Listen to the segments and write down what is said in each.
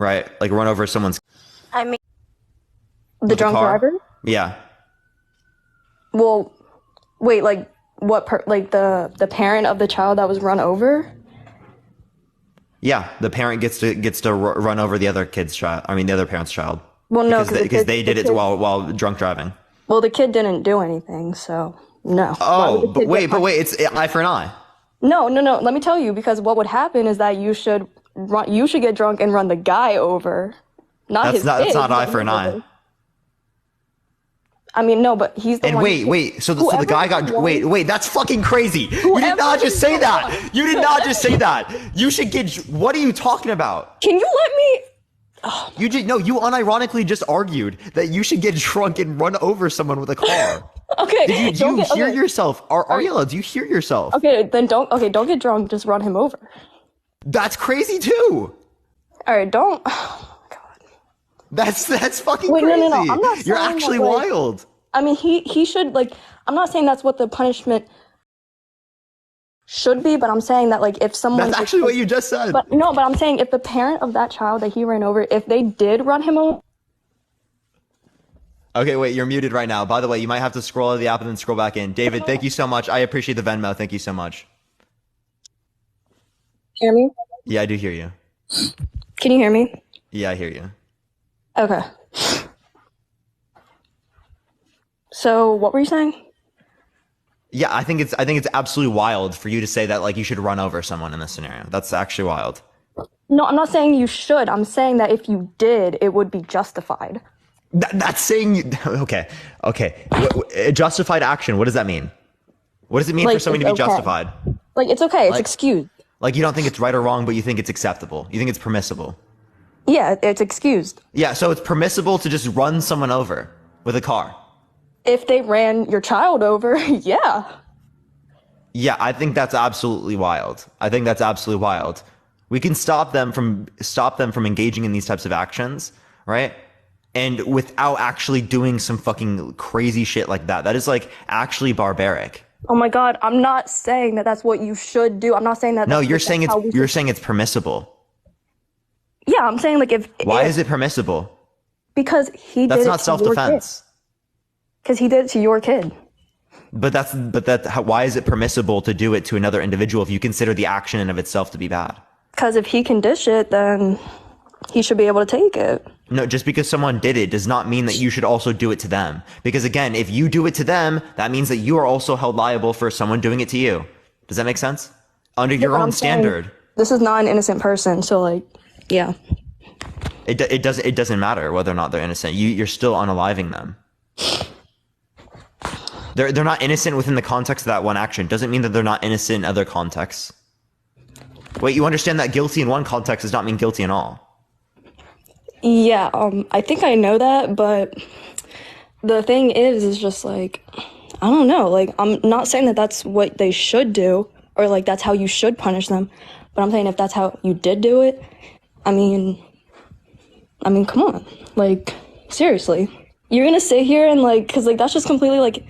right? Like run over someone's I mean, the with a drunk car. driver? Yeah. Well, wait, like like the parent of the child that was run over? Yeah, the parent gets to run over the other kid's child. I mean, the other parent's child. Well, no, because they did it while drunk driving. Well, the kid didn't do anything, so no. Oh, but wait, it's eye for an eye. No. Let me tell you, because what would happen is that you should get drunk and run the guy over, not his kid. That's not eye for an eye. I mean, no, but he's the and one. Wait. So the guy got wait. That's fucking crazy. You did not just say that. You did not just say that. You should get. What are you talking about? Can you let me? Oh. You unironically just argued that you should get drunk and run over someone with a car. Okay. Do you hear yourself? Ariella, do you hear yourself? Okay, then don't get drunk. Just run him over. That's crazy too. All right, don't. Oh my God. That's fucking crazy. No. I'm not saying you're actually wild. I mean, he should like. I'm not saying that's what the punishment should be, but I'm saying that like if someone. That's actually what you just said. But I'm saying if the parent of that child that he ran over, if they did run him over. Okay, wait, you're muted right now. By the way, you might have to scroll out of the app and then scroll back in. David, thank you so much. I appreciate the Venmo. Thank you so much. Hear me? Yeah, I do hear you. Can you hear me? Yeah, I hear you. Okay. So what were you saying? Yeah, I think it's absolutely wild for you to say that like you should run over someone in this scenario. That's actually wild. No, I'm not saying you should. I'm saying that if you did, it would be justified. That's saying you, okay. Justified action. What does that mean? What does it mean for something to be justified? Like it's okay. It's excused. Like you don't think it's right or wrong, but you think it's acceptable. You think it's permissible. Yeah, it's excused. Yeah, so it's permissible to just run someone over with a car. If they ran your child over, yeah. Yeah, I think that's absolutely wild. We can stop them from engaging in these types of actions, right? And without actually doing some fucking crazy shit like that. That is like actually barbaric. Oh my God, I'm not saying that that's what you should do. I'm not saying that. No, you're saying it's permissible. Yeah, I'm saying like Why is it permissible? Because he did it to your kid. That's not self-defense. Because he did it to your kid. But why is it permissible to do it to another individual if you consider the action in of itself to be bad? Because if he can dish it, then he should be able to take it. No, just because someone did it does not mean that you should also do it to them. Because again, if you do it to them, that means that you are also held liable for someone doing it to you. Does that make sense? Under your own standard. This is not an innocent person, so like, yeah. It doesn't matter whether or not they're innocent. You're still unaliving them. They're not innocent within the context of that one action. Doesn't mean that they're not innocent in other contexts. Wait, you understand that guilty in one context does not mean guilty in all? Yeah, I think I know that, but the thing is just like, I don't know. Like, I'm not saying that that's what they should do or like that's how you should punish them, but I'm saying if that's how you did do it, I mean, come on, like seriously, you're gonna sit here and like, cause like that's just completely like,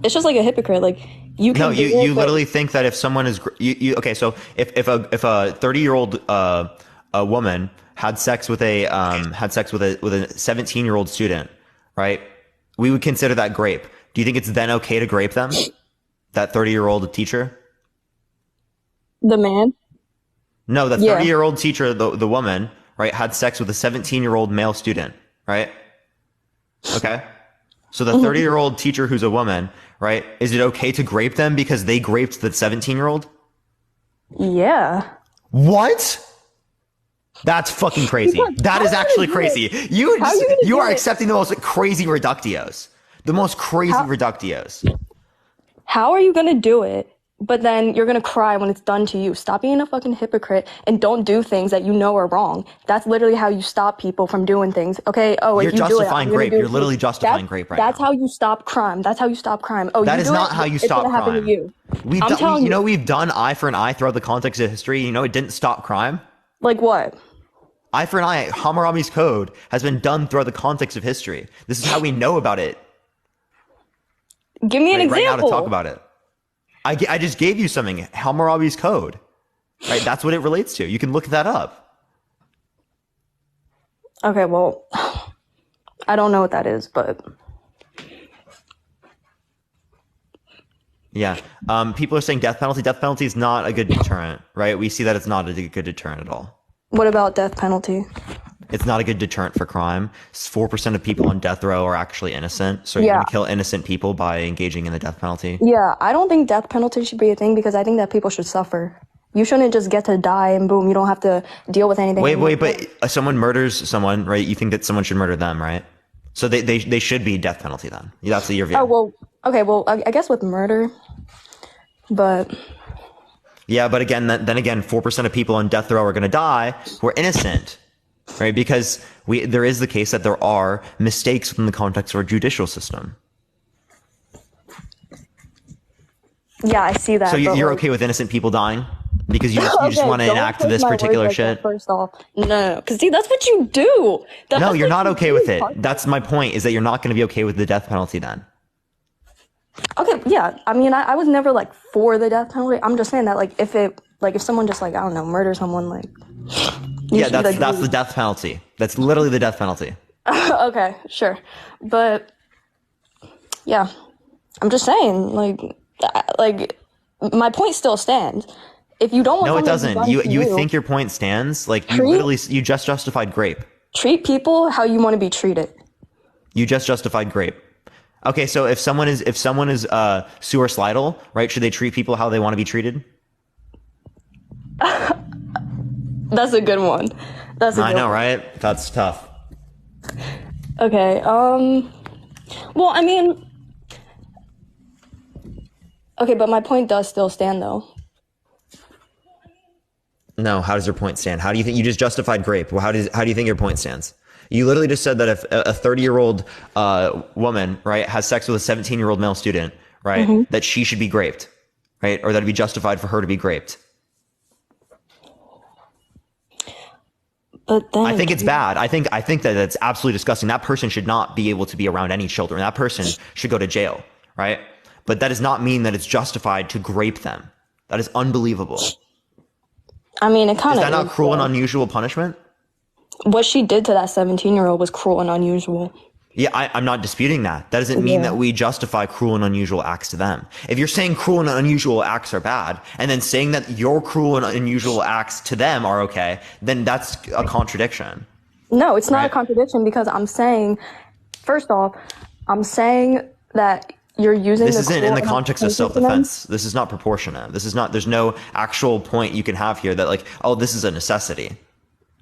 it's just like a hypocrite. Like you can. No, you literally think that if someone is okay, so if a 30-year-old a woman had sex with a 17-year-old student, right? We would consider that grape. Do you think it's then okay to grape them? That 30-year-old teacher? The man? No, the 30-year-old teacher, the woman, right, had sex with a 17-year-old male student, right? Okay. So the 30-year-old teacher who's a woman, right? Is it okay to grape them because they graped the 17-year-old? Yeah. What? That's fucking crazy. That is actually crazy. You are accepting the most crazy reductios. The most crazy reductios. How are you going to do it, but then you're going to cry when it's done to you? Stop being a fucking hypocrite and don't do things that you know are wrong. That's literally how you stop people from doing things. Okay, you're justifying grape. You're literally justifying grape right now. That's how you stop crime. That's how you stop crime. Oh, that is not how you stop crime. It's going to happen to you. We've done eye for an eye throughout the context of history. It didn't stop crime. Like what? Eye for an eye, Hammurabi's code has been done throughout the context of history. This is how we know about it. Give me an example. Right now to talk about it. I just gave you something. Hammurabi's code. Right? That's what it relates to. You can look that up. Okay, well, I don't know what that is, but Yeah. People are saying death penalty. Death penalty is not a good deterrent, right? We see that it's not a good deterrent at all. what about death penalty? It's not a good deterrent for crime. 4% of people on death row are actually innocent. So you're Yeah. going to kill innocent people by engaging in the death penalty. Yeah, I don't think death penalty should be a thing because I think that people should suffer. You shouldn't just get to die and boom, you don't have to deal with anything. Wait, but someone murders someone, right? You think that someone should murder them, right? So they should be death penalty then. That's your view. Oh, well, okay, well, I guess with murder, but Yeah, but again, then again, 4% of people on death row are going to die who are innocent, right? Because there is the case that there are mistakes within the context of our judicial system. yeah, I see that. So but you're like, okay with innocent people dying because you just okay, want to don't enact take this my words particular like that, shit. first off, no, because see, that's what you do. No, you're not okay with it. That's my point, is that you're not going to be okay with the death penalty then. Okay, yeah. I mean, I was never like for the death penalty. I'm just saying that like if someone just like I don't know murder someone like Yeah, that's the death penalty. That's literally the death penalty. Okay, sure, but yeah, I'm just saying like my point still stands. If you don't want No, it something to doesn't. be done to You think your point stands? Like you just justified grape. treat people how you want to be treated. You just justified grape. Okay, so if someone is suicidal, right? Should they treat people how they want to be treated? That's a good one. I know, right? That's tough. Okay. Well, I mean, okay, but my point does still stand though. No, how does your point stand? How do you think you just justified grape? Well, how do you think your point stands? You literally just said that if a 30-year-old woman, right, has sex with a 17-year-old male student, right, that she should be graped, right, or that it'd be justified for her to be graped. But then I think it's bad. I think that it's absolutely disgusting. That person should not be able to be around any children. That person should go to jail, right? But that does not mean that it's justified to grape them. That is unbelievable. I mean, it kind of is that not cruel and unusual punishment? What she did to that 17-year-old was cruel and unusual. Yeah, I'm not disputing that. That doesn't mean that we justify cruel and unusual acts to them. If you're saying cruel and unusual acts are bad, and then saying that your cruel and unusual acts to them are okay, then that's a contradiction. No, it's not a contradiction because I'm saying, first off, I'm saying that you're using this the isn't in the context of punishment self-defense. This is not proportionate. This is not, there's no actual point you can have here that like, oh, this is a necessity.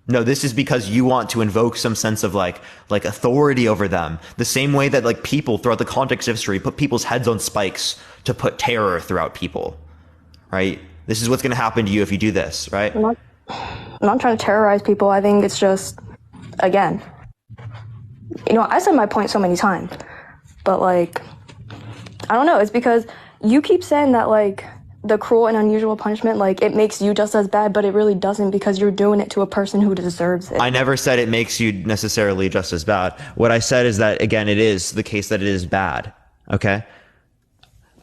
No, this is because you want to invoke some sense of like authority over them. The same way that like people throughout the context of history put people's heads on spikes to put terror throughout people, right? This is what's going to happen to you if you do this, right? I'm not trying to terrorize people. I think it's just, again, I said my point so many times, but like, I don't know. It's because you keep saying that like the cruel and unusual punishment, like it makes you just as bad, but it really doesn't because you're doing it to a person who deserves it. I never said it makes you necessarily just as bad. What I said is that, again, it is the case that it is bad. Okay.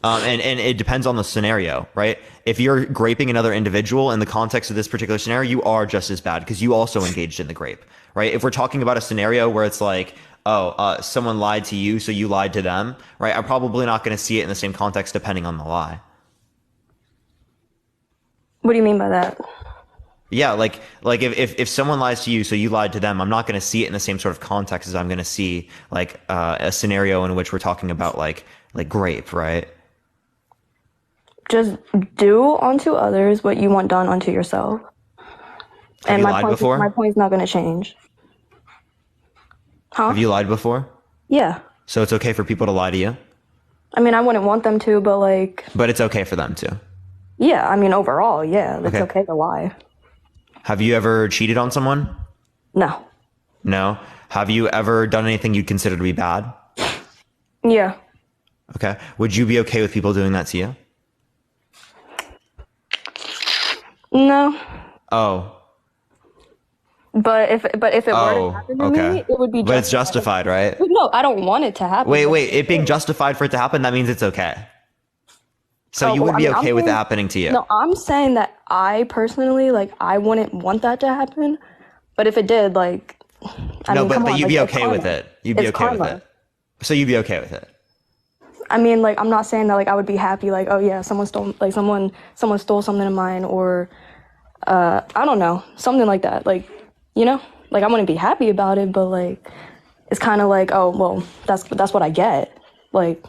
And it depends on the scenario, right? If you're graping another individual in the context of this particular scenario, you are just as bad because you also engaged in the grape, right? If we're talking about a scenario where it's like, someone lied to you, so you lied to them, right? I'm probably not going to see it in the same context depending on the lie. What do you mean by that? Yeah, like if someone lies to you, so you lied to them, I'm not going to see it in the same sort of context as I'm going to see like a scenario in which we're talking about like grape, right? Just do unto others what you want done unto yourself. Have you lied before? My point's not going to change. Huh? Have you lied before? Yeah. So it's okay for people to lie to you? I mean, I wouldn't want them to, but like... But it's okay for them to? Yeah, I mean, overall, yeah, it's okay to lie. Have you ever cheated on someone? No. No? Have you ever done anything you'd consider to be bad? Yeah. Okay. Would you be okay with people doing that to you? No. Oh. But if it were to happen to me, it would be justified. But it's justified, right? No, I don't want it to happen. Wait, it being justified for it to happen, that means it's okay. So you would be okay with it happening to you? No, I'm saying that I personally, like, I wouldn't want that to happen. But if it did, like, I No, mean, come but on, you'd like, be it's okay with karma. it. You'd be It's okay with karma. it. So you'd be okay with it. I mean, like, I'm not saying that like I would be happy, like, oh yeah, someone stole something of mine, or I don't know, something like that. Like, you know, like I wouldn't be happy about it, but like it's kind of like, oh well, that's what I get. Like,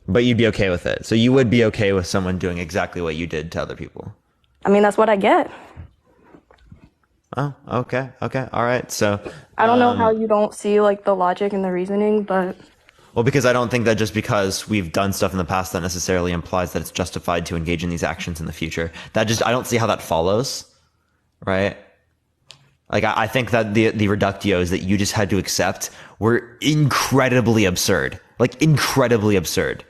But you'd be okay with it. So you would be okay with someone doing exactly what you did to other people. I mean, that's what I get. Oh, okay. Okay. All right. So, I don't know how you don't see like the logic and the reasoning, but well, because I don't think that just because we've done stuff in the past that necessarily implies that it's justified to engage in these actions in the future. I don't see how that follows, right? Like, I think that the reductios that you just had to accept were incredibly absurd. Like, incredibly absurd.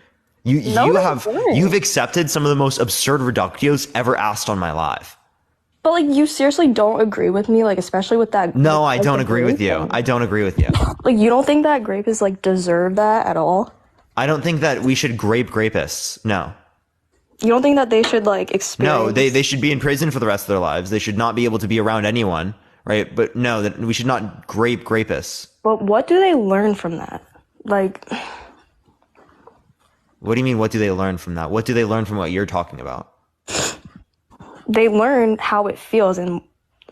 no, they weren't. You've accepted some of the most absurd reductios ever asked on my live. But like, you seriously don't agree with me, like especially with that. No, I like, don't the agree with grape you. thing. I don't agree with you. Like, you don't think that grape is like deserve that at all? I don't think that we should grape grapists. No. You don't think that they should like experience? No, they should be in prison for the rest of their lives. They should not be able to be around anyone, right? But no, that we should not grape grapists. But what do they learn from that? Like, What do you mean, what do they learn from that? What do they learn from what you're talking about? they learn how it feels and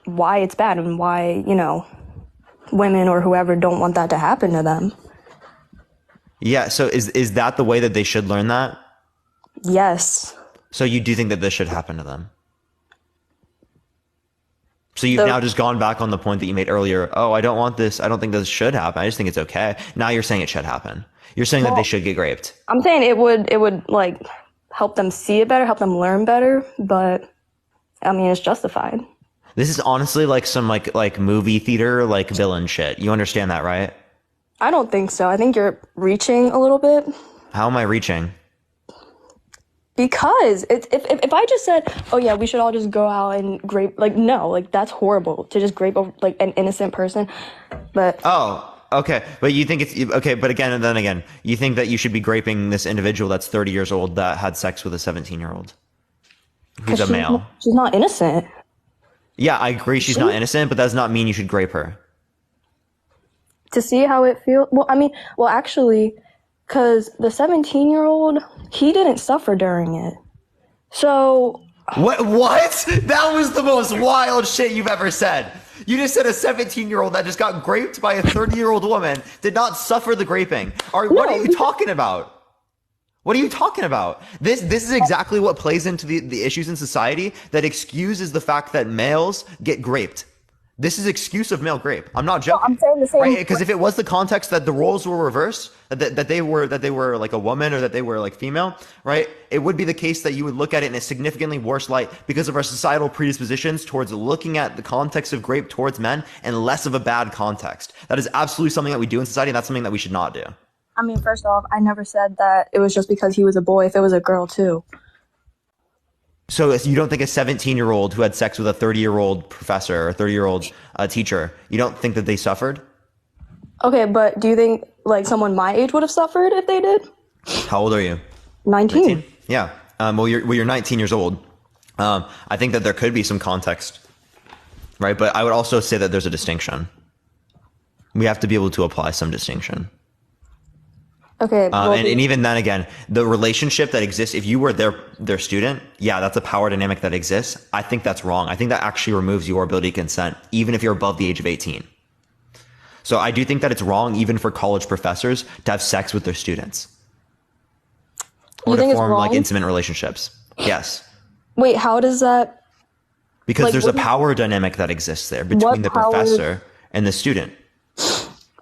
why it's bad and why, you know, women or whoever don't want that to happen to them. Yeah, so is that the way that they should learn that? Yes. So you do think that this should happen to them? So you've now just gone back on the point that you made earlier. Oh, I don't want this. I don't think this should happen. I just think it's okay. Now you're saying it should happen. You're saying that they should get raped. I'm saying it would like help them see it better, help them learn better, but I mean, it's justified. This is honestly like some like movie theater like villain shit. You understand that, right? I don't think so. I think you're reaching a little bit. How am I reaching? Because if I just said, oh yeah, we should all just go out and grape, like, no, like that's horrible to just grape over like an innocent person. But Oh, okay. But you think it's okay. But again, and then again, you think that you should be graping this individual that's 30 years old that had sex with a 17-year-old who's a male. She's not innocent. Yeah, I agree. She's not innocent, but that does not mean you should grape her. To see how it feels. Well, I mean, well, actually, because the 17-year-old, he didn't suffer during it. So What? That was the most wild shit you've ever said. You just said a 17-year-old that just got graped by a 30-year-old woman did not suffer the graping. What are you talking about? What are you talking about? This is exactly what plays into the issues in society that excuses the fact that males get graped. This is excuse of male grape. I'm not joking. I'm saying the same. Right? Because if it was the context that the roles were reversed, that they were like a woman or that they were like female, right? It would be the case that you would look at it in a significantly worse light because of our societal predispositions towards looking at the context of grape towards men and less of a bad context. That is absolutely something that we do in society, and that's something that we should not do. I mean, first off, I never said that it was just because he was a boy. If it was a girl too. So you don't think a 17-year-old who had sex with a 30-year-old professor or 30-year-old teacher, you don't think that they suffered? Okay, but do you think like someone my age would have suffered if they did? How old are you? 19. Yeah. Well, you're 19 years old. I think that there could be some context, right? But I would also say that there's a distinction. We have to be able to apply some distinction. Okay. Well, and even then again, the relationship that exists, if you were their student, yeah, that's a power dynamic that exists. I think that's wrong. I think that actually removes your ability to consent, even if you're above the age of 18. So I do think that it's wrong, even for college professors, to have sex with their students. Or You think to it's form like wrong? intimate relationships. Yes. Wait, how does that? Because Like, there's a what do you- power dynamic that exists there between the power- professor and the student.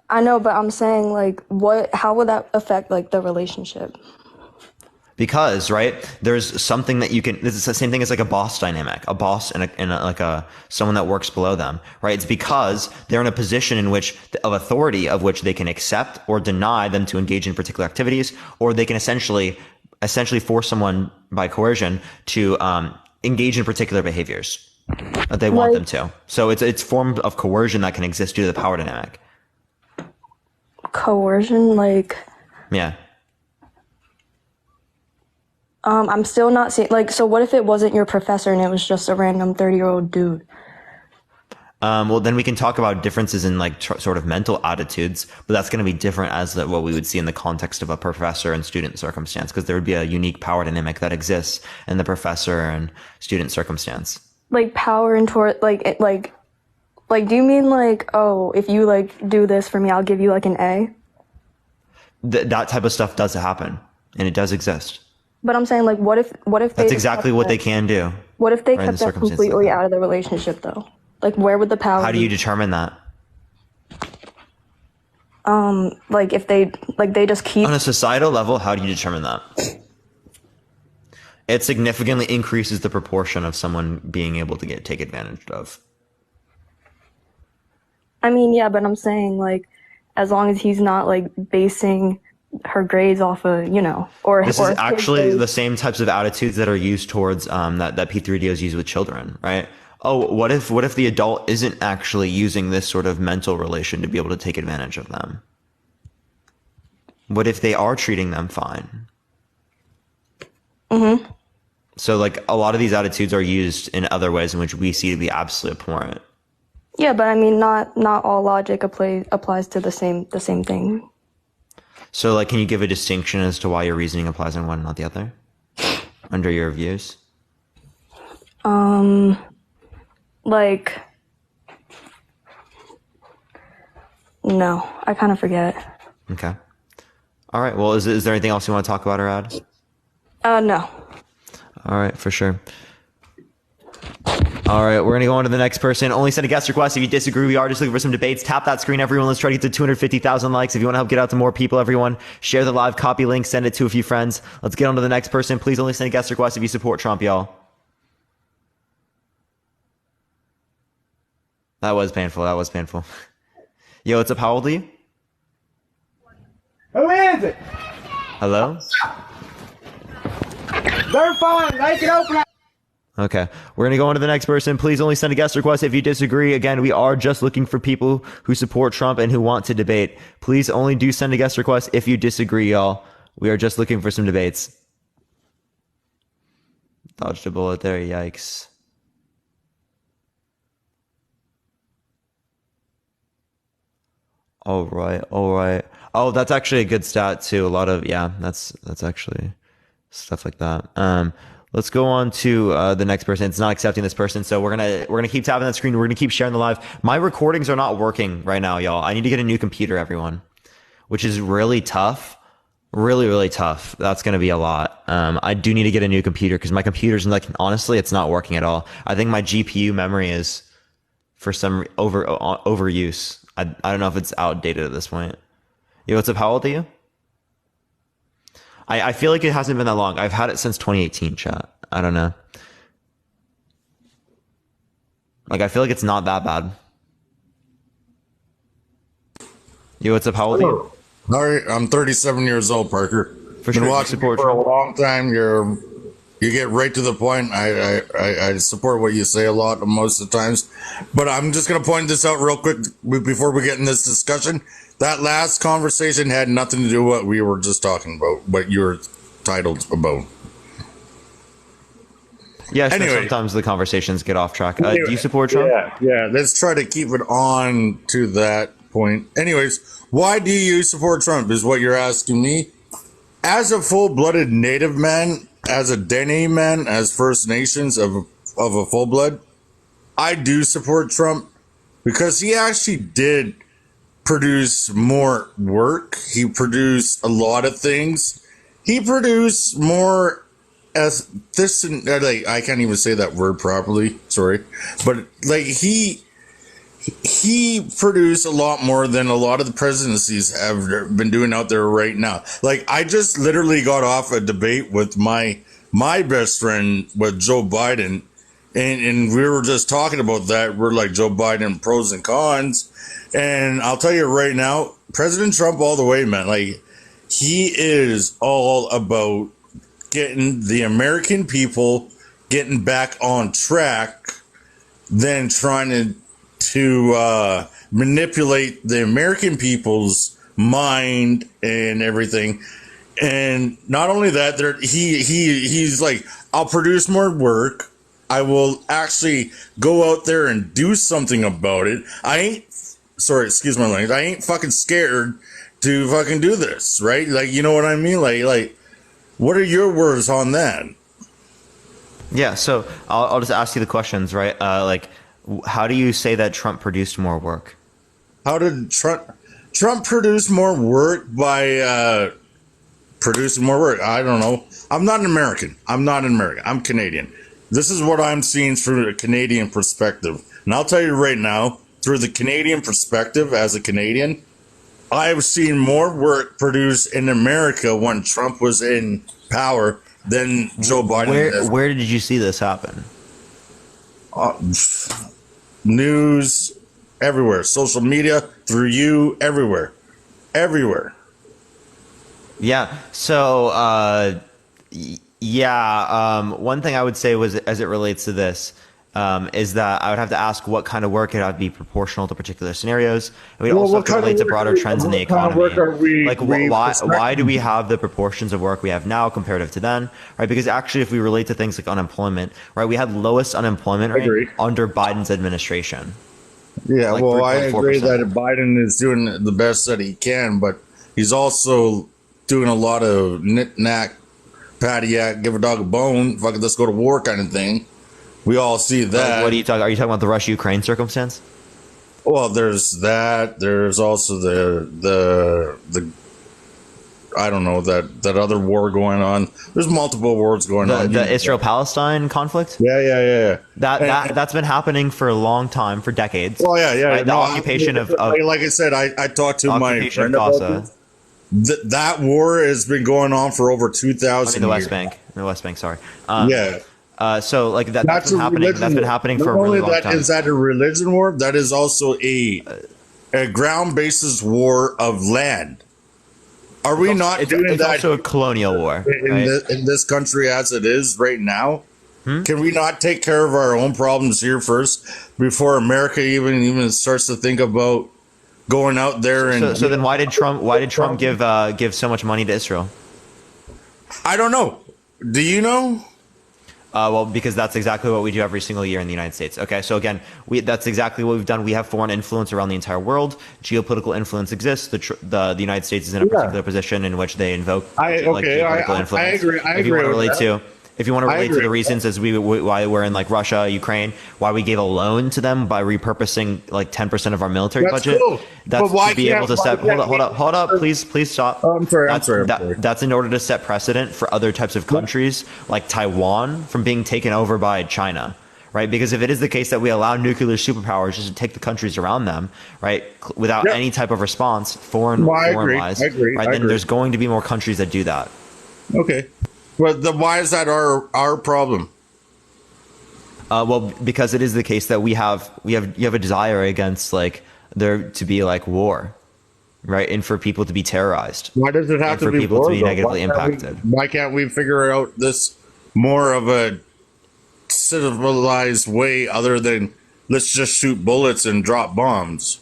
I know, but I'm saying like, what? How would that affect like the relationship? Because, right, there's something that you can, this is the same thing as like a boss dynamic, a boss and someone that works below them, right? It's because they're in a position in which, of authority, of which they can accept or deny them to engage in particular activities, or they can essentially force someone by coercion to engage in particular behaviors that they want them to. So it's form of coercion that can exist due to the power dynamic. Coercion, like. Yeah. I'm still not seeing like. So what if it wasn't your professor and it was just a random 30-year-old dude? Well, then we can talk about differences in like sort of mental attitudes, but that's going to be different as what we would see in the context of a professor and student circumstance, because there would be a unique power dynamic that exists in the professor and student circumstance. Like power and toward like do you mean like, oh, if you like do this for me, I'll give you like an A? That type of stuff does happen, and it does exist. But I'm saying like, what if they That's exactly what they can do. What if they right, in kept that circumstances completely like that. out of the relationship though? Like, where would the power How do you be? determine that? Like if they just keep On a societal level, how do you determine that? It significantly increases the proportion of someone being able to take advantage of. I mean, yeah, but I'm saying like, as long as he's not like basing her grades off of, you know, or This or is his actually grades. the same types of attitudes that are used towards that P3DOs use with children, right? Oh, what if the adult isn't actually using this sort of mental relation to be able to take advantage of them? What if they are treating them fine? Mm-hmm. So like a lot of these attitudes are used in other ways in which we see to be absolutely abhorrent. Yeah, but I mean, not all logic applies to the same thing. So like, can you give a distinction as to why your reasoning applies on one and not the other? Under your views? Like, no, I kind of forget. Okay. All right. Well, is there anything else you want to talk about or add? No. All right, for sure. All right, we're going to go on to the next person. Only send a guest request if you disagree. We are just looking for some debates. Tap that screen, everyone. Let's try to get to 250,000 likes. If you want to help get out to more people, everyone, share the live copy link. Send it to a few friends. Let's get on to the next person. Please only send a guest request if you support Trump, y'all. That was painful. That was painful. Yo, what's up? How old are you? Who is it? Hello? They're fine. They can open it. Okay, we're going to go on to the next person. Please only send a guest request if you disagree. Again, we are just looking for people who support Trump and who want to debate. Please only do send a guest request if you disagree, y'all. We are just looking for some debates. Dodged a bullet there, yikes. All right, all right. Oh, that's actually a good stat too. A lot of, yeah, that's actually stuff like that. Let's go on to the next person. It's not accepting this person, so we're gonna keep tapping that screen. We're gonna keep sharing the live. My recordings are not working right now, y'all. I need to get a new computer, everyone, which is really tough, really tough. That's gonna be a lot. I do need to get a new computer because my computer's like, honestly, it's not working at all. I think my GPU memory is for some overuse. I don't know if it's outdated at this point. Yo, what's up? How old are you? I feel like it hasn't been that long. I've had it since 2018, chat. I don't know. Like, I feel like it's not that bad. Yo, what's up? How old are you? All right, I'm 37 years old, Parker. For Been sure, watching you support for a Trump. long time. You get right to the point. I support what you say a lot most of the times, but I'm just gonna point this out real quick before we get in this discussion. That last conversation had nothing to do with what we were just talking about, what your title's about. Yeah, sure, Anyway. sometimes the conversations get off track. Do you support Trump? Yeah. Let's try to keep it on to that point. Anyways, why do you support Trump is what you're asking me. As a full-blooded Native man, as a Dene man, as First Nations of a full-blood, I do support Trump because he actually did produce more work. He produced a lot of things. He produced more as this, like, I can't even say that word properly. Sorry. But like he produced a lot more than a lot of the presidencies have been doing out there right now. Like, I just literally got off a debate with my best friend with Joe Biden, and we were just talking about that. We're like, Joe Biden, pros and cons. And I'll tell you right now, President Trump all the way, man. Like, he is all about getting the American people getting back on track, then trying to manipulate the American people's mind and everything. And not only that, he's like, I'll produce more work. I will actually go out there and do something about it. Excuse my language. I ain't fucking scared to fucking do this, right? Like, you know what I mean? Like, what are your words on that? Yeah, so I'll just ask you the questions, right? How do you say that Trump produced more work? How did Trump produce more work by producing more work? I don't know. I'm not an American. I'm Canadian. This is what I'm seeing through a Canadian perspective. And I'll tell you right now, through the Canadian perspective, as a Canadian, I've seen more work produced in America when Trump was in power than Joe Biden. Where did you see this happen? News, everywhere. Social media, through you, everywhere. Yeah. So, one thing I would say was, as it relates to this, is that I would have to ask what kind of work it would be proportional to particular scenarios. And we'd also have to relate to broader trends in the economy. Why do we have the proportions of work we have now comparative to then? Right? Because actually, if we relate to things like unemployment, right, we had lowest unemployment rate under Biden's administration. Yeah, well, I agree that Biden is doing the best that he can, but he's also doing a lot of knick-knack, patty-yak, give a dog a bone, fucking let's go to war kind of thing. We all see that. What are you talking? Are you talking about the Russia-Ukraine circumstance? Well, there's that. There's also the I don't know, that other war going on. There's multiple wars going on. The Israel-Palestine conflict? Yeah. That's been happening for a long time, for decades. Well, yeah. Right? The occupation of like I said, I talked to my friend about Gaza. That war has been going on for over 2,000 years. The West Bank, sorry. So like that's been happening. That's been happening for a really long time. Is that a religion war? That is also a ground basis war of land. Are we not doing that? It's also a colonial war in this country as it is right now. Can we not take care of our own problems here first before America even starts to think about going out there and? So then why did Trump give so much money to Israel? I don't know. Do you know? Well, because that's exactly what we do every single year in the United States. Okay, so again, that's exactly what we've done. We have foreign influence around the entire world. Geopolitical influence exists. The United States is in a particular position in which they invoke geopolitical influence. I agree. If you want to relate to the reasons as why we're in like Russia, Ukraine, why we gave a loan to them by repurposing like 10% of our military budget. Cool. That's to be able to set. Hold up, please stop. Oh, I'm sorry. That's in order to set precedent for other types of countries like Taiwan from being taken over by China. Right, because if it is the case that we allow nuclear superpowers just to take the countries around them, right, without any type of response, foreign wise, then there's going to be more countries that do that. Okay. But then why is that our problem? Well, because it is the case that you have a desire against like there to be like war, right, and for people to be terrorized. Why does it have to be people war, to be negatively impacted? Why can't we figure out this more of a civilized way other than let's just shoot bullets and drop bombs?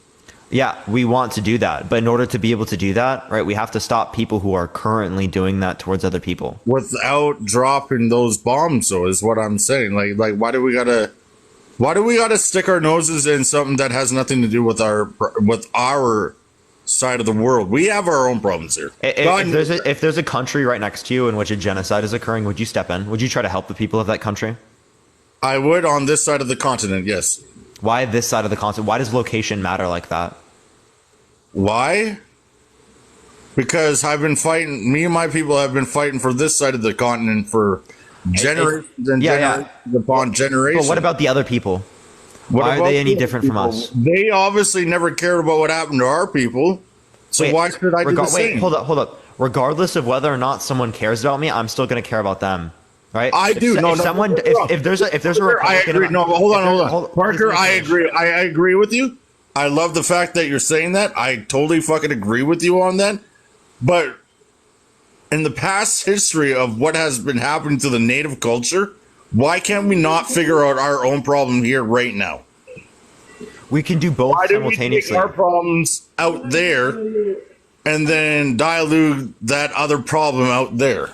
Yeah, we want to do that. But in order to be able to do that, right, we have to stop people who are currently doing that towards other people. Without dropping those bombs, though, is what I'm saying. Like why do we gotta stick our noses in something that has nothing to do with our side of the world? We have our own problems here. If there's a country right next to you in which a genocide is occurring, would you step in? Would you try to help the people of that country? I would on this side of the continent, yes. Why this side of the continent? Why does location matter like that? Why? Because me and my people have been fighting for this side of the continent for generations and generations upon generations. But what about the other people? Why are they any different from us? They obviously never cared about what happened to our people. So why should I do the same? Wait, hold up. Regardless of whether or not someone cares about me, I'm still going to care about them. Right? I do. If there's a Republican, I agree. No, hold on. Parker, I agree. I agree with you. I love the fact that you're saying that. I totally fucking agree with you on that. But in the past history of what has been happening to the native culture, why can't we not figure out our own problem here right now? We can do both simultaneously. Why do we take our problems out there and then dilute that other problem out there?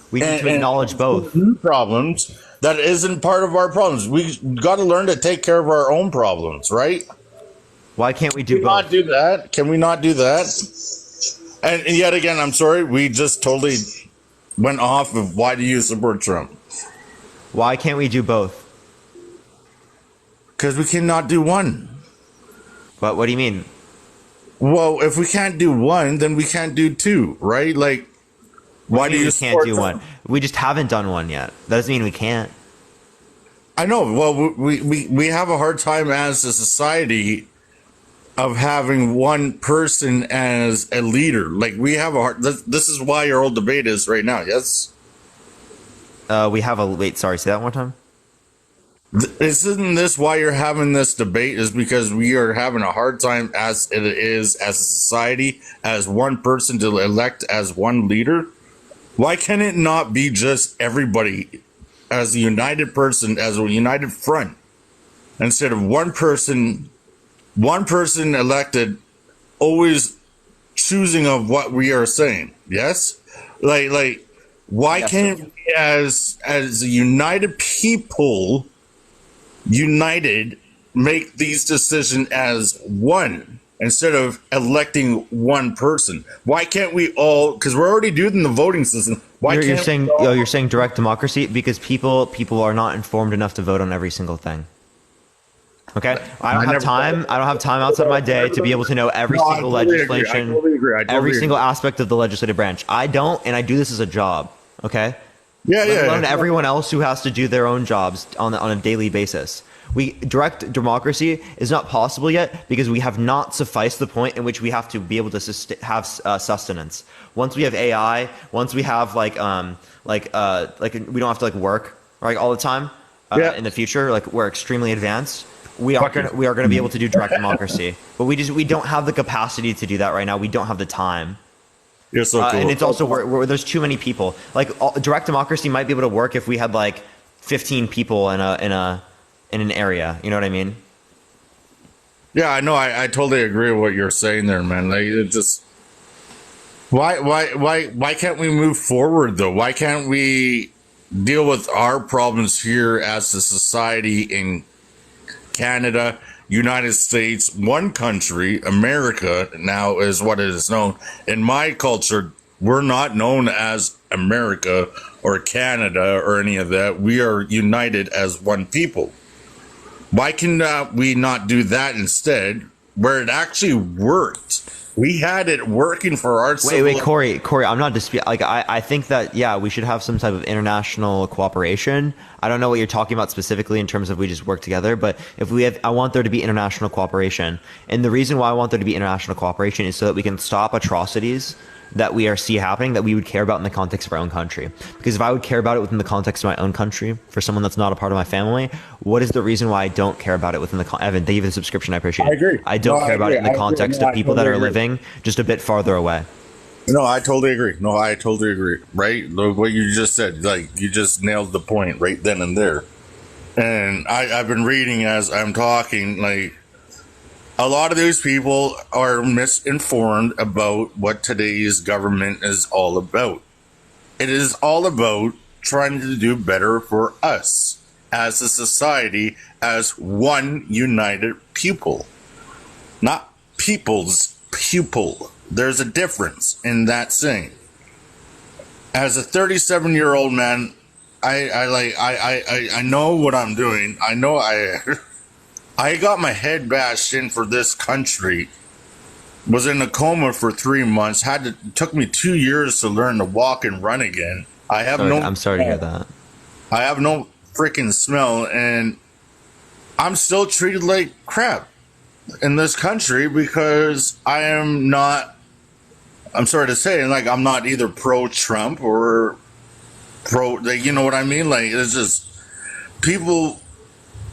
We need to acknowledge both. New problems that isn't part of our problems. We got to learn to take care of our own problems, right? Why can't we Can do we both? not do that? Can we not do that? And yet again, I'm sorry, we just totally went off of why do you support Trump? Why can't we do both? Because we cannot do one. But what do you mean? Well, if we can't do one, then we can't do two, right? Like, why do you We can't do Trump? one? We just haven't done one yet. That doesn't mean we can't. I know. Well, we have a hard time as a society of having one person as a leader. Like, we have a hard. This is why your old debate is right now. Yes. We have a wait. Sorry, say that one more time. Isn't this why you're having this debate? Is because we are having a hard time as it is as a society, as one person to elect as one leader. Why can it not be just everybody as a united person, as a united front, instead of one person elected, always choosing of what we are saying? Yes, like why Yes, can't we, as a united people, united, make these decisions as one instead of electing one person? Why can't we all? Because we're already doing the voting system. Why You're can't saying we all- you're saying direct democracy because people are not informed enough to vote on every single thing. Okay, I don't have time. I don't have time outside of my day to be able to know every No, I single totally agree. I legislation, totally agree. I totally every agree. single aspect of the legislative branch. I don't, and I do this as a job. Okay, Yeah, let alone yeah. everyone else who has to do their own jobs on a daily basis. Direct democracy is not possible yet because we have not sufficed the point in which we have to be able to have sustenance. Once we have AI, once we have like we don't have to like work right all the time Yeah. in the future. Like we're extremely advanced. We are gonna be able to do direct democracy, but we don't have the capacity to do that right now. We don't have the time. You're so cool. And it's also where there's too many people. Like direct democracy might be able to work if we had like 15 people in an area. You know what I mean? Yeah, I know. I totally agree with what you're saying there, man. Like, it just why can't we move forward though? Why can't we deal with our problems here as a society in Canada, United States, one country, America now is what it is known. In my culture, we're not known as America or Canada or any of that. We are united as one people. Why can we not do that instead, where it actually worked? We had it working for our Wait, Corey, I'm not disputing. Like, I think that, yeah, we should have some type of international cooperation. I don't know what you're talking about specifically in terms of we just work together, but I want there to be international cooperation. And the reason why I want there to be international cooperation is so that we can stop atrocities that we see happening that we would care about in the context of our own country. Because if I would care about it within the context of my own country, for someone that's not a part of my family, what is the reason why I don't care about it within the Evan, thank you for the subscription, I appreciate it. I agree. I don't care about it in the context of people that are totally living just a bit farther away. No, I totally agree. No, I totally agree. Right? What you just said, like, you just nailed the point right then and there. And I've been reading as I'm talking, like, a lot of these people are misinformed about what today's government is all about. It is all about trying to do better for us as a society, as one united people. Not people's pupil. There's a difference in that saying. As a 37-year-old man, I know what I'm doing. I know I got my head bashed in for this country. Was in a coma for 3 months. Took me 2 years to learn to walk and run again. I'm sorry to hear that. I have no freaking smell, and I'm still treated like crap in this country because I am not. I'm sorry to say, like, I'm not either pro-Trump or pro. Like, you know what I mean? Like, it's just people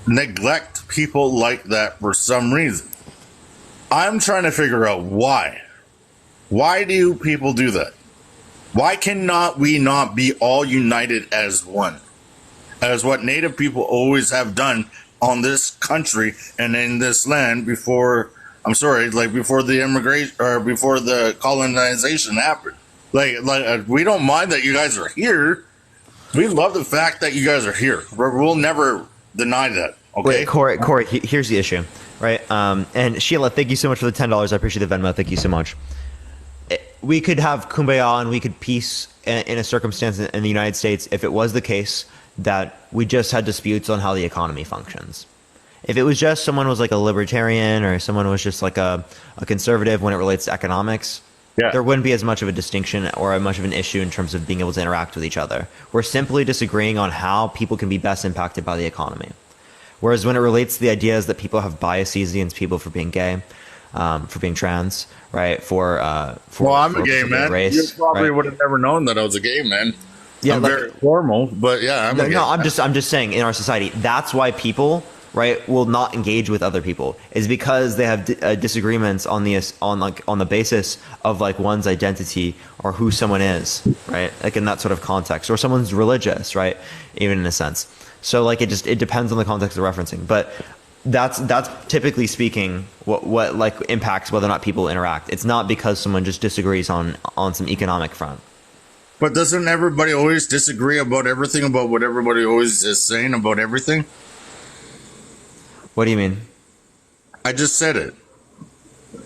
neglect people like that for some reason. I'm trying to figure out why. Why do people do that? Why cannot we not be all united as one? As what Native people always have done on this country and in this land before, before the immigration or before the colonization happened. Like we don't mind that you guys are here, We love the fact that you guys are here. We'll never deny that. Okay. Wait, Corey, here's the issue, right? And Sheila, thank you so much for the $10. I appreciate the Venmo. Thank you so much. We could have kumbaya and we could peace in a circumstance in the United States if it was the case that we just had disputes on how the economy functions. If it was just someone was like a libertarian or someone was just like a conservative when it relates to economics, there wouldn't be as much of a distinction or as much of an issue in terms of being able to interact with each other. We're simply disagreeing on how people can be best impacted by the economy. Whereas when it relates to the ideas that people have biases against people for being gay, for being trans, right? Well, I'm a gay man. Race, you probably right? would have never known that I was a gay man. Yeah, I'm very formal, but yeah, I'm a gay man. I'm just saying in our society, that's why people, right, will not engage with other people is because they have disagreements on the basis of like one's identity or who someone is, right? Like in that sort of context, or someone's religious, right? Even in a sense. So like it depends on the context they're referencing, but that's typically speaking what like impacts whether or not people interact. It's not because someone just disagrees on some economic front. But doesn't everybody always disagree about everything, about what everybody always is saying about everything? What do you mean? I just said it.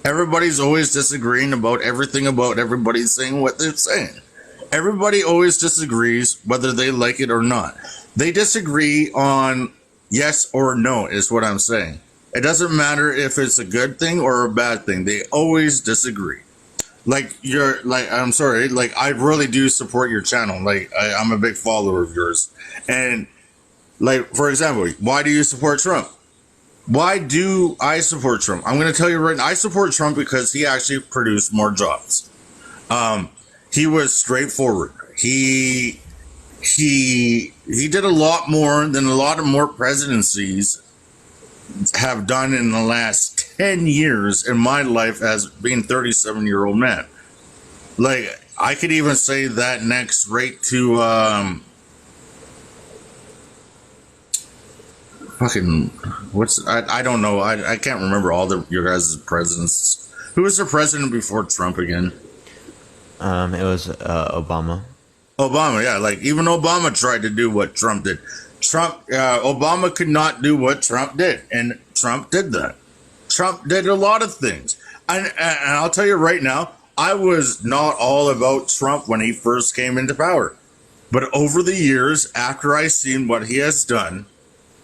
Everybody's always disagreeing about everything, about everybody saying what they're saying. Everybody always disagrees whether they like it or not. They disagree on yes or no is what I'm saying. It doesn't matter if it's a good thing or a bad thing. They always disagree. I'm sorry, like I really do support your channel. Like I'm a big follower of yours. And like, for example, why do you support Trump? Why do I support Trump? I'm going to tell you right now, I support Trump because he actually produced more jobs. He was straightforward. He did a lot more than a lot of more presidencies have done in the last 10 years in my life as being 37-year-old man. Like, I could even say that next right to, I don't know. I can't remember all your guys' presidents. Who was the president before Trump again? It was Obama. Obama, yeah. Like even Obama tried to do what Trump did. Obama could not do what Trump did, and Trump did that. Trump did a lot of things, and I'll tell you right now, I was not all about Trump when he first came into power, but over the years, after I seen what he has done,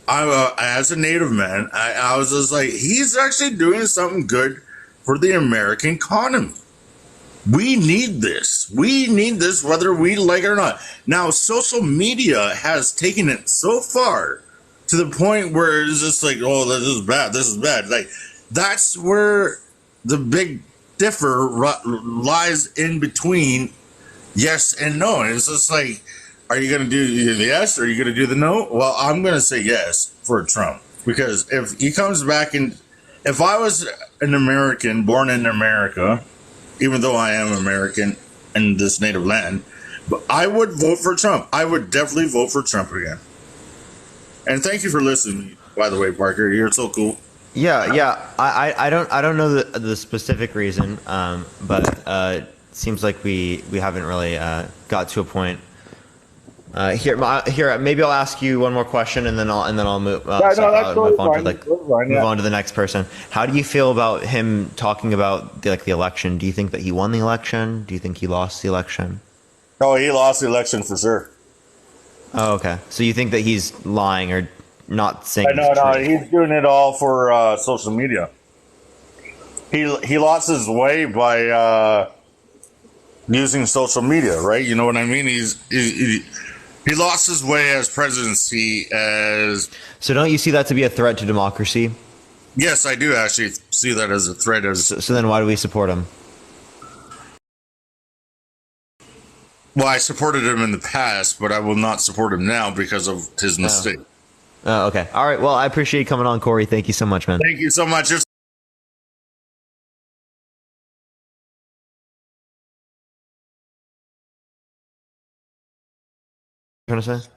as a Native man, I was just like, he's actually doing something good for the American economy. We need this. We need this whether we like it or not. Now, social media has taken it so far to the point where it's just like, oh, this is bad. This is bad. Like, that's where the big differ lies in between yes and no. And it's just like, are you going to do the yes or are you going to do the no? Well, I'm going to say yes for Trump because if he comes back and if I was an American born in America, even though I am American in this native land, but I would vote for Trump. I would definitely vote for Trump again. And thank you for listening, by the way, Parker. You're so cool. Yeah. I don't know the specific reason, but it seems like we haven't really got to a point. Here, maybe I'll ask you one more question, and then I'll move. Move on to the next person. How do you feel about him talking about the election? Do you think that he won the election? Do you think he lost the election? Oh, he lost the election for sure. Oh, okay. So you think that he's lying or not saying? No, he's doing it all for social media. He lost his way by using social media, right? You know what I mean? He lost his way as presidency as... So don't you see that to be a threat to democracy? Yes, I do actually see that as a threat. So then why do we support him? Well, I supported him in the past, but I will not support him now because of his mistake. Oh, okay. All right. Well, I appreciate you coming on, Corey. Thank you so much, man. Thank you so much. Trying to say?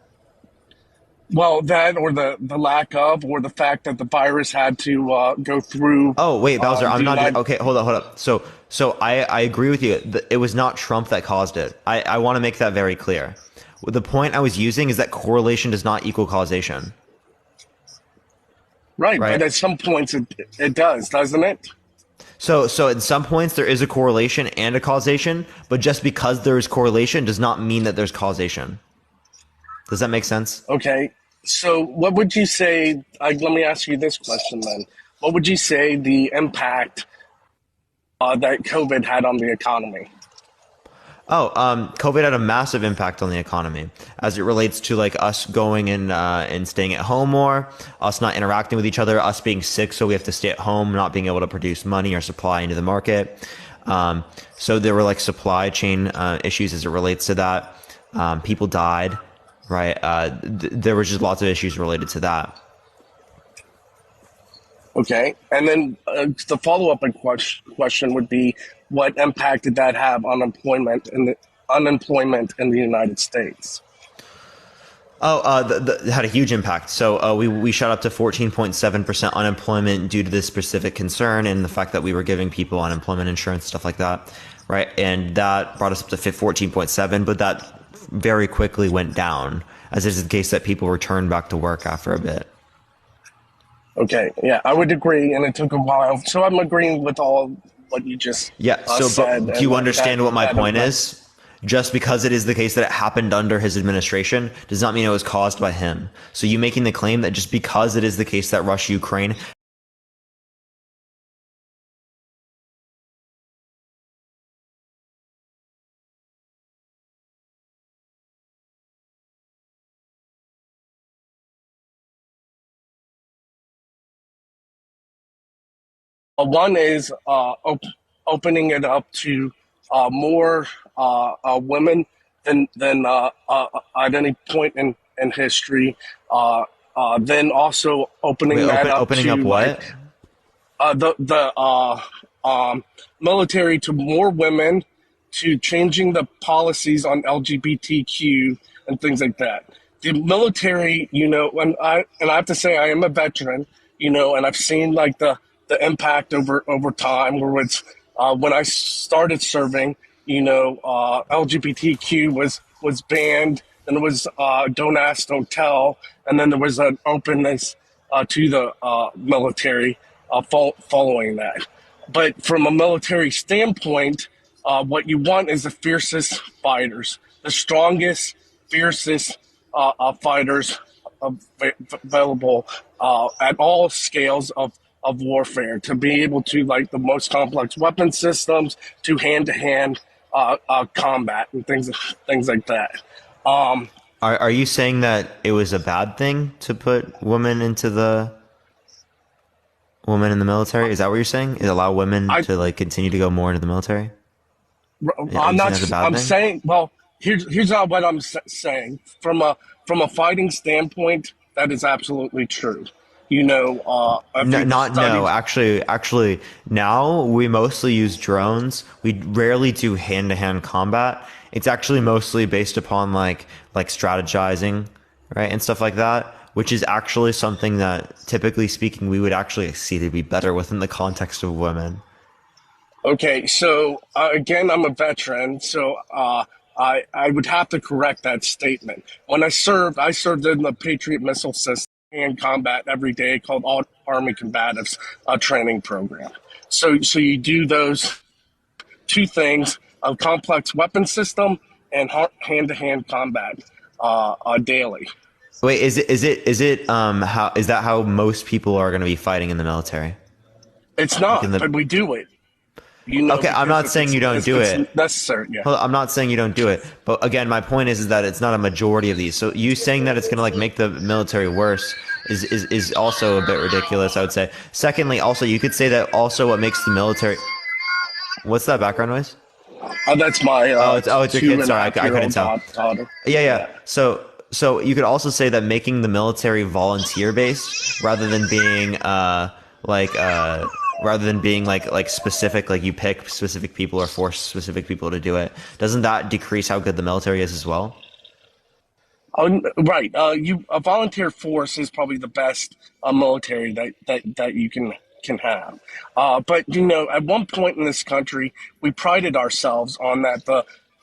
Well, that or the lack of, or the fact that the virus had to go through. Oh, wait, Bowser, I'm not. Okay, hold up. So I agree with you. It was not Trump that caused it. I want to make that very clear. The point I was using is that correlation does not equal causation, Right, but right? at some points it does, doesn't it? So at some points there is a correlation and a causation, but just because there is correlation does not mean that there's causation. Does that make sense? Okay. So what would you say? Let me ask you this question then. What would you say the impact that COVID had on the economy? COVID had a massive impact on the economy as it relates to like us going and staying at home more, us not interacting with each other, us being sick, so we have to stay at home, not being able to produce money or supply into the market. So there were like supply chain issues as it relates to that. People died, right? There was just lots of issues related to that. Okay. And then the follow-up question would be, what impact did that have on unemployment in the United States? It had a huge impact. So we shot up to 14.7% unemployment due to this specific concern and the fact that we were giving people unemployment insurance, stuff like that, right? And that brought us up to 14.7, but that very quickly went down, as is the case that people returned back to work after a bit. Okay, yeah, I would agree, and it took a while. So I'm agreeing with all what you just said. But do you understand what my point is? Just because it is the case that it happened under his administration does not mean it was caused by him. So you making the claim that just because it is the case that Russia, Ukraine One is opening it up to more women than at any point in history. Then also opening that up opening to up what? like the military to more women, to changing the policies on LGBTQ and things like that. The military, and I have to say I am a veteran, and I've seen like the impact over time. Where it's when I started serving, LGBTQ was banned, and it was don't ask, don't tell, and then there was an openness to the military following that. But from a military standpoint, what you want is the fiercest fighters, the strongest, fiercest fighters available at all scales of warfare, to be able to like the most complex weapon systems, to hand-to-hand combat and things like that. Are you saying that it was a bad thing to put women in the military? Is that what you're saying? Is allow women to like continue to go more into the military? I'm not. I'm saying. Well, here's not what I'm saying. From a fighting standpoint, that is absolutely true. Actually, now we mostly use drones. We rarely do hand-to-hand combat. It's actually mostly based upon like strategizing, right, and stuff like that, which is actually something that, typically speaking, we would actually see to be better within the context of women. Okay, so again, I'm a veteran, so I would have to correct that statement. When I served in the Patriot missile system and combat every day, called Army Combatives training program. So you do those two things: a complex weapon system and hand-to-hand combat daily. Wait, is that how most people are going to be fighting in the military? It's not, but we do it. Okay, I'm not saying you don't do it. Necessary, yeah. I'm not saying you don't do it, but again, my point is that it's not a majority of these. So you saying that it's going to like make the military worse is also a bit ridiculous, I would say. Secondly, also you could say that also what makes the military. What's that background noise? That's my. It's your kid. Sorry, I couldn't tell. Daughter. Yeah. So you could also say that making the military volunteer based rather than being like specific, like you pick specific people or force specific people to do it, doesn't that decrease how good the military is as well? Right. A volunteer force is probably the best military that you can have. But at one point in this country, we prided ourselves on that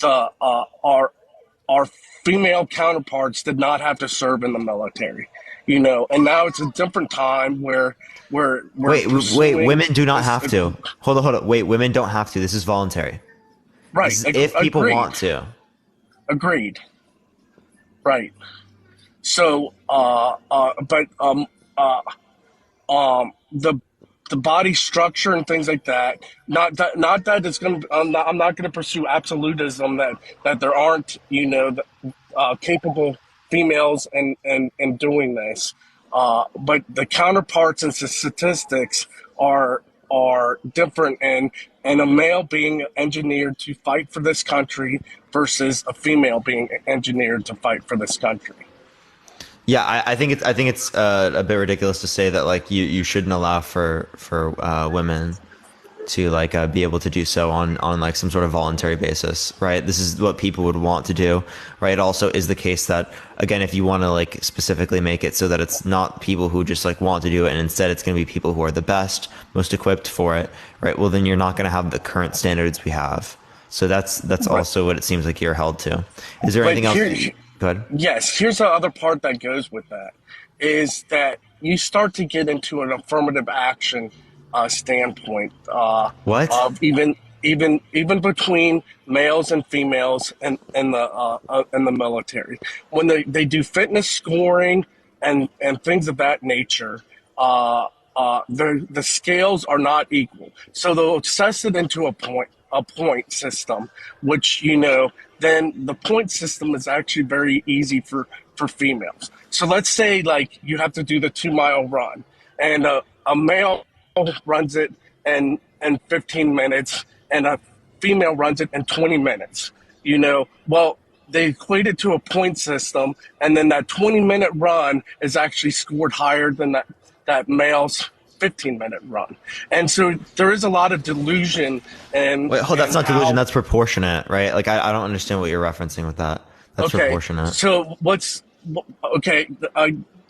our our female counterparts did not have to serve in the military, you know, and now it's a different time where we're Wait, pursuing women do not this- have to. Hold on. Wait, women don't have to. This is voluntary. right. This is if people agreed. want to. Agreed. Right. So, the body structure and things like that. Not that it's going to. I'm not going to pursue absolutism that there aren't, you know, capable females in doing this. But the counterparts and statistics are different, and a male being engineered to fight for this country versus a female being engineered to fight for this country. Yeah, I think it's a bit ridiculous to say that like you shouldn't allow for women to like be able to do so on like some sort of voluntary basis, right? This is what people would want to do, right? It also is the case that, again, if you want to like specifically make it so that it's not people who just like want to do it, and instead it's going to be people who are the best, most equipped for it, right? Well, then you're not going to have the current standards we have. So that's right. Also what it seems like you're held to. Is there anything else? Go ahead. Yes, here's the other part that goes with that, is that you start to get into an affirmative action standpoint. What? Of even between males and females in the military, when they do fitness scoring and things of that nature, the scales are not equal. So they'll assess it into a point system, which, you know, then the point system is actually very easy for females. So let's say like you have to do the 2-mile run, and a male runs it in 15 minutes and a female runs it in 20 minutes. You know, well, they equate it to a point system, and then that 20-minute run is actually scored higher than that male's 15-minute run. And so there is a lot of delusion. And wait, hold, that's not delusion, that's proportionate, right? Like I don't understand what you're referencing with that. That's proportionate. So let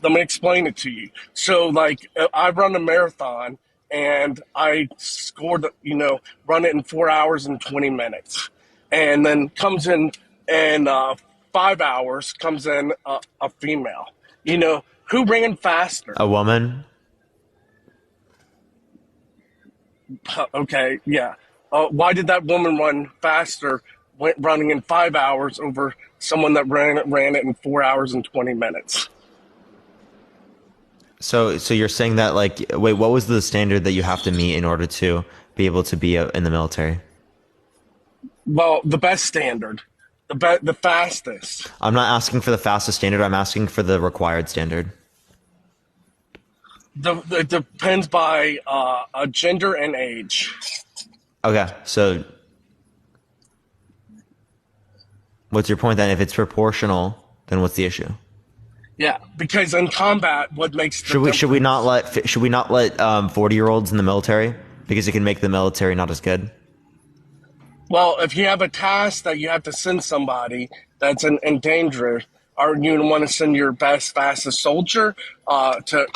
me explain it to you. So like I run a marathon and I scored, you know, run it in 4 hours and 20 minutes. And then comes in 5 hours comes in a female. You know, who ran faster? A woman? Okay, yeah. Why did that woman run faster running in 5 hours over someone that ran it in 4 hours and 20 minutes? So you're saying that, like, wait, what was the standard that you have to meet in order to be able to be in the military? Well, the best standard, the fastest. I'm not asking for the fastest standard. I'm asking for the required standard. It depends by gender and age. Okay, so what's your point then? If it's proportional, then what's the issue? Yeah, because in combat, what makes the should we not let 40-year-olds in the military because it can make the military not as good? Well, if you have a task that you have to send somebody that's in danger, are you want to send your fastest soldier to?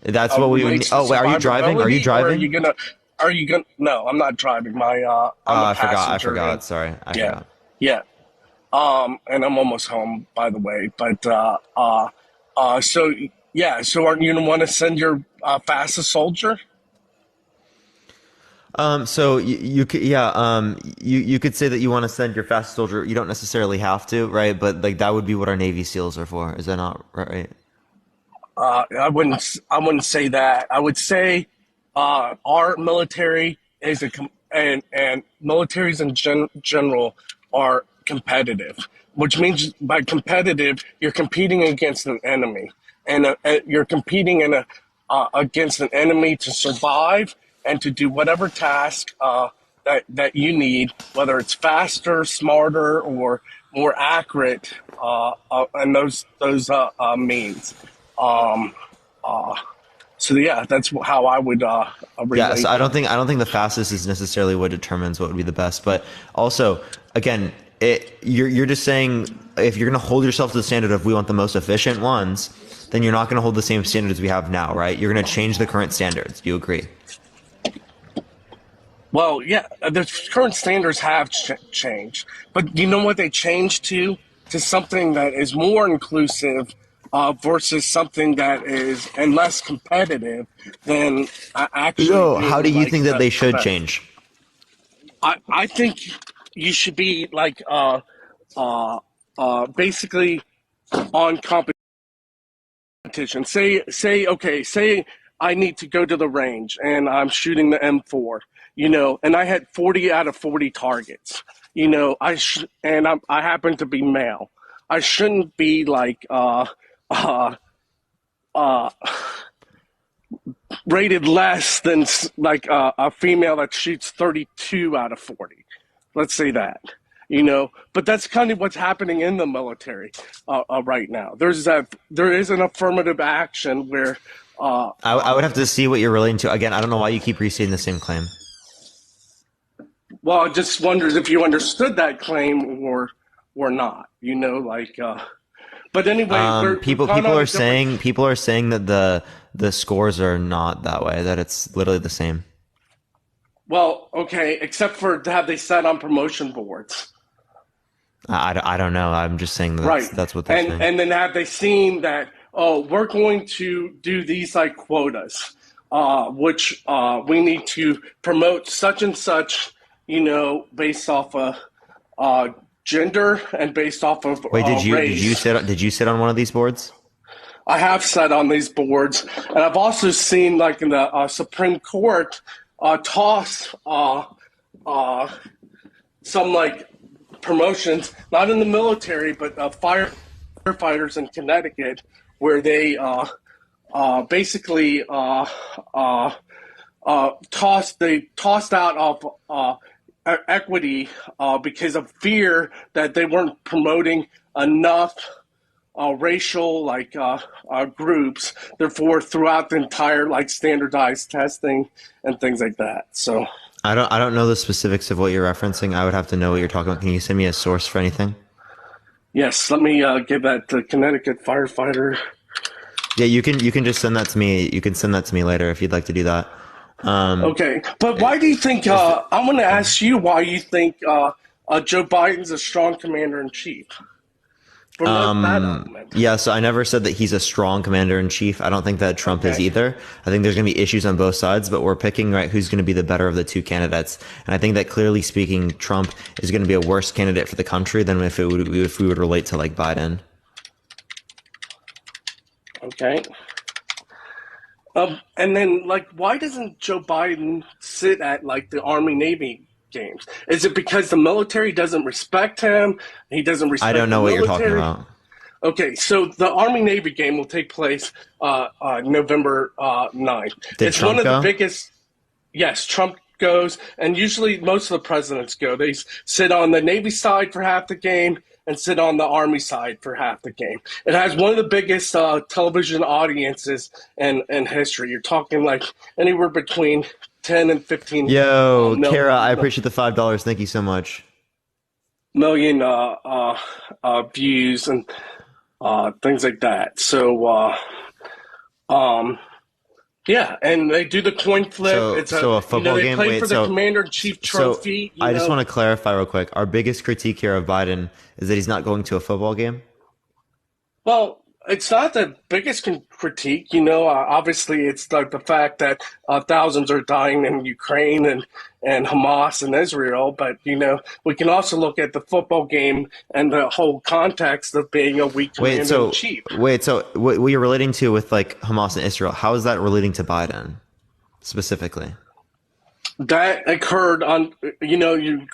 That's what we would. Oh, wait, are you driving? Are you driving? Are you gonna? No, I'm not driving. I forgot. Sorry, I forgot. Yeah. And I'm almost home, by the way. But so aren't you gonna want to send your fastest soldier? So you could, you could say that you want to send your fastest soldier. You don't necessarily have to, right? But like that would be what our Navy SEALs are for. Is that not right? I wouldn't say that. I would say our military is and militaries in general are competitive, which means by competitive you're competing against an enemy, and you're competing against an enemy to survive and to do whatever task that you need, whether it's faster, smarter, or more accurate, and those means. So yeah, that's how I would relate. Yeah, so I don't think the fastest is necessarily what determines what would be the best. But also, again, you're just saying if you're going to hold yourself to the standard of we want the most efficient ones, then you're not going to hold the same standards we have now, right? You're going to change the current standards. Do you agree? Well, yeah, the current standards have changed, but you know what they changed to? To something that is more inclusive versus something that is and less competitive than actually So, how do being you like think that they the should best. change? I think you should be like basically on competition. Say I need to go to the range and I'm shooting the M4, and I had 40 out of 40 targets. I happen to be male. I shouldn't be like uh, uh, rated less than like a female that shoots 32 out of 40. Let's say that. But that's kind of what's happening in the military right now. There is an affirmative action where I would have to see what you're relating to. Again, I don't know why you keep restating the same claim. well, I just wonders if you understood that claim or not. But anyway, we've People gone people on are a different. saying that the scores are not that way. That it's literally the same. Well, okay, except for have they said on promotion boards. I don't know. I'm just saying Right. that's what they're And saying. and then have they seen that, oh, we're going to do these like quotas, which we need to promote such and such, based off of gender and based off of Wait, race. did you sit on one of these boards? I have sat on these boards, and I've also seen like in the Supreme Court toss some like promotions, not in the military, but firefighters in Connecticut, where they basically tossed out of equity because of fear that they weren't promoting enough racial groups. Therefore, throughout the entire like standardized testing and things like that. So. I don't know the specifics of what you're referencing. I would have to know what you're talking about. Can you send me a source for anything? Yes, let me give that to Connecticut firefighter. Yeah, you can just send that to me. You can send that to me later if you'd like to do that. Okay, but why do you think? I'm going to ask you why you think Joe Biden's a strong commander in chief. Promote that element. Yeah, so I never said that he's a strong commander in chief. I don't think that Trump is Okay. either. I think there's going to be issues on both sides, but we're picking right who's going to be the better of the two candidates. And I think that clearly speaking, Trump is going to be a worse candidate for the country than if we would relate to like Biden. Okay. And then, like, why doesn't Joe Biden sit at like the Army Navy games? Is it because the military doesn't respect him? He doesn't respect. I don't know the what you're military? talking about. Okay, so the Army Navy game will take place November 9th. Did It's Trump one of go? the biggest. Yes, Trump goes, and usually most of the presidents go. They sit on the Navy side for half the game and sit on the Army side for half the game. It has one of the biggest television audiences in history. You're talking like anywhere between 10 and 15 Yo, Kara, I appreciate the $5. Thank you so much. million views and things like that. So, yeah, and they do the coin flip. So a football they game. play Wait, for the Commander in Chief trophy. I just want to clarify real quick. Our biggest critique here of Biden is that he's not going to a football game. Well, it's not the biggest critique. Obviously, it's the fact that thousands are dying in Ukraine and Hamas and Israel. But, we can also look at the football game and the whole context of being a weak commander in chief. So what you're relating to with like Hamas and Israel, how is that relating to Biden specifically? That occurred on, you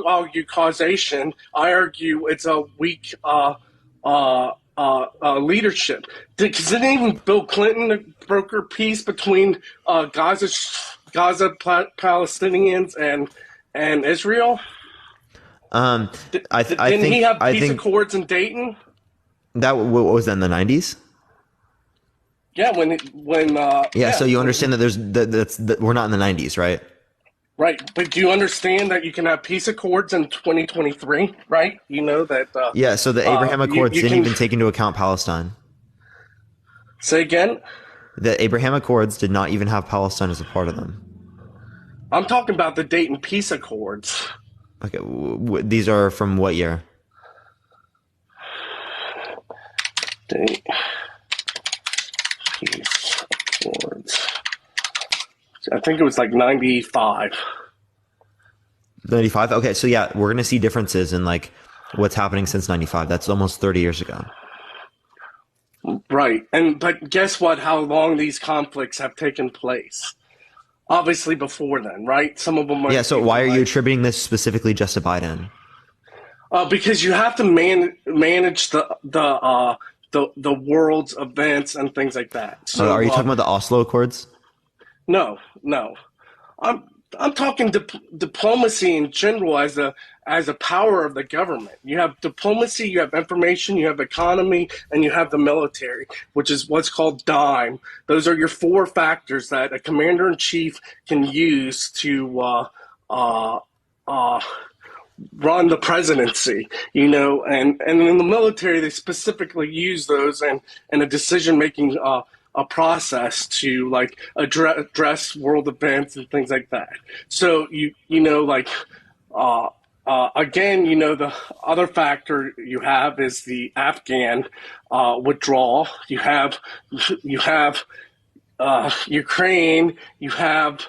argue causation. I argue it's a weak leadership. Didn't even Bill Clinton broker peace between Gaza Palestinians and Israel? Didn't he have peace accords in Dayton? What was that in the 90s? Yeah, So you understand that we're not in the 90s, right? Right, but do you understand that you can have peace accords in 2023, right? That. Yeah, so the Abraham Accords didn't even take into account Palestine. Say again? The Abraham Accords did not even have Palestine as a part of them. I'm talking about the Dayton Peace Accords. Okay, these are from what year? Dayton Peace Accords. I think it was like 95. 95. Okay, so yeah, we're gonna see differences in like what's happening since 95. That's almost 30 years ago. Right. But guess what? How long these conflicts have taken place? Obviously before then, right? Some of them are. Yeah. So why are you attributing this specifically just to Biden? Because you have to manage the world's events and things like that. So Are you talking about the Oslo Accords? No. I'm talking diplomacy in general as a power of the government. You have diplomacy, you have information, you have economy, and you have the military, which is what's called DIME. Those are your four factors that a commander in chief can use to run the presidency. And in the military, they specifically use those in a decision making a process to like address world events and things like that. So again, the other factor you have is the Afghan withdrawal. You have Ukraine. You have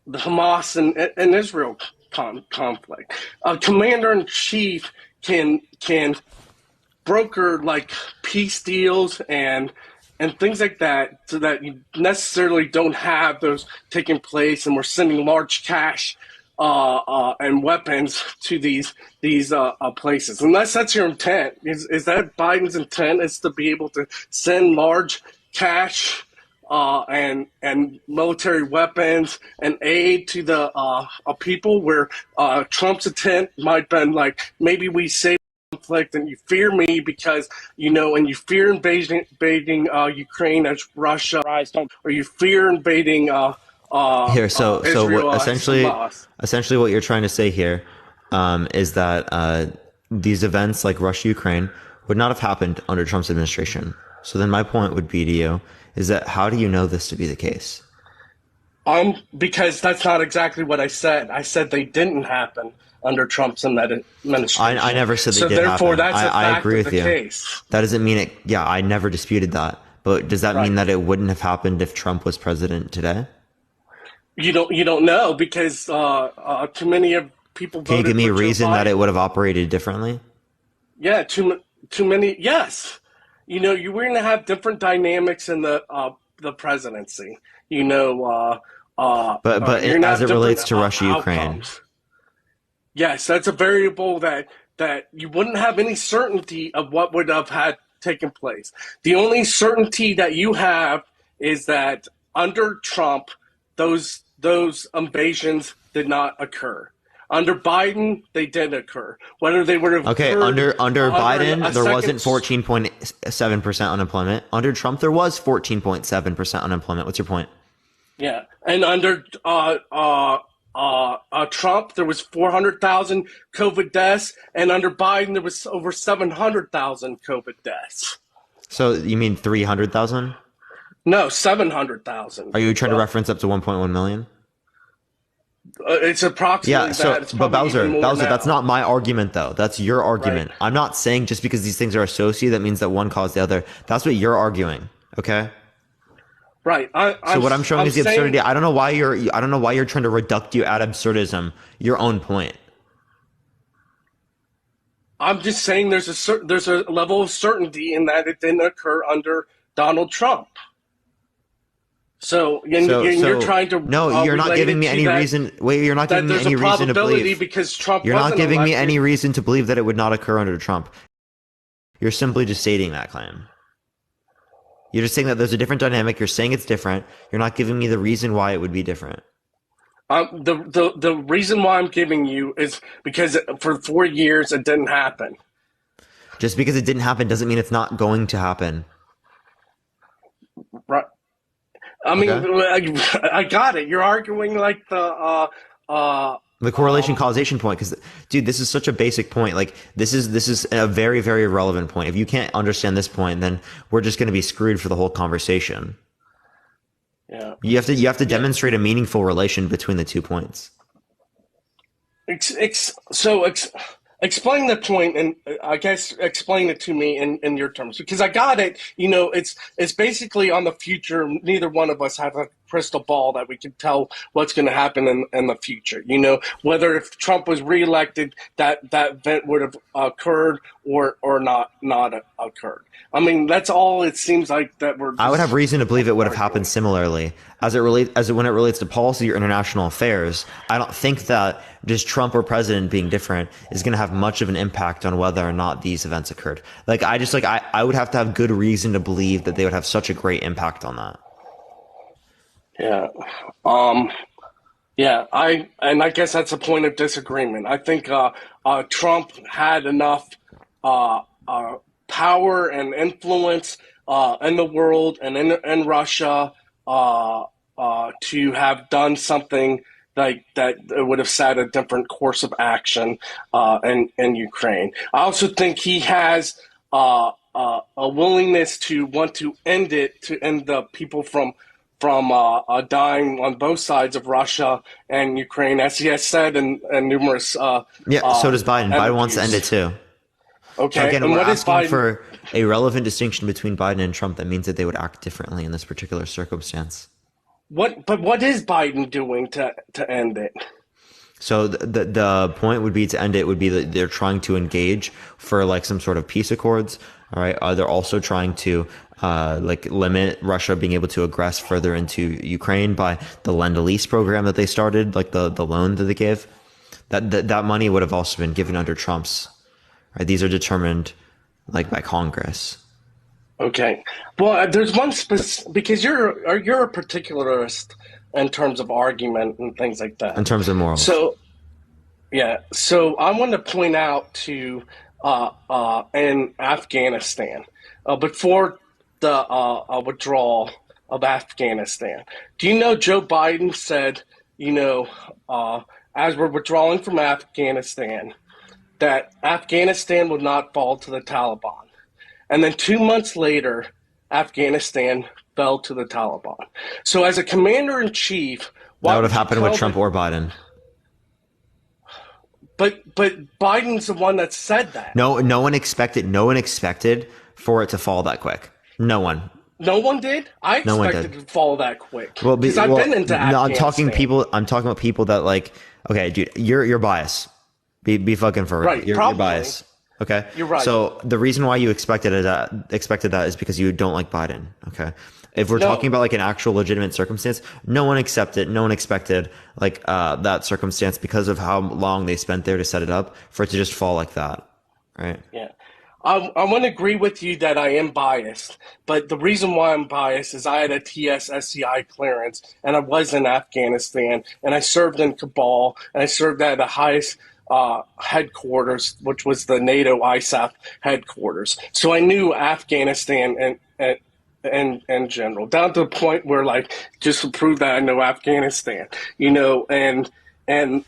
the Hamas and Israel conflict. A commander in chief can broker like peace deals and things like that, so that you necessarily don't have those taking place, and we're sending large cash and weapons to these places. Unless that's your intent, is that Biden's intent is to be able to send large cash and military weapons and aid to the people, where Trump's intent might have been like, maybe we save conflict and you fear me because and you fear invading Ukraine as Russia, or you fear invading Here, so Israel, essentially what you're trying to say here is that these events like Russia Ukraine would not have happened under Trump's administration. So then my point would be to you is that how do you know this to be the case? Because that's not exactly what I said. I said they didn't happen under Trump's administration. I never said they did happen. So therefore, that's a fact I agree of with the you. case. That doesn't mean it. Yeah, I never disputed that. But does that mean that it wouldn't have happened if Trump was president today? You don't know, because too many of people. Can you give me a reason Biden. that it would have operated differently? Yeah, too many. Yes, you were going to have different dynamics in the presidency. But as it relates to Russia Ukraine. Yes, that's a variable that you wouldn't have any certainty of what would have had taken place. The only certainty that you have is that under Trump, those invasions did not occur. Under Biden, they did occur. Whether they would have under Biden, there wasn't 14.7% unemployment. Under Trump, there was 14.7% unemployment. What's your point? Yeah, and under Trump, there was 400,000 COVID deaths, and under Biden, there was over 700,000 COVID deaths. So you mean 300,000? No, 700,000. Are you trying to reference up to 1.1 million? It's approximately that. But Bowser, that's not my argument, though. That's your argument. Right. I'm not saying just because these things are associated, that means that one caused the other. That's what you're arguing. Okay. Right. So what I'm showing is the absurdity. I don't know why you're trying to reduct you ad absurdism. Your own point. I'm just saying there's a level of certainty in that it didn't occur under Donald Trump. So you're trying to you're not giving me any reason. Wait, you're not giving me any reason to believe because Trump. You're not giving me any reason to believe that it would not occur under Trump. You're simply just stating that claim. You're just saying that there's a different dynamic. You're saying it's different. You're not giving me the reason why it would be different. The reason why I'm giving you is because for 4 years it didn't happen. Just because it didn't happen doesn't mean it's not going to happen. Right. I mean, I got it. You're arguing like the correlation causation point, because dude, this is such a basic point. Like this is a very, very relevant point. If you can't understand this point, then we're just going to be screwed for the whole conversation. Yeah. You have to demonstrate a meaningful relation between the 2 points. Explain the point, and I guess explain it to me in your terms, because I got it. It's basically on the future. Neither one of us have a crystal ball that we can tell what's going to happen in the future. Whether if Trump was reelected, that event would have occurred or not occurred. I mean, that's all it seems like that we're. I would have reason to believe it would have happened similarly when it relates to policy or international affairs. I don't think that just Trump or president being different is going to have much of an impact on whether or not these events occurred. I would have to have good reason to believe that they would have such a great impact on that. Yeah. Yeah. I guess that's a point of disagreement. I think Trump had enough power and influence in the world and in Russia to have done something like that would have set a different course of action in Ukraine. I also think he has a willingness to want to end it, to end the people from dying on both sides of Russia and Ukraine, as he has said in numerous. So does Biden. Biden wants to end it too. Okay. So again, and we're what is asking Biden? for a relevant distinction between Biden and Trump that means that they would act differently in this particular circumstance. What is Biden doing to end it? So the point would be to end it would be that they're trying to engage for like some sort of peace accords. All right. They're also trying to limit Russia being able to aggress further into Ukraine by the Lend-Lease program that they started, like the loan that they gave. That money would have also been given under Trump's. Right. These are determined like by Congress. Okay. Well, there's one because you're a particularist in terms of argument and things like that. In terms of morals. So, yeah. So I want to point out to in Afghanistan before the withdrawal of Afghanistan. Do you know Joe Biden said, as we're withdrawing from Afghanistan, that Afghanistan would not fall to the Taliban. And then 2 months later, Afghanistan fell to the Taliban. So as a commander-in-chief... That would have happened with Trump or Biden. But Biden's the one that said that. No one expected for it to fall that quick. No one. No one did? I expected it to fall that quick. Well, because I've been into Afghanistan. I'm talking about people that like, okay, dude, you're biased. Be fucking for real. Right, you're biased. Okay? You're right. So the reason why you expected that is because you don't like Biden. Okay? If we're talking about like an actual legitimate circumstance, no one expected like that circumstance because of how long they spent there to set it up for it to just fall like that. Right? Yeah. I want to agree with you that I am biased, but the reason why I'm biased is I had a TS-SCI clearance, and I was in Afghanistan, and I served in Kabul, and I served at the highest headquarters, which was the NATO ISAF headquarters. So I knew Afghanistan and in general, down to the point where, like, just to prove that I know Afghanistan, and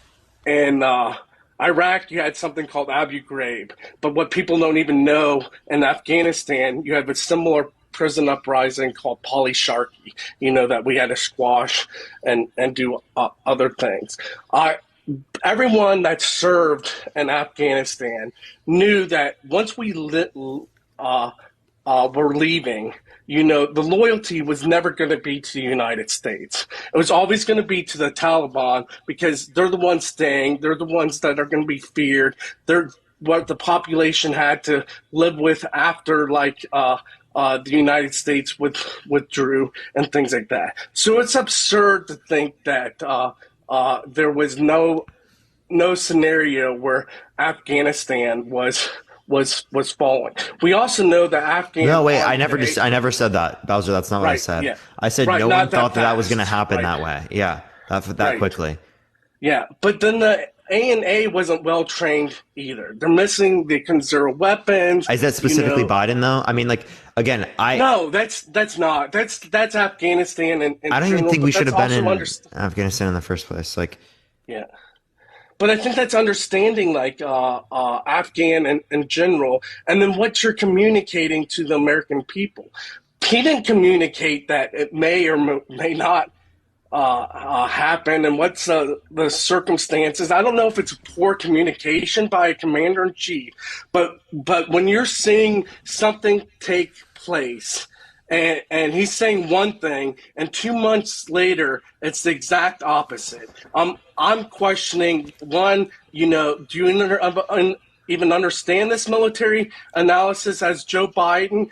Iraq, you had something called Abu Ghraib. But what people don't even know, in Afghanistan, you have a similar prison uprising called Polisharki, that we had to squash and do other things. Everyone that served in Afghanistan knew that once we were leaving, the loyalty was never going to be to the United States. It was always going to be to the Taliban because they're the ones staying. They're the ones that are going to be feared. They're what the population had to live with after, the United States withdrew and things like that. So it's absurd to think that there was no scenario where Afghanistan was falling. We also know that Afghan. No, wait, I never said that, Bowser. That's not what I said. Yeah. I said no one thought that was going to happen that way. Yeah, that quickly. Yeah, but then the ANA wasn't well trained either. They're missing the conserve weapons. Is that specifically Biden though? I mean, like again, no, that's not. That's Afghanistan and I don't even think we should have been in Afghanistan in the first place. Like, yeah. But I think that's understanding, Afghan in general, and then what you're communicating to the American people. he didn't communicate that it may or may not happen, and what's the circumstances. I don't know if it's poor communication by a commander in chief, but when you're seeing something take place, and he's saying one thing, and 2 months later it's the exact opposite. I'm questioning, one, do you even understand this military analysis as Joe Biden?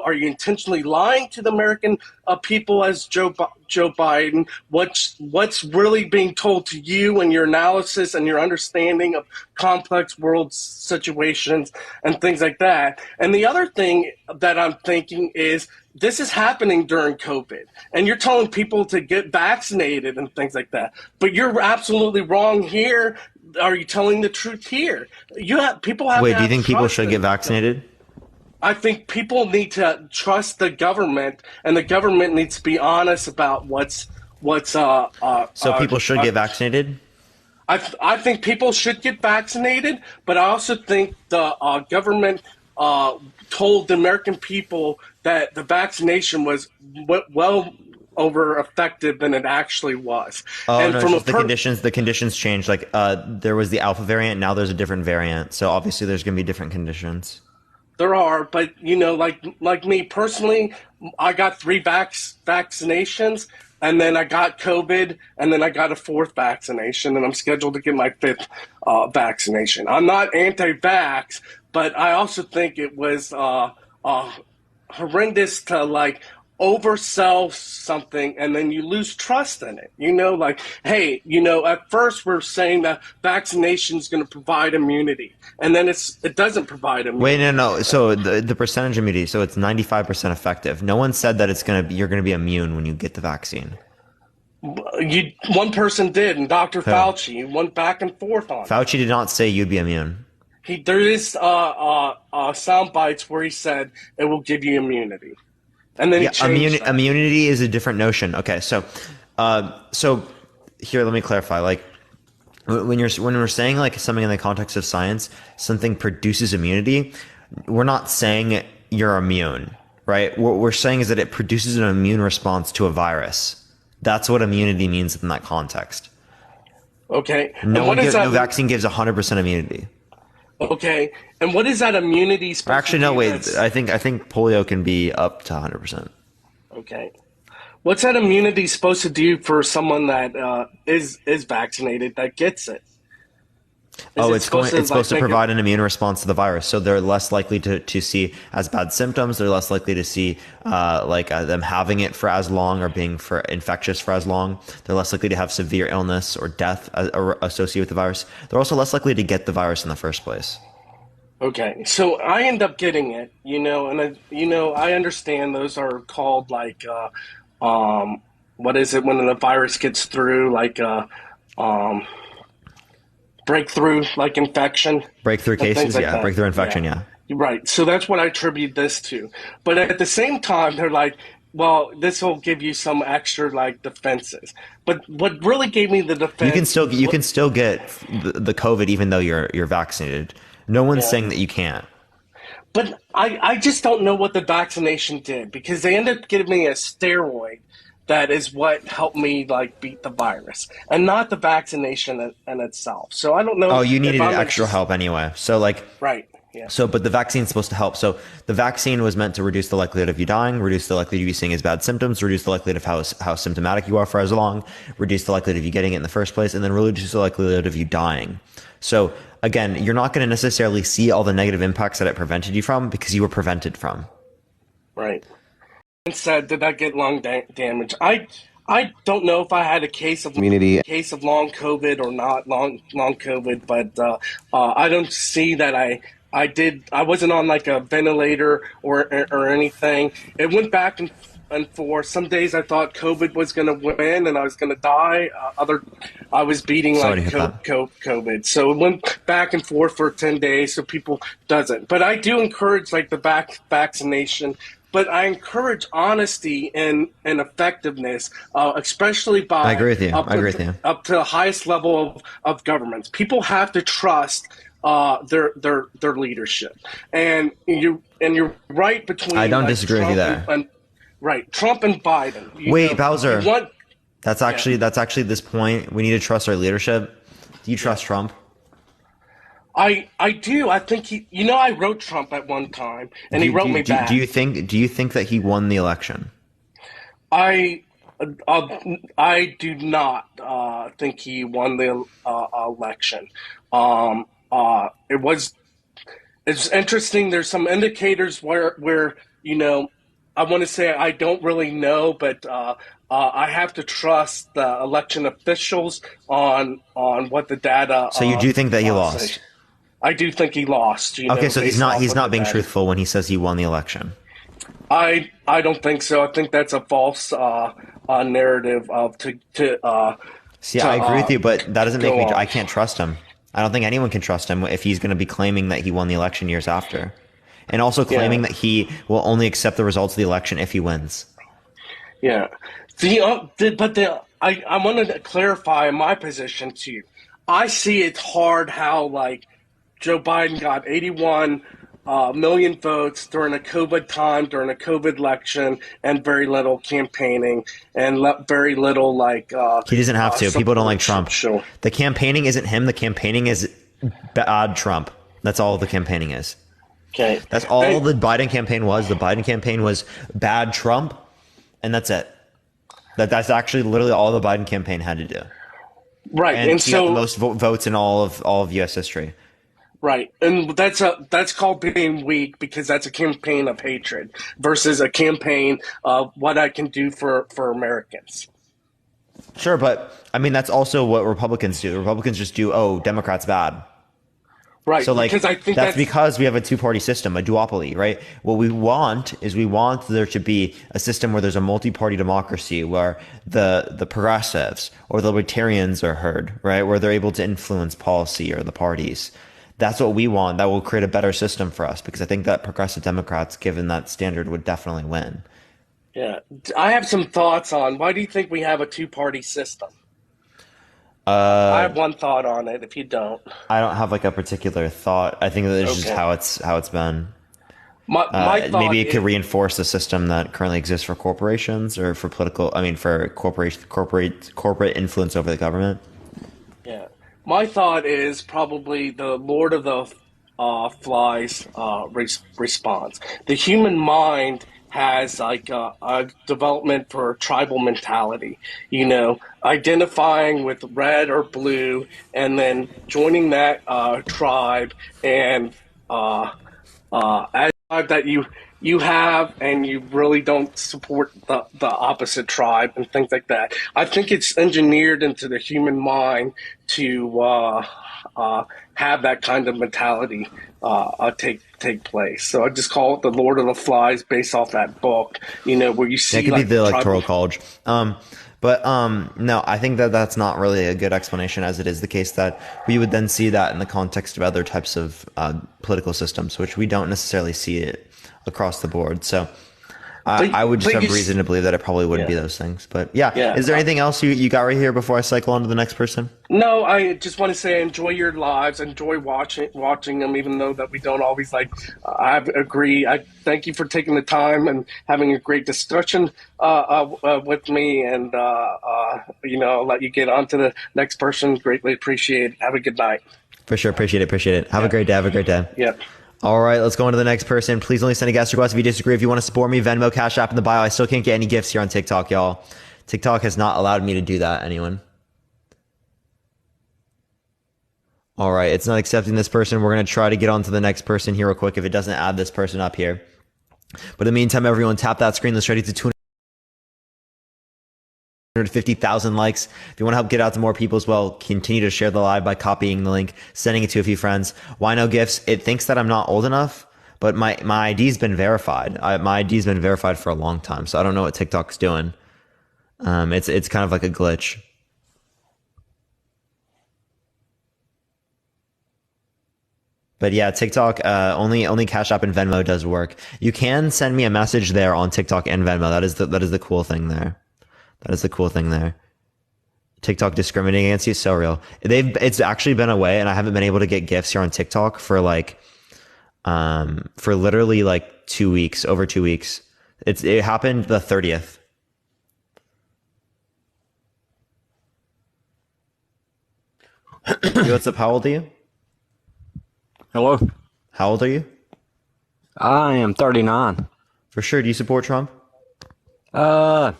Are you intentionally lying to the American people as Joe Biden? What's really being told to you in your analysis and your understanding of complex world situations and things like that? And the other thing that I'm thinking is, this is happening during COVID, and you're telling people to get vaccinated and things like that. But you're absolutely wrong here. Are you telling the truth here? People have. Wait, do you think people should get vaccinated? I think people need to trust the government, and the government needs to be honest about what's. So people should get vaccinated? I think people should get vaccinated, but I also think the government told the American people that the vaccination was well over effective than it actually was. Oh, and no, from it's just the conditions changed. Like there was the alpha variant, now there's a different variant. So obviously there's going to be different conditions. There are, but like me personally, I got 3 vaccinations, and then I got COVID, and then I got a 4th vaccination, and I'm scheduled to get my 5th vaccination. I'm not anti-vax, but I also think it was horrendous to oversell something and then you lose trust in it. Hey, at first we're saying that vaccination is going to provide immunity, and then it doesn't provide immunity. Wait, no. So the percentage immunity, so it's 95% effective. No one said that you're going to be immune when you get the vaccine. One person did, and Dr. Fauci went back and forth on it. Fauci did not say you'd be immune. There is sound bites where he said it will give you immunity. And then immunity is a different notion. Okay, so here, let me clarify. When we're saying something in the context of science, something produces immunity, we're not saying you're immune, right? What we're saying is that it produces an immune response to a virus. That's what immunity means in that context. Okay. No vaccine gives 100% immunity. Okay, and what is that immunity supposed to do? Actually, no, wait. I think polio can be up to 100%. Okay, what's that immunity supposed to do for someone that is vaccinated that gets it? It's supposed to provide an immune response to the virus, so they're less likely to see as bad symptoms. They're less likely to see them having it for as long or being infectious for as long. They're less likely to have severe illness or death associated with the virus. They're also less likely to get the virus in the first place. Okay, so I end up getting it, and I understand those are called what is it when the virus gets through breakthrough infection, breakthrough cases, that. Breakthrough infection, yeah. Right. So that's what I attribute this to. But at the same time, they're like, well, this will give you some extra defenses. But what really gave me the defense, you can still get the COVID even though you're vaccinated. No one's saying that you can't. But I just don't know what the vaccination did, because they ended up giving me a steroid that is what helped me beat the virus, and not the vaccination in itself. So I don't know. Oh, you needed extra help anyway. So right. Yeah. So, but the vaccine's supposed to help. So the vaccine was meant to reduce the likelihood of you dying, reduce the likelihood of you seeing as bad symptoms, reduce the likelihood of how symptomatic you are for as long, reduce the likelihood of you getting it in the first place, and then reduce the likelihood of you dying. So again, you're not going to necessarily see all the negative impacts that it prevented you from because you were prevented from. Right. Said, did I get lung damage? I don't know if I had a case of long COVID or not long COVID, but I don't see that I did. I wasn't on a ventilator or anything. It went back and forth. Some days I thought COVID was going to win and I was going to die. I was beating COVID. So it went back and forth for 10 days. So people doesn't. But I do encourage the vaccination. But I encourage honesty and effectiveness, especially by I agree with you. Up to the highest level of governments. People have to trust their leadership, and you're right between. I don't disagree with you there. right. Trump and Biden. Wait, Bowser. Want, That's actually this point. We need to trust our leadership. Do you trust Trump? I do. I think I wrote Trump at one time, and he wrote me back. Do you think that he won the election? I do not think he won the election. It's interesting. There's some indicators where I want to say I don't really know, but I have to trust the election officials on what the data. So you do think that he lost? Say. I do think he lost. Okay, so he's not being truthful when he says he won the election. I don't think so. I think that's a false narrative of See, I agree with you, but that doesn't make me. I can't trust him. I don't think anyone can trust him if he's going to be claiming that he won the election years after, and also claiming that he will only accept the results of the election if he wins. Yeah. I wanted to clarify my position to you. I see it hard how Joe Biden got 81 million votes during a COVID time, during a COVID election, and very little campaigning and very little he doesn't have to. People don't like Trump. Sure. The campaigning isn't him. The campaigning is bad Trump. That's all the campaigning is. Okay. That's all the Biden campaign was. The Biden campaign was bad Trump, and that's it. That's actually literally all the Biden campaign had to do. Right, and he got the most votes in all of U.S. history. Right, and that's called being weak because that's a campaign of hatred versus a campaign of what I can do for Americans. Sure, but I mean that's also what Republicans do. Republicans just do, Democrats bad. Right, so because I think that's because we have a two-party system, a duopoly, right? What we want there to be a system where there's a multi-party democracy where the progressives or the libertarians are heard, right? Where they're able to influence policy or the parties. That's what we want. That will create a better system for us because I think that progressive Democrats, given that standard, would definitely win. Yeah. I have some thoughts on why do you think we have a two-party system? I have one thought on it if you don't. I don't have a particular thought. I think that it's just how it's been. My thought maybe it could reinforce the system that currently exists for corporations or for for corporate influence over the government. Yeah. My thought is probably the Lord of the Flies response. The human mind has a development for tribal mentality, identifying with red or blue and then joining that tribe and as a tribe that you have and you really don't support the opposite tribe and things like that. I think it's engineered into the human mind to have that kind of mentality take place. So I just call it the Lord of the Flies based off that book, where you see that could be the Electoral College. No, I think that's not really a good explanation, as it is the case that we would then see that in the context of other types of political systems, which we don't necessarily see it across the board. So I would just have reason to believe that it probably wouldn't be those things. But is there anything else you got right here before I cycle on to the next person? No, I just want to say enjoy your lives, enjoy watching them, even though that we don't always I agree. I thank you for taking the time and having a great discussion with me, and I'll let you get on to the next person. Greatly appreciate it. Have a good night. For sure, appreciate it. Have a great day. Yeah. All right, let's go on to the next person. Please only send a guest request if you disagree. If you want to support me, Venmo, Cash App in the bio. I still can't get any gifts here on TikTok, y'all. TikTok has not allowed me to do that, anyone. All right, it's not accepting this person. We're going to try to get on to the next person here real quick if it doesn't add this person up here. But in the meantime, everyone, tap that screen. Let's try to get to 250,000 likes. If you want to help get out to more people as well, continue to share the live by copying the link, sending it to a few friends. Why no gifts? It thinks that I'm not old enough, but my ID's been verified. My ID's been verified for a long time, so I don't know what TikTok's doing. It's kind of like a glitch. But yeah, TikTok, only Cash App and Venmo does work. You can send me a message there on TikTok and Venmo. That is the cool thing there. That is the cool thing there. TikTok discriminating against you, so real. It's actually been a way, and I haven't been able to get gifts here on TikTok for literally 2 weeks, over 2 weeks. It happened the 30th. Yo, what's up? How old are you? Hello. How old are you? I am 39. For sure. Do you support Trump? Uh,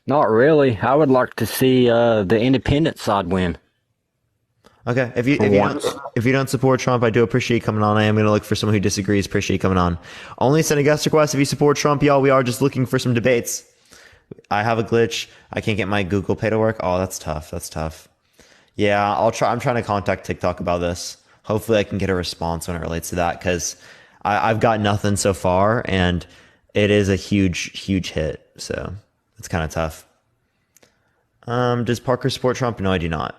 Not really. I would like to see the independent side win. Okay. If you don't support Trump, I do appreciate you coming on. I am going to look for someone who disagrees. Appreciate you coming on. Only send a guest request if you support Trump, y'all. We are just looking for some debates. I have a glitch. I can't get my Google Pay to work. Oh, that's tough. That's tough. Yeah, I'll try. I'm trying to contact TikTok about this. Hopefully, I can get a response when it relates to that because I've got nothing so far, and it is a huge hit. So it's kind of tough. Does Parker support Trump? No, I do not.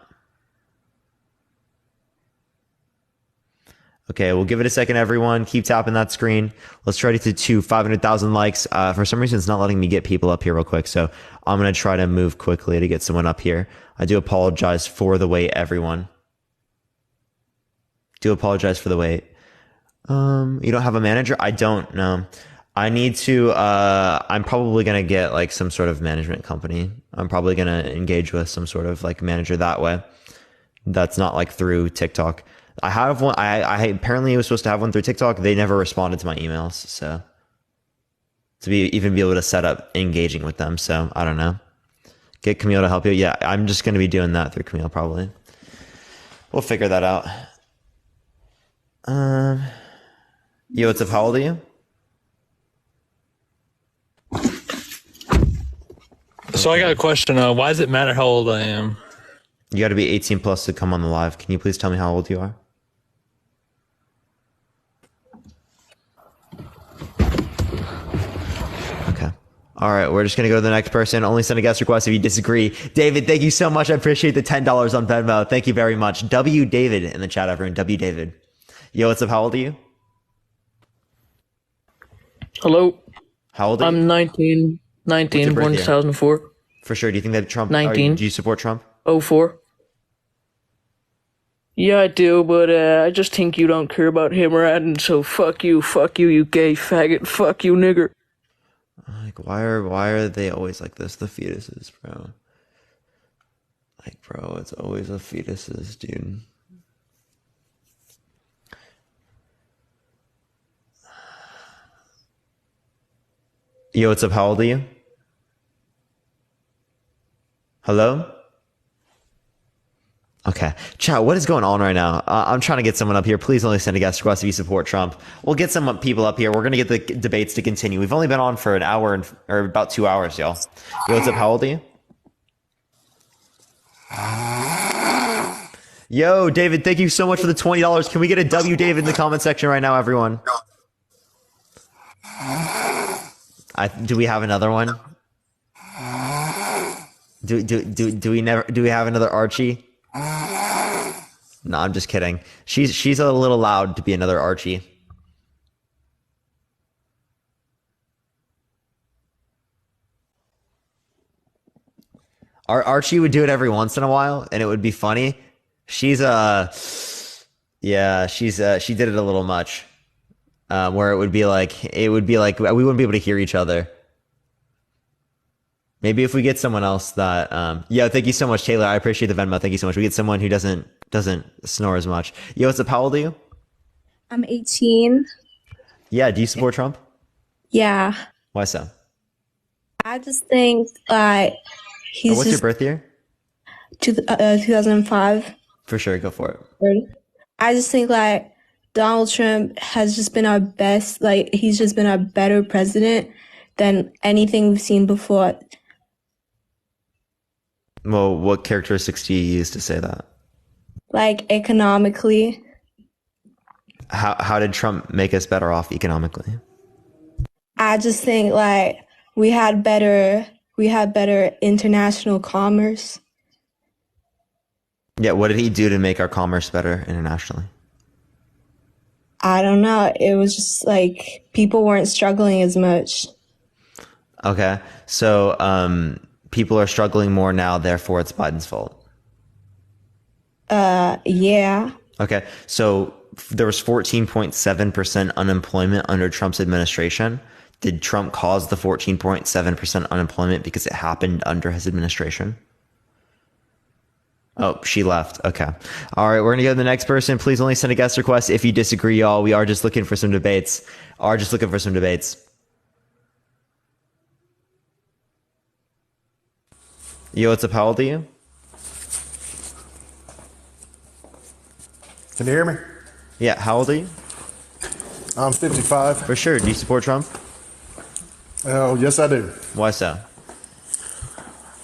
Okay, we'll give it a second, everyone. Keep tapping that screen. Let's try to get to 500,000 likes. For some reason, it's not letting me get people up here real quick, so I'm going to try to move quickly to get someone up here. I do apologize for the wait, everyone. Do apologize for the wait. You don't have a manager? I don't know. I need to, I'm probably going to get like some sort of management company. I'm probably going to engage with some sort of like manager that way. That's not like through TikTok. I have one. I apparently was supposed to have one through TikTok. They never responded to my emails. So to even be able to set up engaging with them. So I don't know. Get Camille to help you. Yeah, I'm just going to be doing that through Camille probably. We'll figure that out. Yo, what's up? How old are you? So I got a question. Why does it matter how old I am? You got to be 18 plus to come on the live. Can you please tell me how old you are? Okay. All right. We're just going to go to the next person. Only send a guest request if you disagree. David, thank you so much. I appreciate the $10 on Venmo. Thank you very much. W. David in the chat, everyone. W. David. Yo, what's up? How old are you? Hello. How old are you? I'm 19. 19, born 2004. For sure. Do you think that Trump... 19. Do you support Trump? 04. Yeah, I do, but I just think you don't care about him or Adam, so fuck you, you gay faggot, fuck you, nigger. Like, why are they always like this? The fetuses, bro. Like, bro, it's always the fetuses, dude. Yo, what's up? How old are you? Hello? Okay. Chat, what is going on right now? I'm trying to get someone up here. Please only send a guest request if you support Trump. We'll get some people up here. We're going to get the debates to continue. We've only been on for an hour or about 2 hours, y'all. Yo, what's up? How old are you? Yo, David, thank you so much for the $20. Can we get a W, David, in the comment section right now, everyone? Do we have another one? Do we have another Archie? No, I'm just kidding. She's a little loud to be another Archie. Archie would do it every once in a while, and it would be funny. She did it a little much. Where it would be like we wouldn't be able to hear each other. Maybe if we get someone else that, yeah, thank you so much, Taylor. I appreciate the Venmo. Thank you so much. We get someone who doesn't snore as much. Yo, what's up? How old are you? I'm 18. Yeah. Do you support Trump? Yeah. Why so? I just think like he's what's your birth year? 2005. For sure. Go for it. I just think like Donald Trump has just been our best, like he's just been a better president than anything we've seen before. Well, what characteristics do you use to say that? Like economically. How did Trump make us better off economically? I just think like we had better international commerce. Yeah, what did he do to make our commerce better internationally? I don't know. It was just like people weren't struggling as much. Okay. So people are struggling more now, therefore it's Biden's fault. Yeah. Okay. So there was 14.7% unemployment under Trump's administration. Did Trump cause the 14.7% unemployment because it happened under his administration? Oh, she left. Okay. All right, we're going to go to the next person. Please only send a guest request if you disagree, y'all. We are just looking for some debates. Yo, what's up? How old are you? Can you hear me? Yeah, how old are you? I'm 55. For sure. Do you support Trump? Oh, yes, I do. Why so?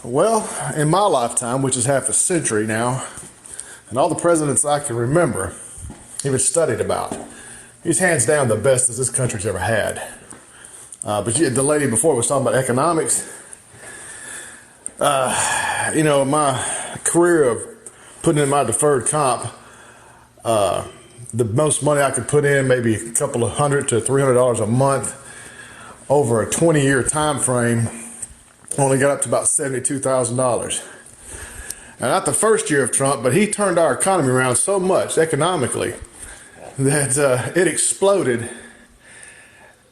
Well, in my lifetime, which is half a century now, and all the presidents I can remember, even studied about, he's hands down the best that this country's ever had. But the lady before was talking about economics. My career of putting in my deferred comp, the most money I could put in, maybe a couple of $100 to $300 a month over a 20-year time frame, only got up to about $72,000. And not the first year of Trump, but he turned our economy around so much economically that it exploded.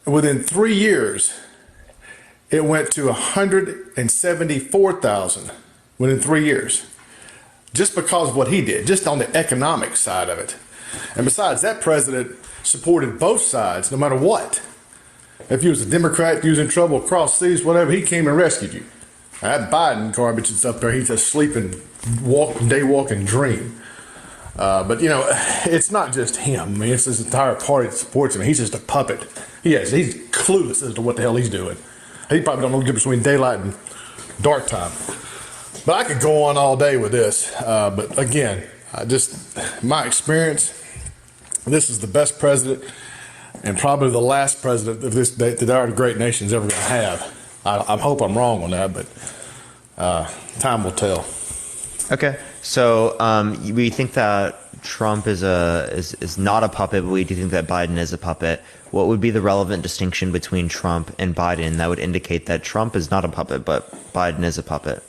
Within 3 years, it went to 174,000 within 3 years, just because of what he did, just on the economic side of it. And besides, that president supported both sides, no matter what. If you was a Democrat, if you was in trouble across seas, whatever, he came and rescued you. That Biden garbage is up there. He's just sleeping, day walking dream. But it's not just him. I mean, it's his entire party that supports him. He's just a puppet. He's clueless as to what the hell he's doing. He probably don't know the difference between daylight and dark time. But I could go on all day with this. But again, my experience, this is the best president and probably the last president of that our great nation's ever going to have. I hope I'm wrong on that, but time will tell. Okay, so we think that Trump is not a puppet, but we do think that Biden is a puppet. What would be the relevant distinction between Trump and Biden that would indicate that Trump is not a puppet, but Biden is a puppet?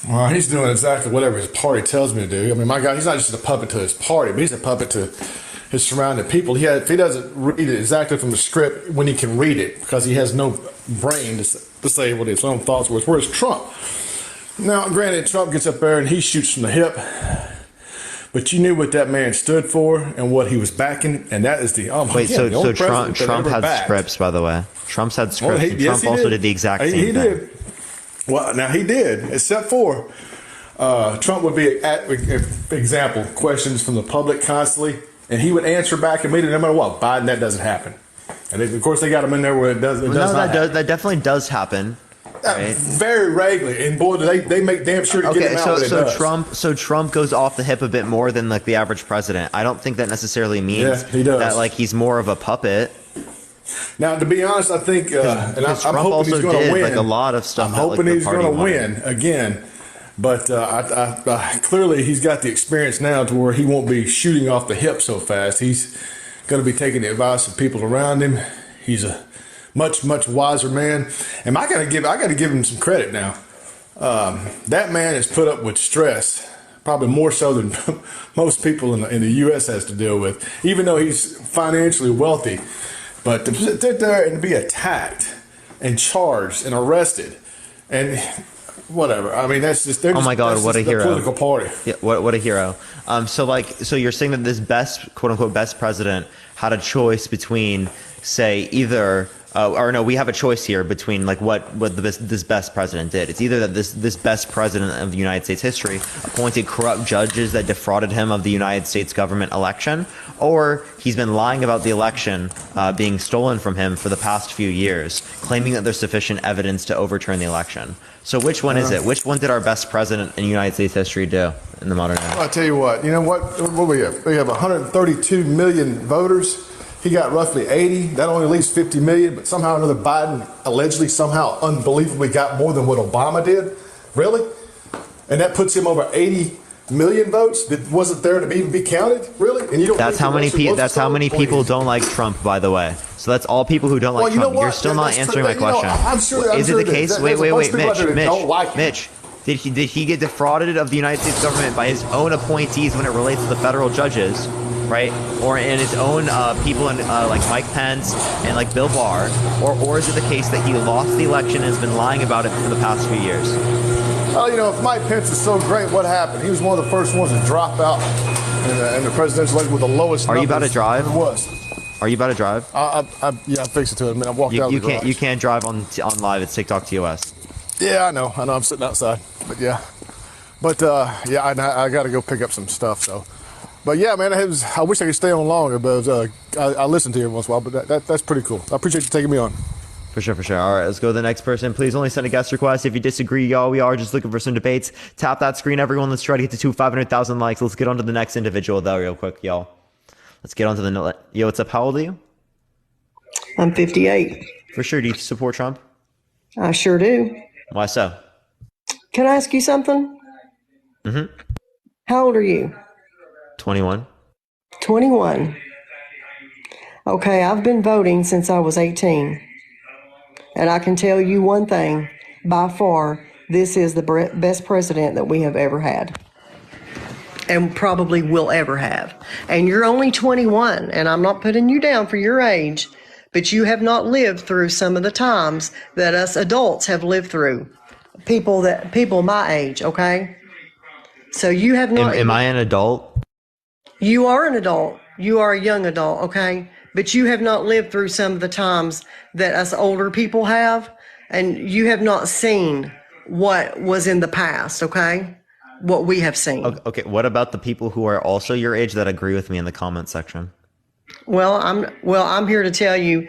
Well, he's doing exactly whatever his party tells me to do. I mean, my God, he's not just a puppet to his party, but he's a puppet to his surrounding people. If he doesn't read it exactly from the script when he can read it, because he has no brain to say what his own thoughts were. Whereas Trump, now granted, Trump gets up there and he shoots from the hip, but you knew what that man stood for and what he was backing, and that is the so Trump had scripts, by the way. Trump's had scripts. Well, Trump also did the exact same thing. He did. Well, now he did, except for Trump would be, example, questions from the public constantly, and he would answer back immediately no matter what. Biden, that doesn't happen. And of course, they got him in there where it does. That definitely does happen. Right? Very regularly, and boy, they make damn sure to get him out. So Trump goes off the hip a bit more than like the average president. I don't think that necessarily means that like he's more of a puppet. Now, to be honest, I think, and I'm hoping he's going to win. Like a lot of stuff. I'm hoping he's going to win again, but clearly he's got the experience now to where he won't be shooting off the hip so fast. He's going to be taking the advice of people around him. He's a much wiser man, and I got to give him some credit now. That man has put up with stress, probably more so than most people in the U.S. has to deal with, even though he's financially wealthy. But to sit there and be attacked and charged and arrested and whatever, I mean, that's just, oh my God, what a hero. Political party. Yeah, what a hero. So you're saying that this quote unquote best president had a choice between, say, either we have a choice here between like what this best president did. It's either that this best president of the United States history appointed corrupt judges that defrauded him of the United States government election, or he's been lying about the election being stolen from him for the past few years, claiming that there's sufficient evidence to overturn the election. So which one is it? Which one did our best president in United States history do in the modern era? Well, I'll tell you what. You know what we have? We have 132 million voters. He got roughly 80. That only leaves 50 million, but somehow or another Biden allegedly somehow unbelievably got more than what Obama did. Really? And that puts him over 80 million votes that wasn't there to even be counted? Really? And you don't that's how many people don't like Trump, by the way. So that's all people who don't like Trump. You're still not answering my question. Is it the case? Wait, Mitch. Did he get defrauded of the United States government by his own appointees when it relates to the federal judges? right? Or in his own people in like Mike Pence and like Bill Barr? Or is it the case that he lost the election and has been lying about it for the past few years? Well, you know, if Mike Pence is so great, what happened? He was one of the first ones to drop out in the presidential election with the lowest numbers. Are you about to drive? It was. Are you about to drive? Yeah, I'm fixing to it. I mean, I walked out of the garage. You can't drive on live. It's TikTok TOS. Yeah, I know. I'm sitting outside, but yeah. But yeah, I got to go pick up some stuff. So, but yeah, man, I wish I could stay on longer, but I listen to you once in a while. But that's pretty cool. I appreciate you taking me on. For sure. All right, let's go to the next person. Please only send a guest request. If you disagree, y'all, we are just looking for some debates. Tap that screen, everyone. Let's try to get to 500,000 likes. Let's get on to the next individual, though, real quick, y'all. Let's get on to the... Yo, what's up? How old are you? I'm 58. For sure. Do you support Trump? I sure do. Why so? Can I ask you something? Mm-hmm. How old are you? 21. 21. Okay, I've been voting since I was 18. And I can tell you one thing, by far, this is the best president that we have ever had. And probably will ever have. And you're only 21, and I'm not putting you down for your age, but you have not lived through some of the times that us adults have lived through. People my age, okay? So you have not... Am I an adult? You are an adult. You are a young adult, okay? But you have not lived through some of the times that us older people have, and you have not seen what was in the past, okay? What we have seen. Okay, what about the people who are also your age that agree with me in the comment section? Well, I'm here to tell you,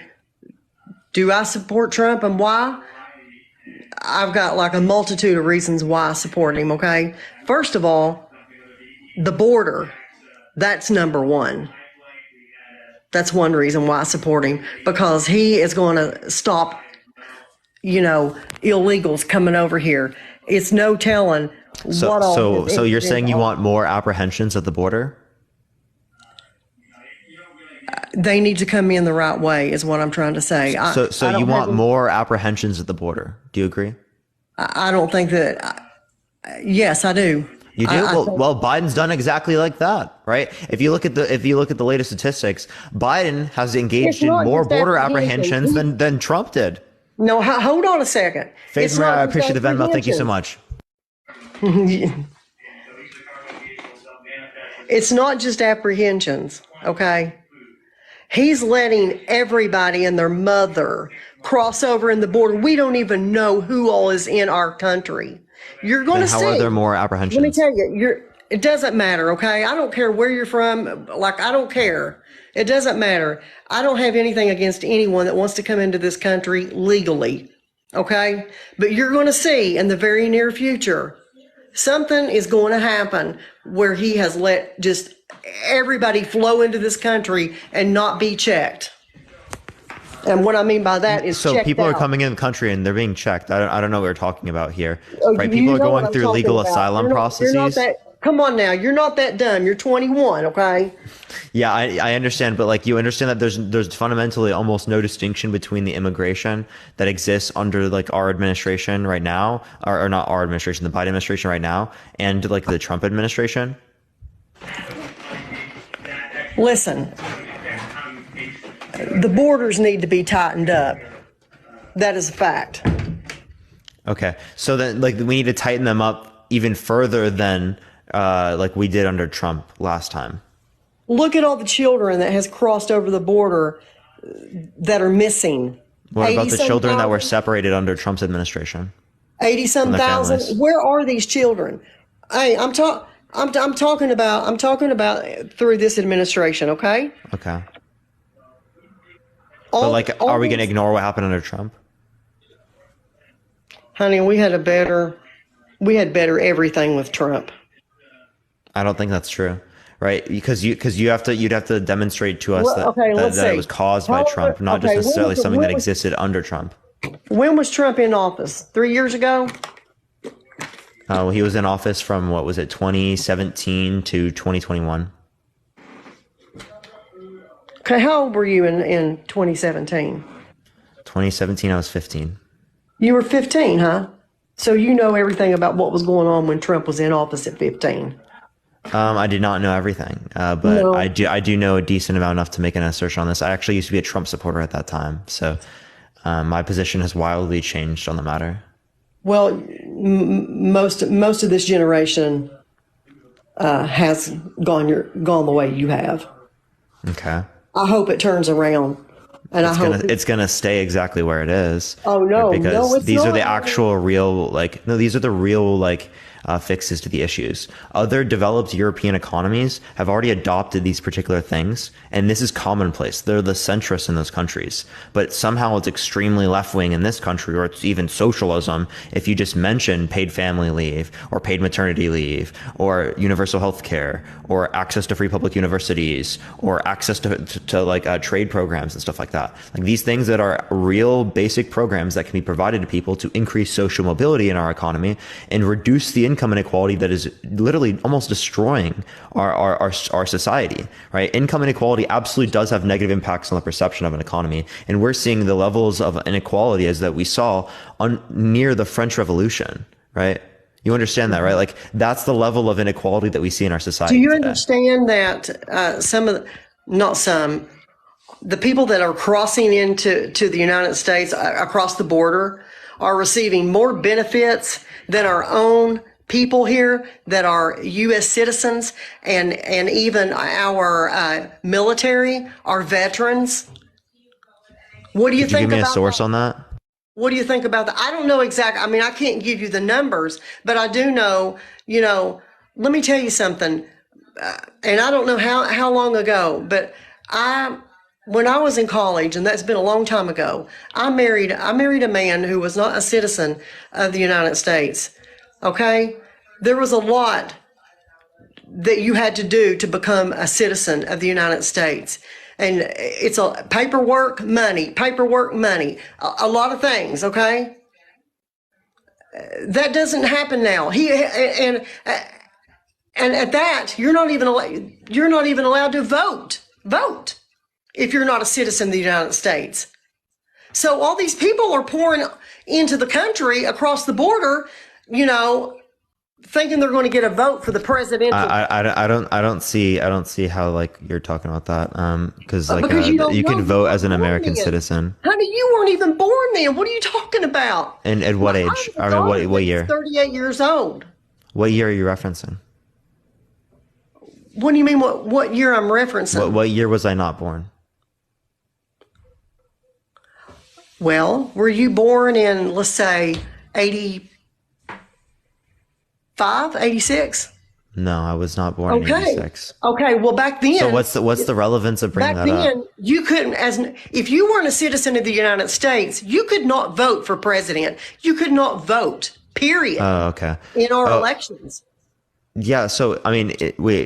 do I support Trump and why? I've got like a multitude of reasons why I support him, okay? First of all, the border, that's number one. That's one reason why I support him, because he is going to stop, illegals coming over here. It's no telling what all. So you're saying you want more apprehensions at the border? They need to come in the right way, is what I'm trying to say. So you want more apprehensions at the border? Do you agree? I don't think that. Yes, I do. You do? Well, Biden's done exactly like that, right? If you look at the latest statistics, Biden has engaged in more border apprehensions than Trump did. No, hold on a second. Faith Maria, I appreciate the Venmo. Thank you so much. It's not just apprehensions, okay? He's letting everybody and their mother cross over in the border. We don't even know who all is in our country. You're going to see. How are there more apprehensions? Let me tell you, it doesn't matter, okay? I don't care where you're from. Like, I don't care. It doesn't matter. I don't have anything against anyone that wants to come into this country legally, okay? But you're going to see in the very near future, something is going to happen where he has let just everybody flow into this country and not be checked. And what I mean by that is so people are coming in the country and they're being checked. I don't know what we're talking about here. Right? People are going through legal asylum processes. Come on now, you're not that dumb. You're 21, okay? Yeah, I understand, but like you understand that there's fundamentally almost no distinction between the immigration that exists under like our administration right now, or not our administration, the Biden administration right now, and like the Trump administration. Listen. The borders need to be tightened up. That is a fact. Okay. So then like we need to tighten them up even further than like we did under Trump last time. Look at all the children that has crossed over the border that are missing. What about the children that were separated under Trump's administration? 80-some thousand. Where are these children? Hey, I'm talking about through this administration, okay? Okay. But like, are we going to ignore what happened under Trump? Honey, we had better everything with Trump. I don't think that's true, right? Because you'd have to demonstrate to us that it was caused by Trump, not just necessarily something that existed under Trump. When was Trump in office? 3 years ago? He was in office from, 2017 to 2021. Okay, how old were you in 2017? 2017, I was 15. You were 15, huh? So you know everything about what was going on when Trump was in office at 15. I did not know everything, but No. I do know a decent amount enough to make an assertion on this. I actually used to be a Trump supporter at that time, so my position has wildly changed on the matter. Well, most of this generation has gone the way you have. Okay. I hope it turns around, and It's gonna stay exactly where it is. Oh no, because no, it's these are the not. actual real these are the real fixes to the issues. Other developed European economies have already adopted these particular things, and this is commonplace. They're the centrists in those countries, but somehow it's extremely left-wing in this country, or it's even socialism if you just mention paid family leave or paid maternity leave or universal health care or access to free public universities or access to trade programs and stuff like that. Like these things that are real basic programs that can be provided to people to increase social mobility in our economy and reduce the income inequality that is literally almost destroying our society, right? Income inequality absolutely does have negative impacts on the perception of an economy. And we're seeing the levels of inequality as that we saw near the French Revolution, right? You understand that, right? Like that's the level of inequality that we see in our society. Do you today. understand that the people that are crossing into the United States across the border are receiving more benefits than our own people here that are U.S. citizens and even our military, our veterans? What do you Could you think give me a about source that? on that? What do you think about that? I don't know exactly. I mean, I can't give you the numbers, but I do know, let me tell you something. And I don't know how long ago, but when I was in college, and that's been a long time ago, I married a man who was not a citizen of the United States. Okay? There was a lot that you had to do to become a citizen of the United States. And it's a paperwork, money, a lot of things, okay? That doesn't happen now. And at that, you're not even allowed to vote if you're not a citizen of the United States. So all these people are pouring into the country across the border, thinking they're going to get a vote for the presidential. I don't see how you're talking about that because you can know, vote as an American citizen. Honey, you weren't even born then. What are you talking about? And at what age? I mean, what year? 38 years old. What year are you referencing? What do you mean? What year I'm referencing? What year was I not born? Well, were you born in, let's say, 85, 86? No, I was not born in 86. Okay, well back then. So what's the relevance of bringing that up? Back then, you couldn't, if you weren't a citizen of the United States, you could not vote for president. You could not vote, period. Oh, okay. In our elections. Yeah, so I mean,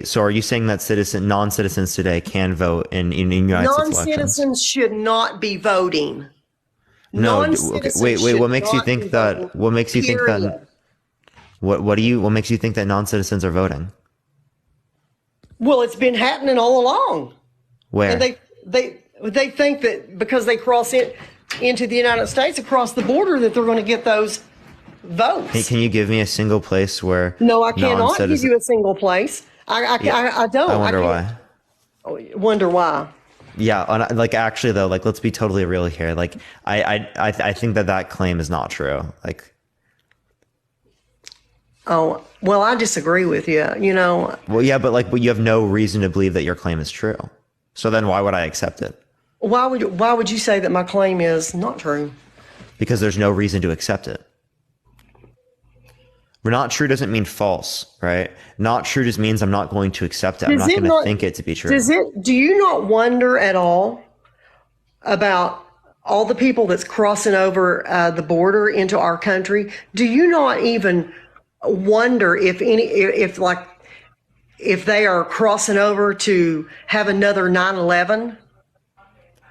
so are you saying that non-citizens today can vote in United States elections? Non-citizens should not be voting. No, okay, wait. What makes you think that? What makes you think that? What makes you think that non-citizens are voting? Well, it's been happening all along. Where? And they think that because they cross into the United States across the border that they're going to get those votes. Hey, can you give me a single place where? No, I cannot give you a single place. I don't. I wonder why. Wonder why. Yeah, actually though, let's be totally real here. I think that claim is not true. Oh, well, I disagree with you. Well, yeah, but you have no reason to believe that your claim is true. So then why would I accept it? Why would you say that my claim is not true? Because there's no reason to accept it. Not true doesn't mean false, right? Not true just means I'm not going to accept it. I'm not going to think it to be true. Do you not wonder at all about all the people that's crossing over the border into our country? Do you not even wonder if they are crossing over to have another 9/11?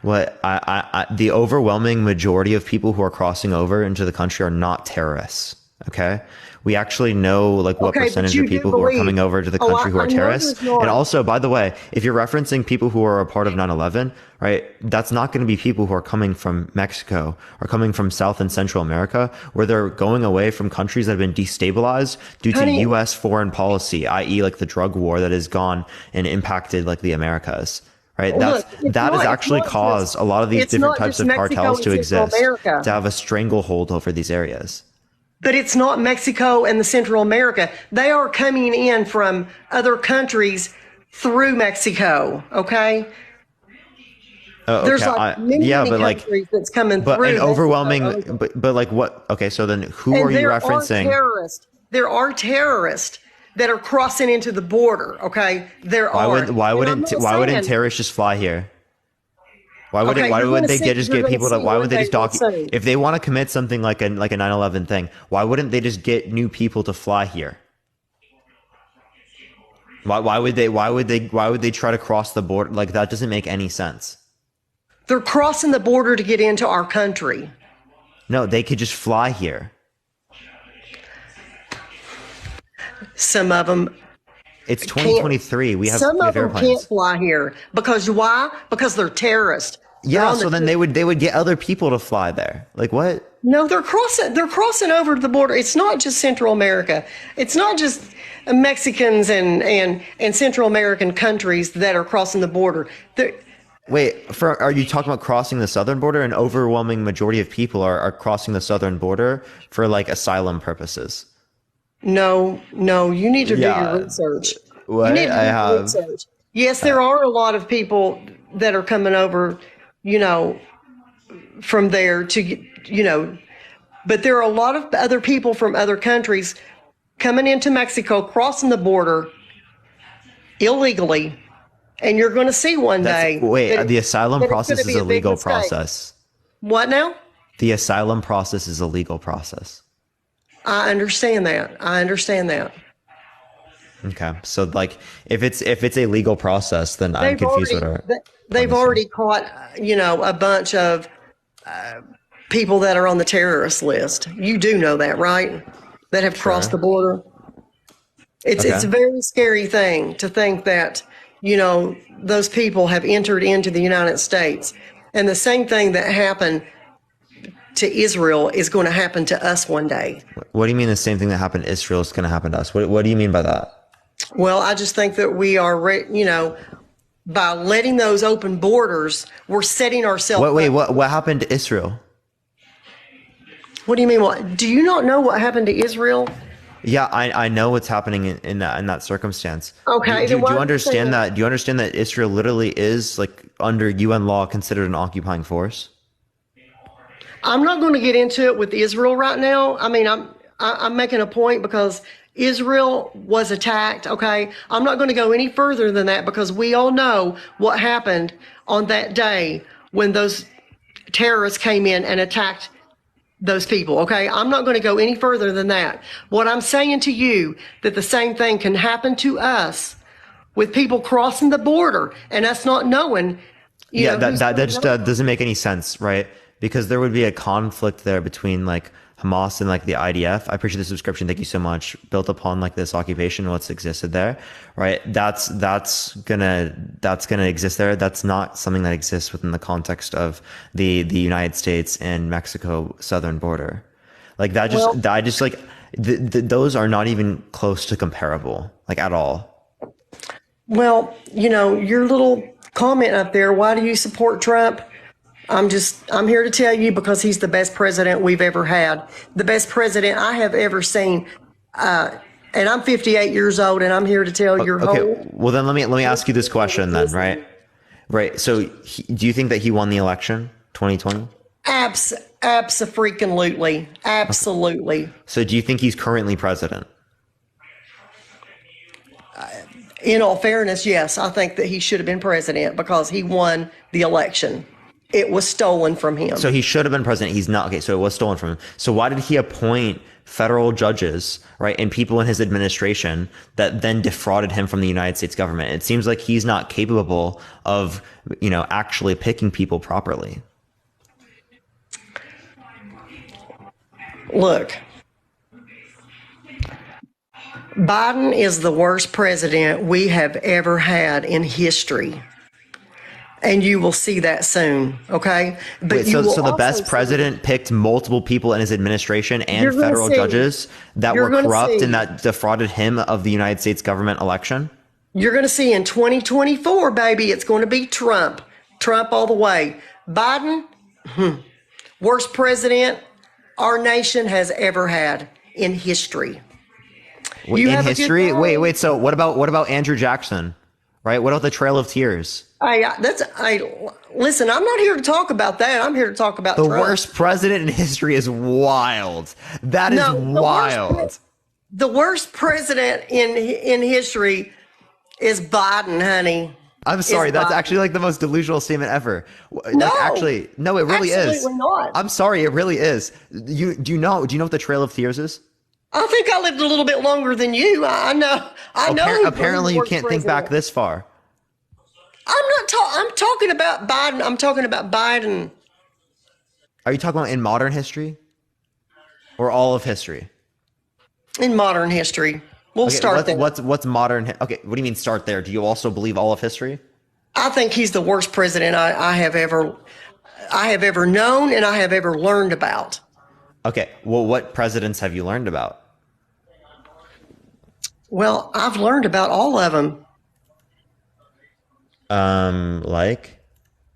What the overwhelming majority of people who are crossing over into the country are not terrorists. Okay, we actually know like what Okay, but percentage you of do people who are believe. coming over to the Oh, country who I are know terrorists. there's not. And also, by the way, if you're referencing people who are a part of 9/11, right, that's not going to be people who are coming from Mexico or coming from South and Central America, where they're going away from countries that have been destabilized due to Honey. U.S. foreign policy, i.e. like the drug war that has gone and impacted like the Americas. Right. Look, That has actually caused a lot of these different types of cartels to exist, America. to have a stranglehold over these areas. But it's not Mexico and the Central America. They are coming in from other countries through Mexico. Okay. There's like many countries that's coming but through. an Mexico. overwhelming, but like what? Okay, so then who are you referencing? There are terrorists that are crossing into the border. Okay, Why wouldn't terrorists just fly here? Why would they just get people to? Why would they just if they want to commit something like a 9/11 thing? Why wouldn't they just get new people to fly here? Why would they try to cross the border? Like that doesn't make any sense. They're crossing the border to get into our country. No, they could just fly here. Some of them. It's 2023. We have some of them airplanes. can't fly here because why? Because they're terrorists. Yeah, so then they would get other people to fly there. Like what? No, they're crossing over to the border. It's not just Central America. It's not just Mexicans and Central American countries that are crossing the border. Are you talking about crossing the southern border? An overwhelming majority of people are crossing the southern border for like asylum purposes. No, you need to do your research. What? Research. Yes, there are a lot of people that are coming over, from there to, but there are a lot of other people from other countries coming into Mexico, crossing the border illegally. And you're going to see one day. The asylum process is a legal process. What now? The asylum process is a legal process. I understand that. Okay, so like if it's a legal process, then I'm confused with they've already caught a bunch of people that are on the terrorist list. You do know that, right? That have crossed the border. It's a very scary thing to think that those people have entered into the United States, and the same thing that happened to Israel is going to happen to us one day. What do you mean the same thing that happened to Israel is going to happen to us? What do you mean by that? Well, I just think that we are, by letting those open borders, we're setting ourselves up. What happened to Israel? What do you mean? What? Do you not know what happened to Israel? Yeah, I know what's happening in that circumstance. Okay. Do you understand that? Do you understand that Israel literally is like under UN law considered an occupying force? I'm not going to get into it with Israel right now. I mean, I'm making a point because Israel was attacked. Okay. I'm not going to go any further than that because we all know what happened on that day when those terrorists came in and attacked those people. Okay. I'm not going to go any further than that. What I'm saying to you, that the same thing can happen to us with people crossing the border and us not knowing. That just doesn't make any sense, right? Because there would be a conflict there between like Hamas and like the IDF. I appreciate the subscription. Thank you so much. Built upon like this occupation, what's existed there, right? That's gonna exist there. That's not something that exists within the context of the United States and Mexico southern border. Like that those are not even close to comparable, like at all. Well, your little comment up there, why do you support Trump? I'm here to tell you because he's the best president we've ever had. The best president I have ever seen. And I'm 58 years old and I'm here to tell your whole. Well, then let me ask you this question then, right? Right. So do you think that he won the election 2020? Abso-freaking-lutely. Absolutely. So do you think he's currently president? In all fairness, yes. I think that he should have been president because he won the election. It was stolen from him. So he should have been president. He's not. Okay, so it was stolen from him. So why did he appoint federal judges, right, and people in his administration that then defrauded him from the United States government? It seems like he's not capable of, actually picking people properly. Look, Biden is the worst president we have ever had in history. And you will see that soon, okay? But Wait, you will so the also best see- president picked multiple people in his administration and You're gonna federal see. judges that You're were gonna corrupt see. and that defrauded him of the United States government election? You're going to see in 2024, baby, it's going to be Trump. Trump all the way. Biden, worst president our nation has ever had in history. You In have a good history? day. Wait. So what about Andrew Jackson? Right? What about the Trail of Tears? Listen, I'm not here to talk about that. I'm here to talk about The Trump. worst president in history is wild. That is wild. The worst president in history is Biden, honey. I'm sorry. Is That's Biden. actually like the most delusional statement ever. No. Actually, no, it really is. Absolutely not. I'm sorry. It really is. Do you know what the Trail of Tears is? I think I lived a little bit longer than you. I know. who's Apparently, the you worst can't think back president. this far. I'm talking about Biden. I'm talking about Biden. Are you talking about in modern history, or all of history? In modern history. We'll start there. What's modern? Okay, what do you mean start there? Do you also believe all of history? I think he's the worst president I have ever known and I have ever learned about. Okay, well, what presidents have you learned about? Well, I've learned about all of them.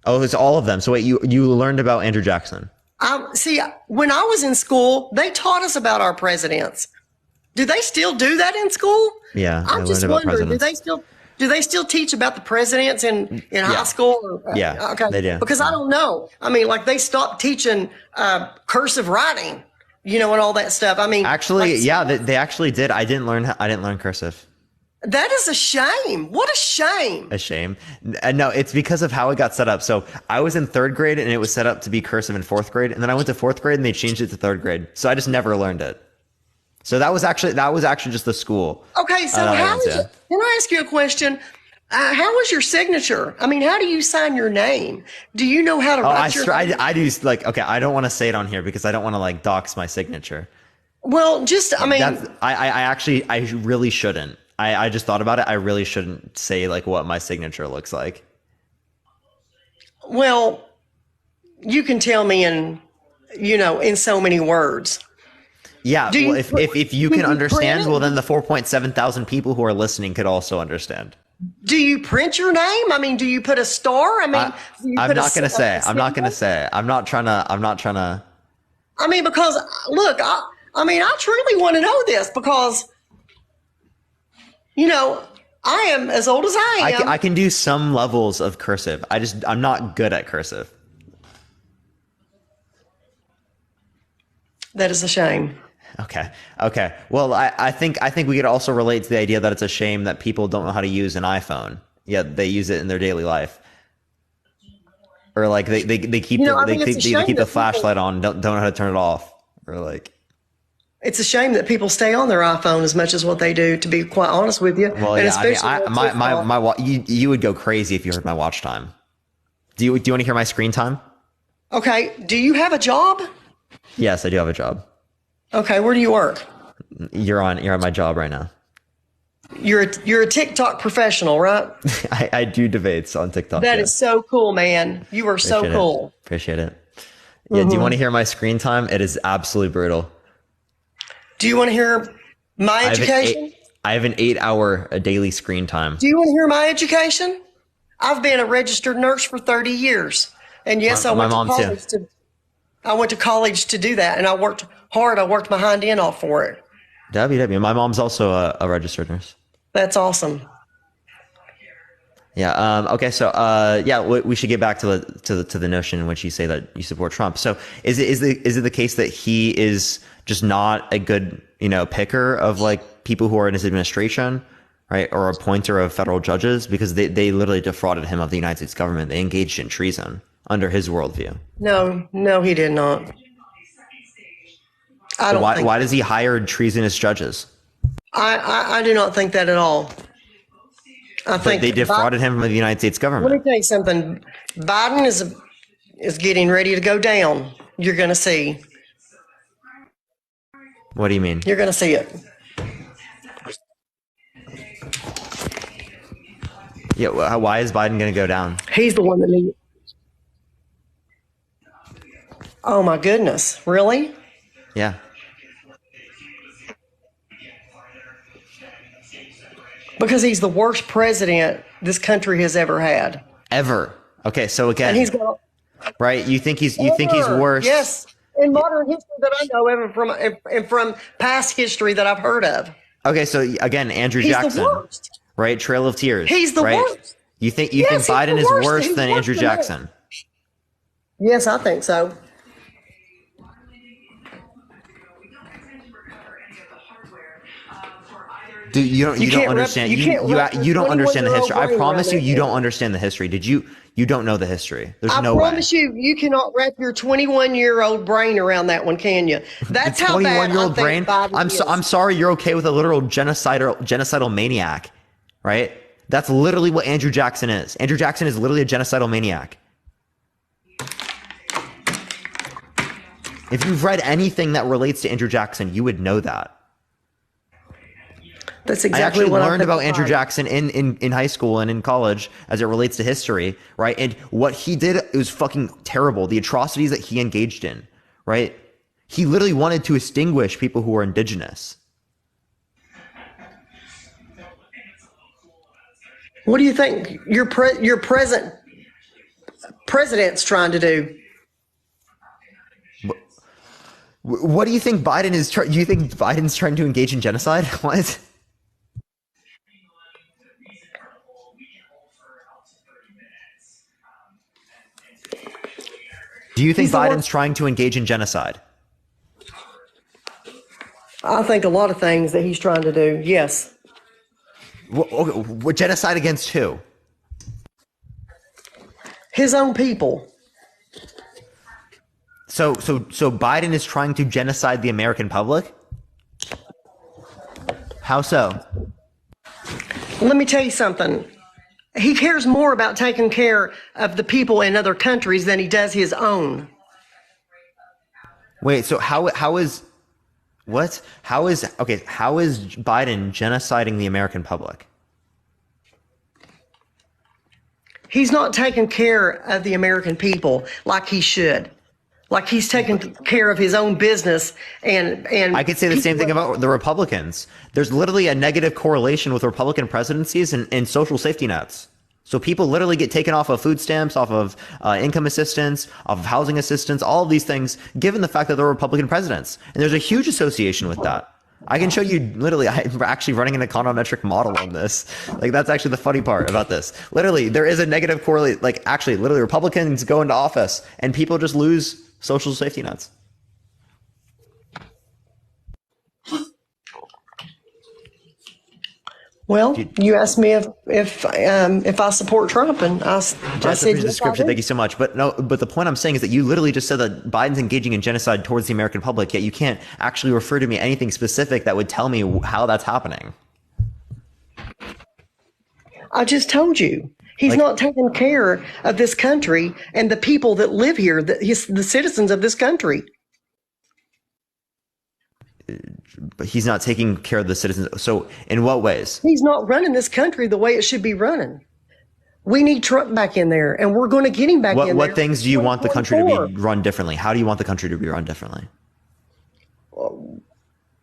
It's all of them. So wait, you learned about Andrew Jackson? See, when I was in school, they taught us about our presidents. Do they still do that in school? Yeah, I'm just wondering, do they still teach about the presidents in high school? Yeah, okay. they do. Because I don't know. I mean, like they stopped teaching cursive writing, and all that stuff. I mean, Actually, they actually did. I didn't learn cursive. that is a shame. What a shame. A shame. No, it's because of how it got set up. So I was in 3rd grade and it was set up to be cursive in 4th grade, and then I went to 4th grade and they changed it to 3rd grade. So I just never learned it. So that was actually just the school. Okay, so can I ask you a question? How was your signature? I mean, how do you sign your name? Do you know how to write your name? I do okay. I don't want to say it on here because I don't want to dox my signature. Well, I really shouldn't. I just thought about it. I really shouldn't say what my signature looks like. Well, you can tell me in so many words. Yeah, well, if you can understand, well, then the 4.7 thousand people who are listening could also understand. Do you print your name? I mean, do you put a star? I mean, I'm not going to say. I'm not going to say. I'm not trying to. I mean, because look, I truly want to know this because, I am as old as I am. I can do some levels of cursive. I'm not good at cursive. That is a shame. Okay. Well, I think we could also relate to the idea that it's a shame that people don't know how to use an iPhone, yet they use it in their daily life. Or they keep the flashlight on, don't know how to turn it off, or It's a shame that people stay on their iPhone as much as what they do, to be quite honest with you. Well, and especially you would go crazy if you heard my watch time. Do you want to hear my screen time? Okay. Do you have a job? Yes, I do have a job. Okay, where do you work? You're on my job right now. You're a TikTok professional, right? I do debates on TikTok. That is so cool, man. You are so cool. Appreciate it. Yeah, do you want to hear my screen time? It is absolutely brutal. Do you want to hear my education? I have an 8-hour daily screen time. Do you want to hear my education? I've been a registered nurse for 30 years. And yes, I went to college to do that, and I worked hard. I worked my hind end off for it. My mom's also a registered nurse. That's awesome. Yeah. Okay. So, we should get back to the notion in which you say that you support Trump. So, is it the case that he is just not a good picker of people who are in his administration, right, or appointer of federal judges, because they literally defrauded him of the United States government. They engaged in treason under his worldview. No, he did not. Why does he hire treasonous judges? I do not think that at all. I think they defrauded him from the United States government. Let me tell you something. Biden is getting ready to go down. You're going to see. What do you mean? You're going to see it. Yeah, why is Biden going to go down? He's the one that needs. Oh my goodness, really? Yeah. Because he's the worst president this country has ever had. Ever. Okay, so again, And he's got right? You think he's worse? Yes, in modern history that I know of, and from past history that I've heard of. Okay, so again, Andrew He's Jackson, the worst. right? Trail of Tears. He's the right? worst. You think Yes, he's Biden the is worst. worse He's than worse Andrew than that. Jackson? Yes, I think so. Dude, you don't understand. You don't understand the 21-year-old history. I brain promise around you, you that don't thing. understand the history. You don't know the history. There's no I way. promise you, you cannot wrap your 21-year-old brain around that one, can you? That's how bad I 21-year-old think brain. Biden is. I'm sorry. You're okay with a literal genocidal maniac, right? That's literally what Andrew Jackson is. Andrew Jackson is literally a genocidal maniac. If you've read anything that relates to Andrew Jackson, you would know that. That's I exactly actually what learned I about Andrew Jackson in high school and in college as it relates to history, right? And what he did, it was fucking terrible. The atrocities that he engaged in, right? He literally wanted to extinguish people who were indigenous. What do you think your present president's trying to do? What do you think Biden is trying? Do you think Biden's trying to engage in genocide? What? Do you think Biden's trying to engage in genocide? I think a lot of things that he's trying to do. Yes. What genocide against who? His own people. So Biden is trying to genocide the American public? How so? Let me tell you something. He cares more about taking care of the people in other countries than he does his own. Wait, so how is Biden genociding the American public? He's not taking care of the American people like he should. Like he's taking care of his own business and I could say the same thing about the Republicans. There's literally a negative correlation with Republican presidencies and social safety nets. So people literally get taken off of food stamps, off of income assistance, off of housing assistance, all of these things, given the fact that they're Republican presidents. And there's a huge association with that. I can show you literally, I'm actually running an econometric model on this. Like, that's actually the funny part about this. Literally, there is a negative correlation. Like, actually, literally, Republicans go into office and people just lose social safety nets. Well, you asked me if I support Trump, and I said yes, description. Thank you so much. But the point I'm saying is that you literally just said that Biden's engaging in genocide towards the American public, yet you can't actually refer to me anything specific that would tell me how that's happening. I just told you. He's not taking care of this country and the people that live here, the citizens of this country. But he's not taking care of the citizens. So in what ways? He's not running this country the way it should be running. We need Trump back in there, and we're going to get him back in there. What things do you want the country to be run differently? How do you want the country to be run differently?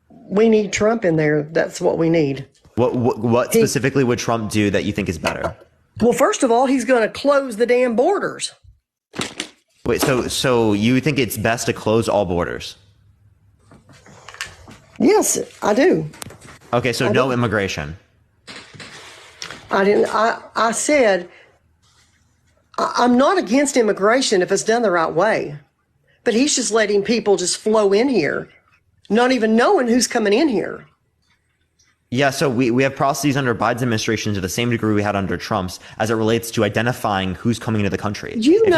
We need Trump in there. That's what we need. What specifically would Trump do that you think is better? Well, first of all, he's going to close the damn borders. Wait, so you think it's best to close all borders? Yes, I do. Okay, so no immigration. I said, I'm not against immigration if it's done the right way. But he's just letting people just flow in here, not even knowing who's coming in here. Yeah, so we have processes under Biden's administration to the same degree we had under Trump's as it relates to identifying who's coming into the country. Hold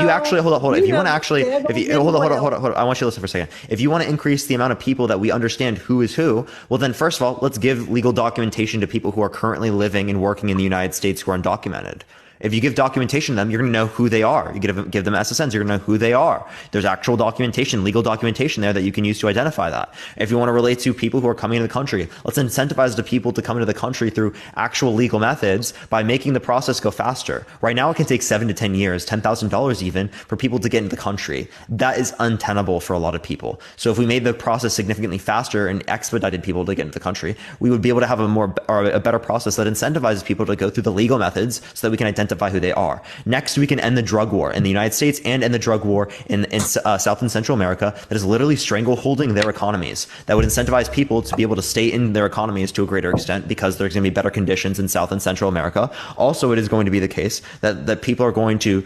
on. I want you to listen for a second. If you want to increase the amount of people that we understand who is who, well then first of all, let's give legal documentation to people who are currently living and working in the United States who are undocumented. If you give documentation to them, you're going to know who they are. You give them SSNs, you're going to know who they are. There's actual documentation, legal documentation there that you can use to identify that. If you want to relate to people who are coming into the country, let's incentivize the people to come into the country through actual legal methods by making the process go faster. Right now, it can take 7 to 10 years, $10,000 even, for people to get into the country. That is untenable for a lot of people. So if we made the process significantly faster and expedited people to get into the country, we would be able to have a better process that incentivizes people to go through the legal methods so that we can identify who they are. Next, we can end the drug war in the United States and end the drug war in South and Central America that is literally strangleholding their economies. That would incentivize people to be able to stay in their economies to a greater extent because there's going to be better conditions in South and Central America. Also, it is going to be the case that people are going to,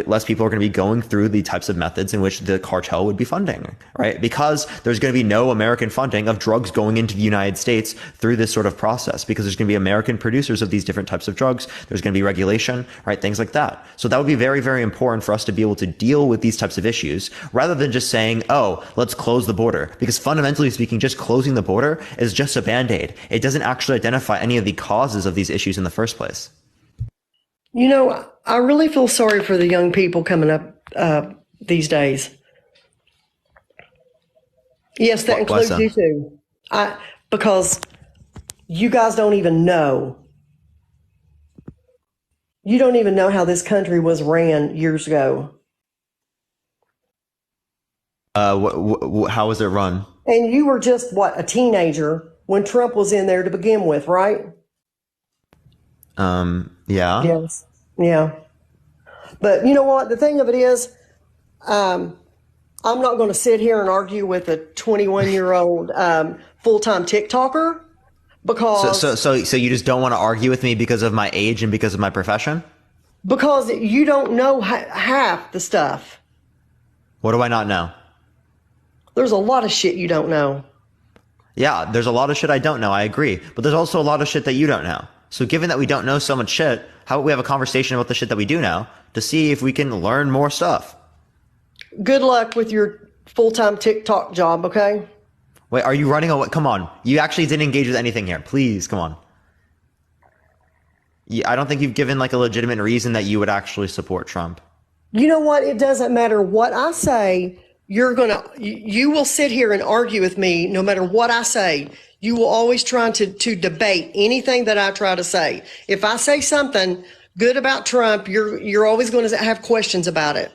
less people are going to be going through the types of methods in which the cartel would be funding, right? Because there's going to be no American funding of drugs going into the United States through this sort of process, because there's going to be American producers of these different types of drugs. There's going to be regulation, right? Things like that. So that would be very, very important for us to be able to deal with these types of issues rather than just saying, oh, let's close the border. Because fundamentally speaking, just closing the border is just a band-aid. It doesn't actually identify any of the causes of these issues in the first place. You know, I really feel sorry for the young people coming up these days. Yes, that includes you too. Because you guys don't even know. You don't even know how this country was ran years ago. How was it run? And you were just, a teenager when Trump was in there to begin with, right? Yeah. Yes. Yeah. But you know what? The thing of it is, I'm not going to sit here and argue with a 21-year-old full-time TikToker. Because so you just don't want to argue with me because of my age and because of my profession? Because you don't know half the stuff. What do I not know? There's a lot of shit you don't know. Yeah, there's a lot of shit I don't know. I agree. But there's also a lot of shit that you don't know. So given that we don't know so much shit, how about we have a conversation about the shit that we do know to see if we can learn more stuff? Good luck with your full-time TikTok job, okay? Wait, are you running away? Come on. You actually didn't engage with anything here. Please, come on. I don't think you've given like a legitimate reason that you would actually support Trump. You know what? It doesn't matter what I say. You will sit here and argue with me no matter what I say. You will always try to debate anything that I try to say. If I say something good about Trump, you're always going to have questions about it.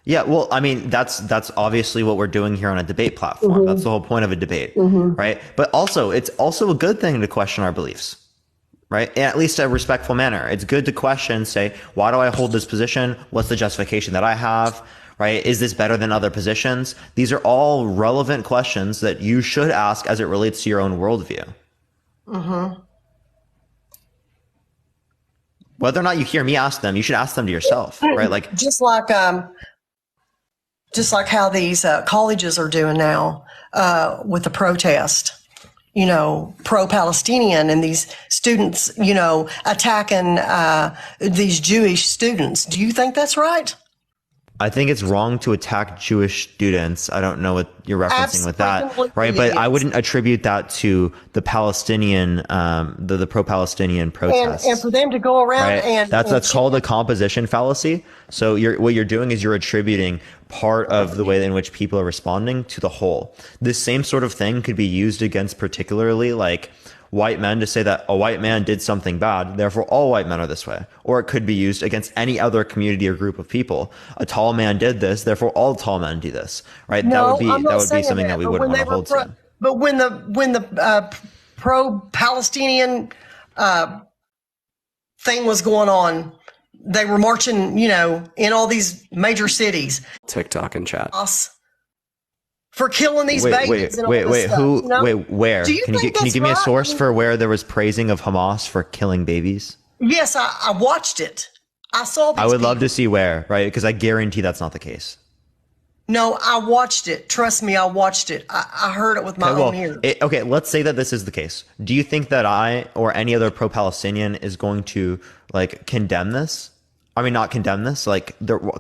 Yeah, well, I mean, that's obviously what we're doing here on a debate platform. Mm-hmm. That's the whole point of a debate, right? But also, it's also a good thing to question our beliefs, right? In at least a respectful manner. It's good to question, say, why do I hold this position? What's the justification that I have, right? Is this better than other positions? These are all relevant questions that you should ask as it relates to your own worldview. Mm-hmm. Whether or not you hear me ask them, you should ask them to yourself, right? Like just like how these colleges are doing now with the protest, pro-Palestinian, and these students, attacking these Jewish students. Do you think that's right? I think it's wrong to attack Jewish students. I don't know what you're referencing with that, right? But I wouldn't attribute that to the Palestinian, the pro-Palestinian protests. And for them to go around right? and that's called a composition fallacy. So what you're doing is you're attributing part of the way in which people are responding to the whole. This same sort of thing could be used against particularly like white men to say that a white man did something bad, therefore all white men are this way. Or it could be used against any other community or group of people. A tall man did this, therefore all tall men do this, right? No, that would be something that we wouldn't want to hold to. But when the pro-Palestinian thing was going on, they were marching, in all these major cities. TikTok and chat. For killing these babies. Wait, where? Can you give me a source for where there was praising of Hamas for killing babies? Yes, I watched it. I saw these I would love to see where, right? Because I guarantee that's not the case. No, I watched it. Trust me, I watched it. I heard it with my own ears. Okay, let's say that this is the case. Do you think that I or any other pro-Palestinian is going to condemn this? I mean, not condemn this.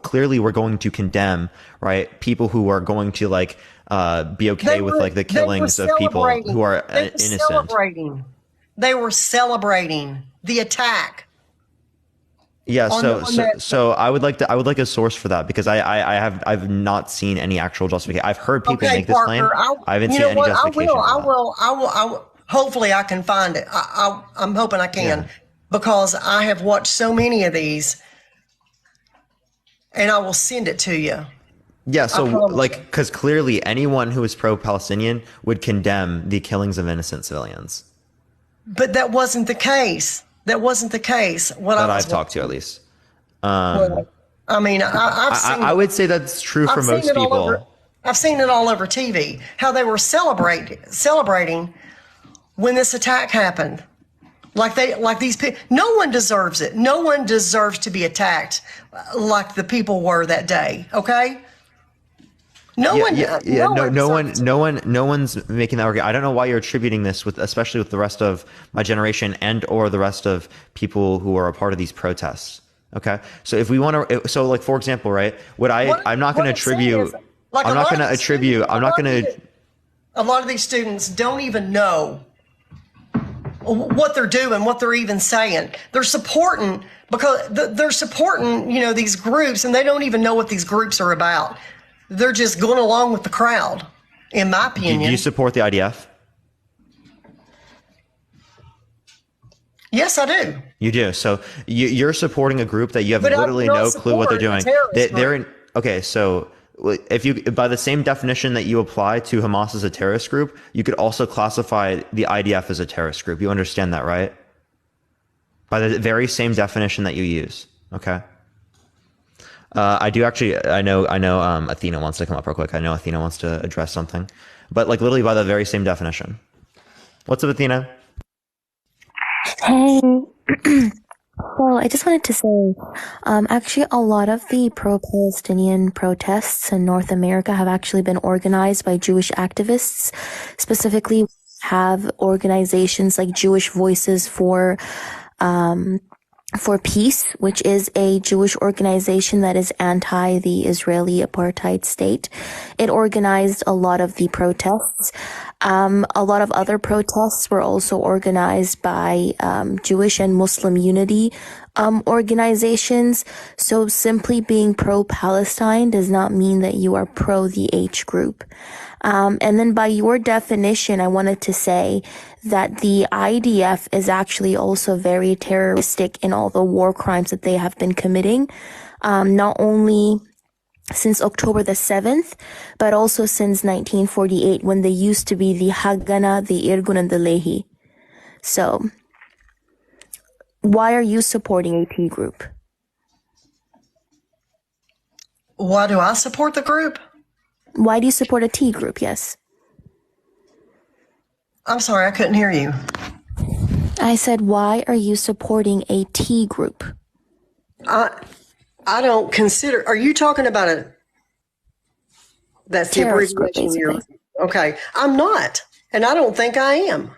Clearly, we're going to condemn, right? People who are going to be okay with the killings of people who are innocent. They were celebrating the attack. Yeah, on so that. I would like a source for that because I've not seen any actual justification. I've heard people Okay, make this claim. Parker. I haven't You seen know any what? justification for that. I will. Hopefully, I can find it. I'm hoping I can Yeah. because I have watched so many of these, and I will send it to you. Yeah, so I promise like you. because clearly anyone who is pro-Palestinian would condemn the killings of innocent civilians But that wasn't the case. That wasn't the case. What that I was I've talked to at least. well, I mean, I've seen. I would say that's true for I've seen most it all over. people. I've seen it all over TV. How they were celebrating when this attack happened. Like these people. No one deserves it. No one deserves to be attacked like the people were that day. Okay. No one. No one's making that argument. I don't know why you're attributing this with, especially with the rest of my generation and or the rest of people who are a part of these protests. Okay, so if we want to, so like for example, right? I'm not going to attribute. I'm not going to attribute. I'm not going to. A lot of these students don't even know what they're doing, what they're even saying. They're supporting these groups, and they don't even know what these groups are about. They're just going along with the crowd, in my opinion. Do you support the IDF? Yes, I do. You do. So you're supporting a group that you have literally no clue what they're doing. They're in. Okay, so if you, by the same definition that you apply to Hamas as a terrorist group, you could also classify the IDF as a terrorist group. You understand that, right? By the very same definition that you use. Okay. I do actually. I know. Athena wants to come up real quick. I know Athena wants to address something, but like literally by the very same definition. What's up, Athena? Hey. Well, I just wanted to say, actually, a lot of the pro-Palestinian protests in North America have actually been organized by Jewish activists. Specifically, have organizations like Jewish Voices for Peace, which is a Jewish organization that is anti the Israeli apartheid state. It organized a lot of the protests. A lot of other protests were also organized by Jewish and Muslim unity organizations. So simply being pro-Palestine does not mean that you are pro the H group. And then by your definition, I wanted to say that the IDF is actually also very terroristic in all the war crimes that they have been committing, not only since October the 7th, but also since 1948 when they used to be the Haganah, the Irgun, and the Lehi. So, why are you supporting a T group? Why do I support the group? Why do you support a T group? Yes. I'm sorry, I couldn't hear you. I said, why are you supporting a T group? I don't consider. Are you talking about that's the abbreviation here? Okay, I'm not, and I don't think I am.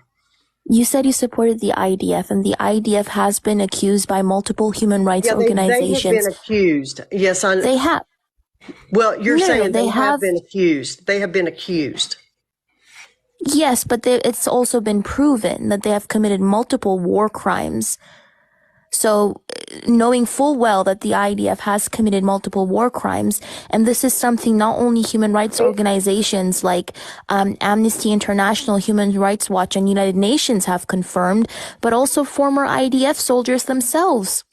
You said you supported the IDF, and the IDF has been accused by multiple human rights organizations. They have been accused. Yes, I know. They have. Well, you're saying they have been accused. They have been accused. Yes, but it's also been proven that they have committed multiple war crimes. So, knowing full well that the IDF has committed multiple war crimes, and this is something not only human rights organizations like Amnesty International, Human Rights Watch, and United Nations have confirmed, but also former IDF soldiers themselves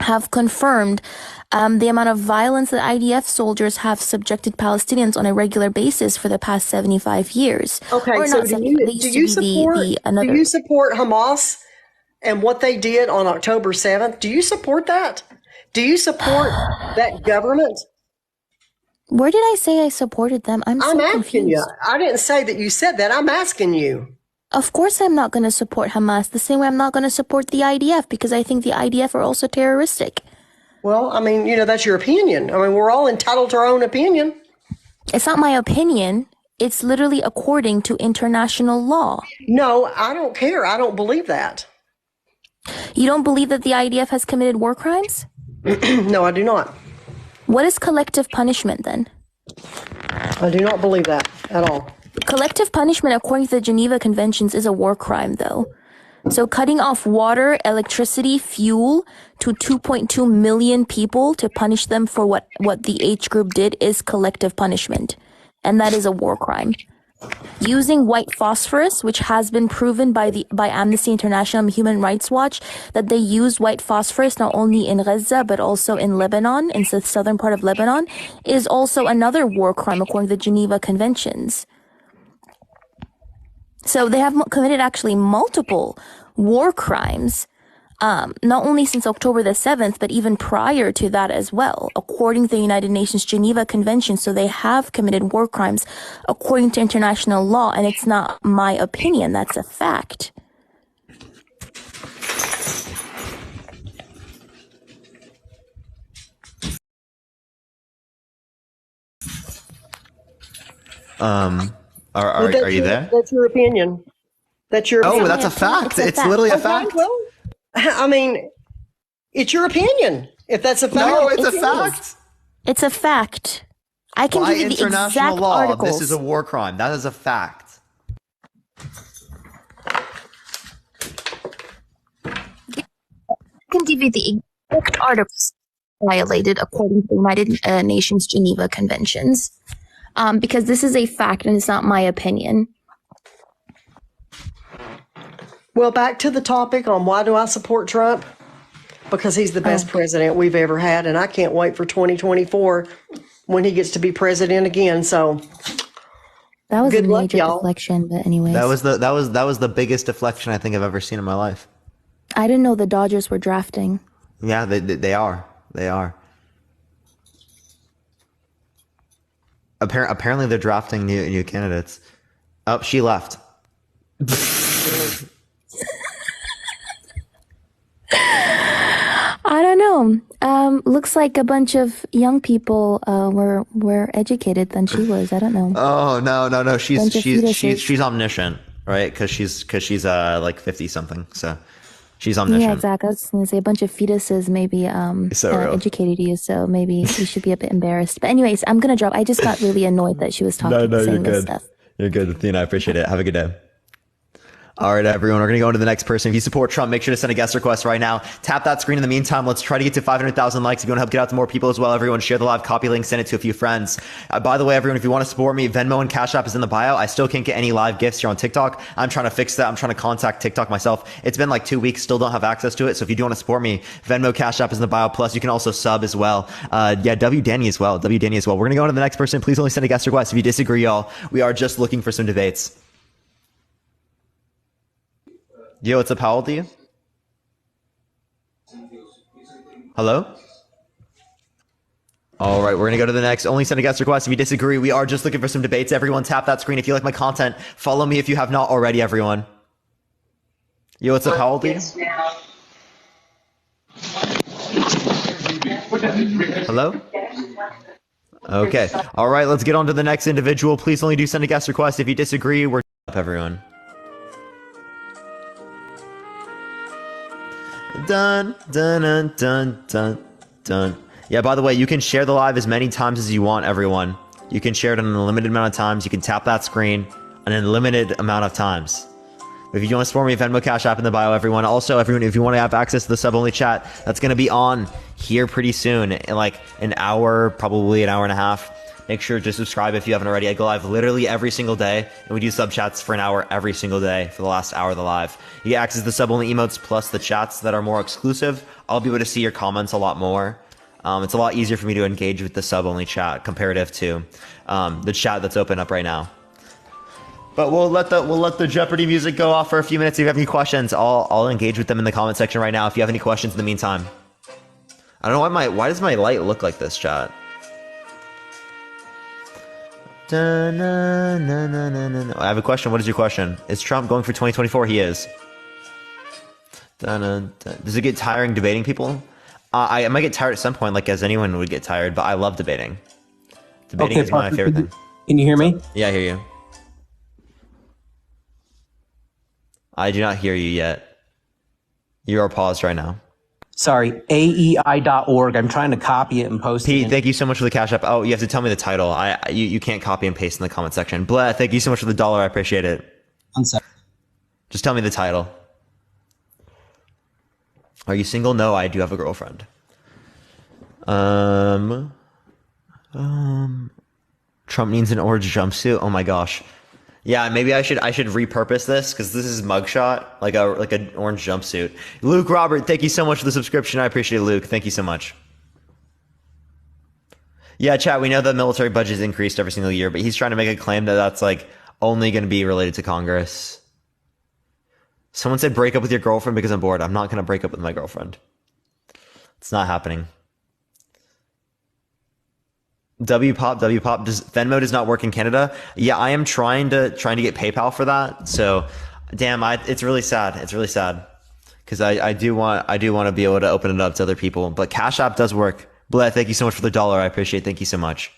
have confirmed the amount of violence that IDF soldiers have subjected Palestinians on a regular basis for the past 75 years. Okay, or so not do you support Hamas and what they did on October 7th? Do you support that? Do you support that government? Where did I say I supported them? I'm so asking confused. you. I didn't say that you said that. I'm asking you. Of course I'm not going to support Hamas, the same way I'm not going to support the IDF, because I think the IDF are also terroristic. Well, I mean, that's your opinion. I mean, we're all entitled to our own opinion. It's not my opinion. It's literally according to international law. No, I don't care. I don't believe that. You don't believe that the IDF has committed war crimes? No, I do not. What is collective punishment then? I do not believe that at all. Collective punishment, according to the Geneva Conventions, is a war crime, though. So cutting off water, electricity, fuel to 2.2 million people to punish them for what the H group did is collective punishment. And that is a war crime. Using white phosphorus, which has been proven by Amnesty International and Human Rights Watch, that they used white phosphorus not only in Gaza but also in Lebanon, in the southern part of Lebanon, is also another war crime according to the Geneva Conventions. So they have committed actually multiple war crimes, not only since October the 7th, but even prior to that as well, according to the United Nations Geneva Convention. So they have committed war crimes according to international law, and it's not my opinion, that's a fact. Are you there? That's your opinion. That's your opinion. Oh, that's a fact. It's literally a fact. Well, I mean, it's your opinion. If that's a fact. No, it's a fact. It's a fact. I can By give you the international exact law, articles. this is a war crime. That is a fact. I can give you the exact articles violated according to the United Nations Geneva Conventions. Because this is a fact and it's not my opinion. Well, back to the topic on why do I support Trump? Because he's the best president we've ever had, and I can't wait for 2024 when he gets to be president again. So that was good a luck, major y'all. deflection, but anyways. That was the biggest deflection I think I've ever seen in my life. I didn't know the Dodgers were drafting. Yeah, they are. They are. Apparently they're drafting new candidates. Oh, she left. I don't know. Looks like a bunch of young people were educated than she was. I don't know. Oh no. She's She's omniscient, right? Because she's like 50 something. So she's omniscient. Yeah, exactly. I was gonna say a bunch of fetuses maybe educated you, so maybe you should be a bit embarrassed. But anyways, I'm gonna drop. I just got really annoyed that she was talking saying this stuff. You're good, Athena. I appreciate it. Have a good day. All right, everyone, we're going to go into the next person. If you support Trump, make sure to send a guest request right now. Tap that screen in the meantime. Let's try to get to 500,000 likes. If you want to help get out to more people as well, everyone, share the live copy link, send it to a few friends. By the way, everyone, if you want to support me, Venmo and Cash App is in the bio. I still can't get any live gifts here on TikTok. I'm trying to fix that. I'm trying to contact TikTok myself. It's been like 2 weeks, still don't have access to it. So if you do want to support me, Venmo, Cash App is in the bio. Plus, you can also sub as well. W Danny as well. We're going to go on to the next person. Please only send a guest request. If you disagree, y'all, we are just looking for some debates. Yo, what's up? How old are you? Hello? All right, we're going to go to the next. Only send a guest request. If you disagree, we are just looking for some debates. Everyone tap that screen. If you like my content, follow me if you have not already, everyone. Yo, what's up? How old are you? Hello? Okay. All right, let's get on to the next individual. Please only do send a guest request. If you disagree, we're up, everyone. Dun, dun, dun, dun, dun, dun. Yeah, by the way, you can share the live as many times as you want, everyone. You can share it an unlimited amount of times. You can tap that screen an unlimited amount of times. If you want to support me, Venmo, Cash App in the bio, everyone. Also, everyone, if you want to have access to the sub-only chat, that's going to be on here pretty soon, in like an hour, probably an hour and a half. Make sure to subscribe if you haven't already. I go live literally every single day, and we do sub chats for an hour every single day for the last hour of the live. You get access to the sub-only emotes plus the chats that are more exclusive. I'll be able to see your comments a lot more. It's a lot easier for me to engage with the sub-only chat comparative to the chat that's open up right now. But we'll let the Jeopardy music go off for a few minutes. If you have any questions, I'll engage with them in the comment section right now. If you have any questions in the meantime, I don't know why does my light look like this, chat? I have a question. What is your question? Is Trump going for 2024? He is. Does it get tiring debating people? I might get tired at some point, like as anyone would get tired, but I love debating. Debating is my favorite thing. Can you hear me? Yeah, I hear you. I do not hear you yet. You are paused right now. Sorry, aei.org. I'm trying to copy it and post it. Pete, thank you so much for the Cash App. Oh, you have to tell me the title. You can't copy and paste in the comment section. Blair, thank you so much for the $1. I appreciate it. 1 second. Just tell me the title. Are you single? No, I do have a girlfriend. Trump needs an orange jumpsuit. Oh my gosh. Yeah, maybe I should repurpose this because this is mugshot, like an orange jumpsuit. Luke Robert, thank you so much for the subscription. I appreciate it, Luke. Thank you so much. Yeah, chat, we know the military budget is increased every single year, but he's trying to make a claim that that's like only going to be related to Congress. Someone said break up with your girlfriend because I'm bored. I'm not going to break up with my girlfriend. It's not happening. WPOP, Venmo does not work in Canada. Yeah, I am trying to get PayPal for that. So, damn, it's really sad. It's really sad because I do want to be able to open it up to other people. But Cash App does work. Blair, thank you so much for the $1. I appreciate it. Thank you so much.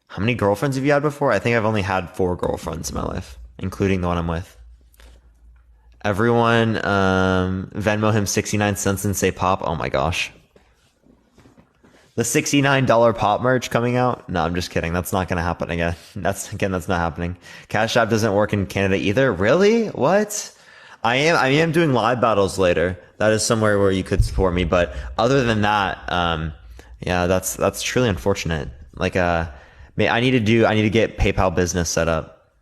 How many girlfriends have you had before? I think I've only had 4 girlfriends in my life, including the one I'm with. Everyone, Venmo him 69 cents and say pop. Oh my gosh. The $69 pop merch coming out? No, I'm just kidding. That's not going to happen again. That's not happening. Cash App doesn't work in Canada either. Really? What? I am doing live battles later. That is somewhere where you could support me. But other than that, yeah, that's truly unfortunate. Like, I need to get PayPal business set up.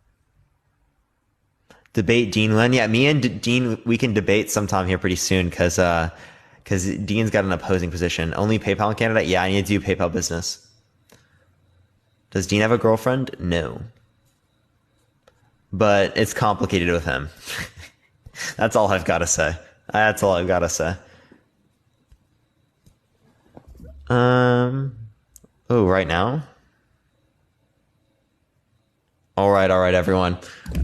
Debate Dean Lynn. Yeah, me and Dean, we can debate sometime here pretty soon because Dean's got an opposing position. Only PayPal in Canada? Yeah, I need to do PayPal business. Does Dean have a girlfriend? No. But it's complicated with him. That's all I've got to say. Oh, right now? All right, everyone.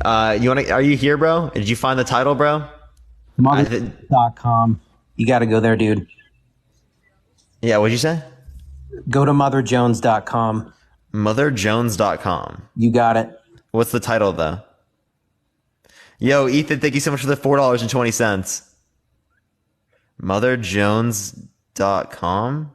Are you here, bro? Did you find the title, bro? Mother.com. You got to go there, dude. Yeah, what'd you say? Go to motherjones.com. Motherjones.com. You got it. What's the title, though? Yo, Ethan, thank you so much for the $4.20. Motherjones.com?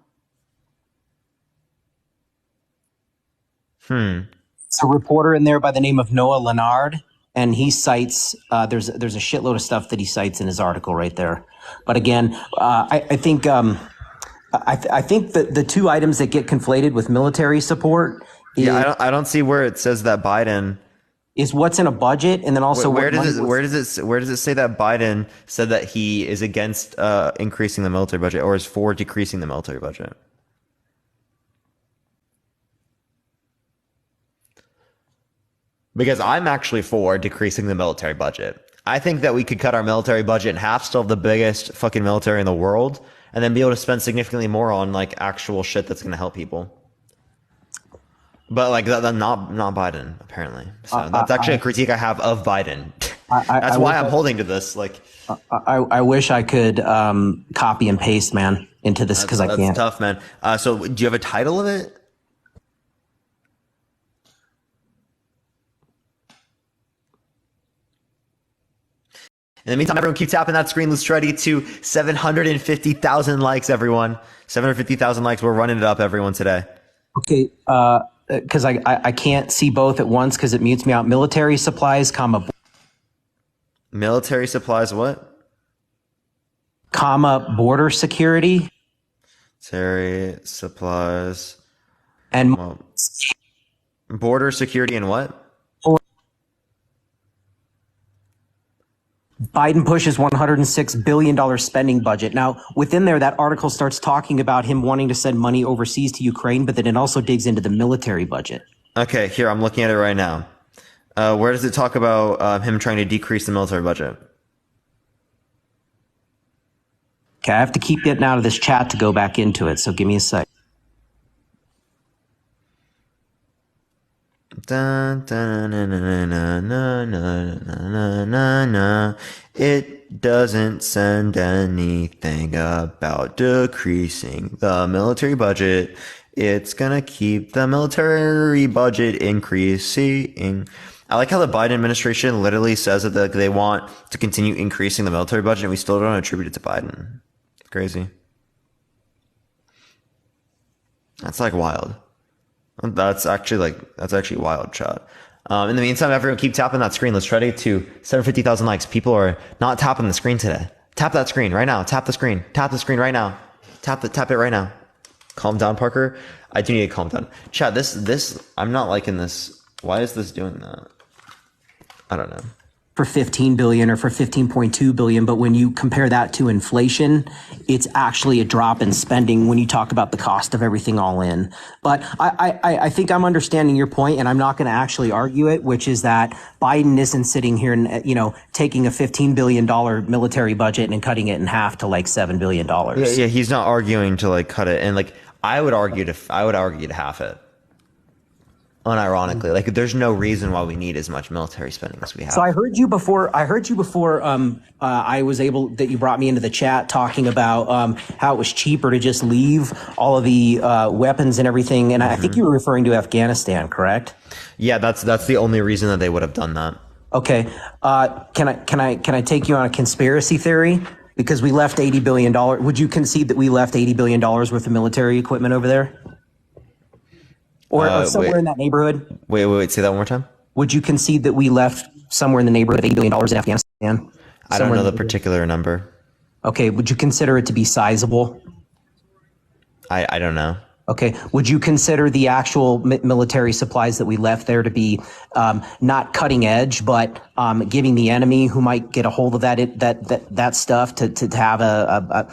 It's a reporter in there by the name of Noah Leonard, and he cites, there's a shitload of stuff that he cites in his article right there. But again, I think that the two items that get conflated with military support I don't see where it says that Biden is what's in a budget, and then also where does it say that Biden said that he is against increasing the military budget or is for decreasing the military budget? Because I'm actually for decreasing the military budget. I think that we could cut our military budget in half, still have the biggest fucking military in the world, and then be able to spend significantly more on like actual shit that's going to help people. But like not Biden, apparently. So that's actually a critique I have of Biden. That's why I'm holding to this. Like, I wish I could copy and paste, man, into this because I can't. That's tough, man. So do you have a title of it? In the meantime, everyone keep tapping that screen. Let's try to get to 750,000 likes, everyone. 750,000 likes. We're running it up, everyone, today. Okay, because I can't see both at once because it mutes me out. Military supplies, comma. Military supplies what? Comma, border security. Military supplies. And border security and what? Biden pushes $106 billion spending budget. Now, within there, that article starts talking about him wanting to send money overseas to Ukraine, but then it also digs into the military budget. Okay, here, I'm looking at it right now. Where does it talk about him trying to decrease the military budget? Okay, I have to keep getting out of this chat to go back into it, so give me a sec. Dun, dun, na, na, na, na, na, na, na, na. It doesn't send anything about decreasing the military budget. It's gonna keep the military budget increasing. I like how the Biden administration literally says that they want to continue increasing the military budget, and we still don't attribute it to Biden. It's crazy. That's like wild. That's actually wild, chat. In the meantime, everyone keep tapping that screen. Let's try to get to 750,000 likes. People are not tapping the screen today. Tap that screen right now. Tap the screen. Tap the screen right now. Tap it right now. Calm down, Parker. I do need to calm down. Chat, I'm not liking this. Why is this doing that? I don't know. For 15 billion or for 15.2 billion, but when you compare that to inflation, it's actually a drop in spending when you talk about the cost of everything all in. But I think I'm understanding your point, and I'm not going to actually argue it, which is that Biden isn't sitting here and, taking a $15 billion military budget and cutting it in half to like $7 billion. Yeah, he's not arguing to like cut it. And like, I would argue to half it. Unironically, like there's no reason why we need as much military spending as we have. So I heard you before. I was able that you brought me into the chat talking about how it was cheaper to just leave all of the weapons and everything. And I think you were referring to Afghanistan, correct? Yeah, that's the only reason that they would have done that. Okay. Can I take you on a conspiracy theory? Because we left $80 billion. Would you concede that we left $80 billion worth of military equipment over there? Or somewhere in that neighborhood? Wait, say that one more time. Would you concede that we left somewhere in the neighborhood of $80 billion in Afghanistan? I don't know the particular number. Okay, would you consider it to be sizable? I don't know. Okay, would you consider the actual military supplies that we left there to be not cutting edge, but giving the enemy who might get a hold of that stuff to have a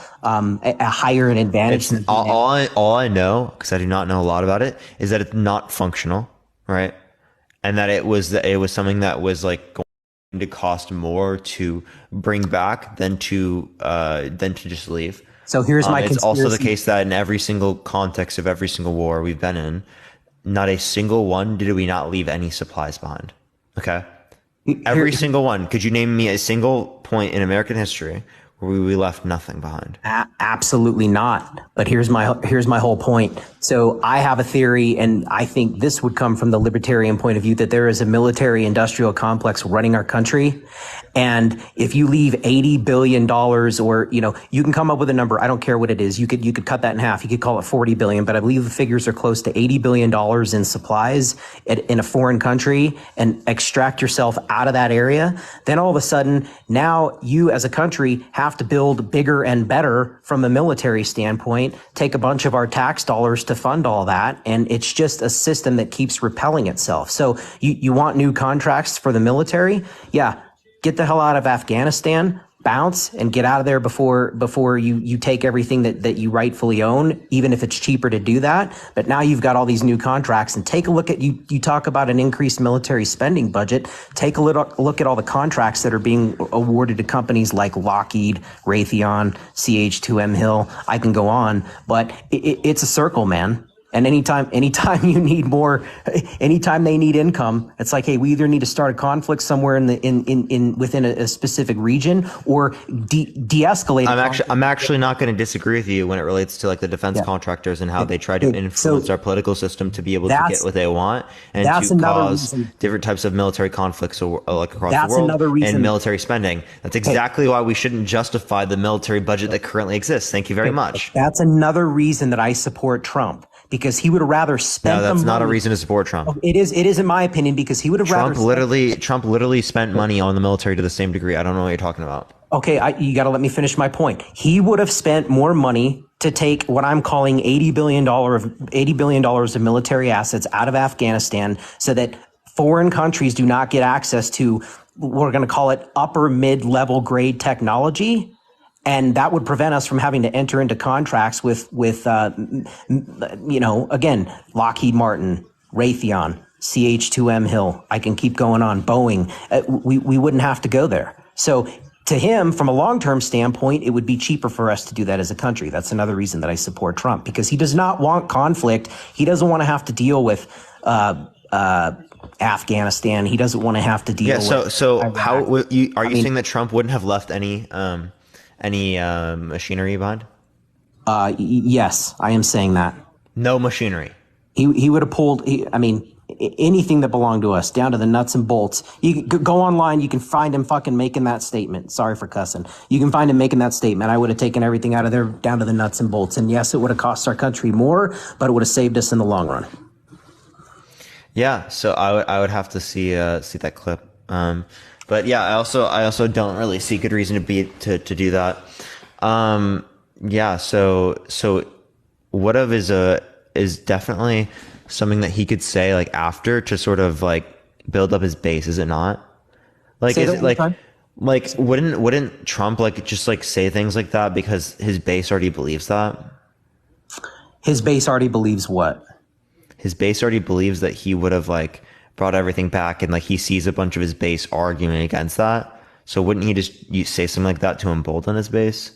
higher an advantage? All I know, because I do not know a lot about it, is that it's not functional, right? And that it was something that was like going to cost more to bring back than to just leave. So here's my It's also the case that in every single context of every single war we've been in, not a single one did we not leave any supplies behind. Okay? Every single one. Could you name me a single point in American history where we left nothing behind? Absolutely not. But here's my whole point. So I have a theory, and I think this would come from the libertarian point of view, that there is a military industrial complex running our country. And if you leave $80 billion, or, you can come up with a number. I don't care what it is. You could cut that in half. You could call it 40 billion, but I believe the figures are close to $80 billion in supplies in a foreign country, and extract yourself out of that area. Then all of a sudden, now you as a country have to build bigger and better from a military standpoint, take a bunch of our tax dollars to fund all that. And it's just a system that keeps repelling itself. So you want new contracts for the military? Yeah. Get the hell out of Afghanistan, bounce, and get out of there before you take everything that you rightfully own, even if it's cheaper to do that. But now you've got all these new contracts, and take a look at, you talk about an increased military spending budget. Take a look at all the contracts that are being awarded to companies like Lockheed, Raytheon, CH2M Hill. I can go on, but it's a circle, man. And anytime you need more, anytime they need income, it's like, hey, we either need to start a conflict somewhere within a specific region, or de-escalate. I'm actually not going to disagree with you when it relates to like the defense contractors and how they try to influence our political system to be able to get what they want, and to cause different types of military conflicts like across the world, and military spending. That's exactly why we shouldn't justify the military budget that currently exists. Thank you very much. That's another reason that I support Trump. Because he would have rather spent. No, that's not a reason to support Trump. It is in my opinion, because he would have Trump literally spent money on the military to the same degree. I don't know what you're talking about. Okay, you got to let me finish my point. He would have spent more money to take what I'm calling $80 billion of military assets out of Afghanistan, so that foreign countries do not get access to, we're going to call it upper mid-level grade technology. And that would prevent us from having to enter into contracts with again, Lockheed Martin, Raytheon, CH2M Hill. I can keep going on. Boeing. We wouldn't have to go there. So to him, from a long-term standpoint, it would be cheaper for us to do that as a country. That's another reason that I support Trump, because he does not want conflict. He doesn't want to have to deal with Afghanistan. He doesn't want to have to deal with. So Iraq. How are you saying that Trump wouldn't have left any machinery behind? Yes, I am saying that. No machinery. He would have pulled, anything that belonged to us, down to the nuts and bolts. You can go online, you can find him fucking making that statement. Sorry for cussing. You can find him making that statement. I would have taken everything out of there down to the nuts and bolts. And yes, it would have cost our country more, but it would have saved us in the long run. Yeah, so I would have to see that clip. But yeah, I also don't really see good reason to do that. Yeah, so what of is definitely something that he could say like after to sort of like build up his base, is it not? Like Say is that it one more time. like wouldn't Trump like just like say things like that because his base already believes that? His base already believes what? His base already believes that he would have like brought everything back, and like he sees a bunch of his base arguing against that. So wouldn't he just say something like that to embolden his base?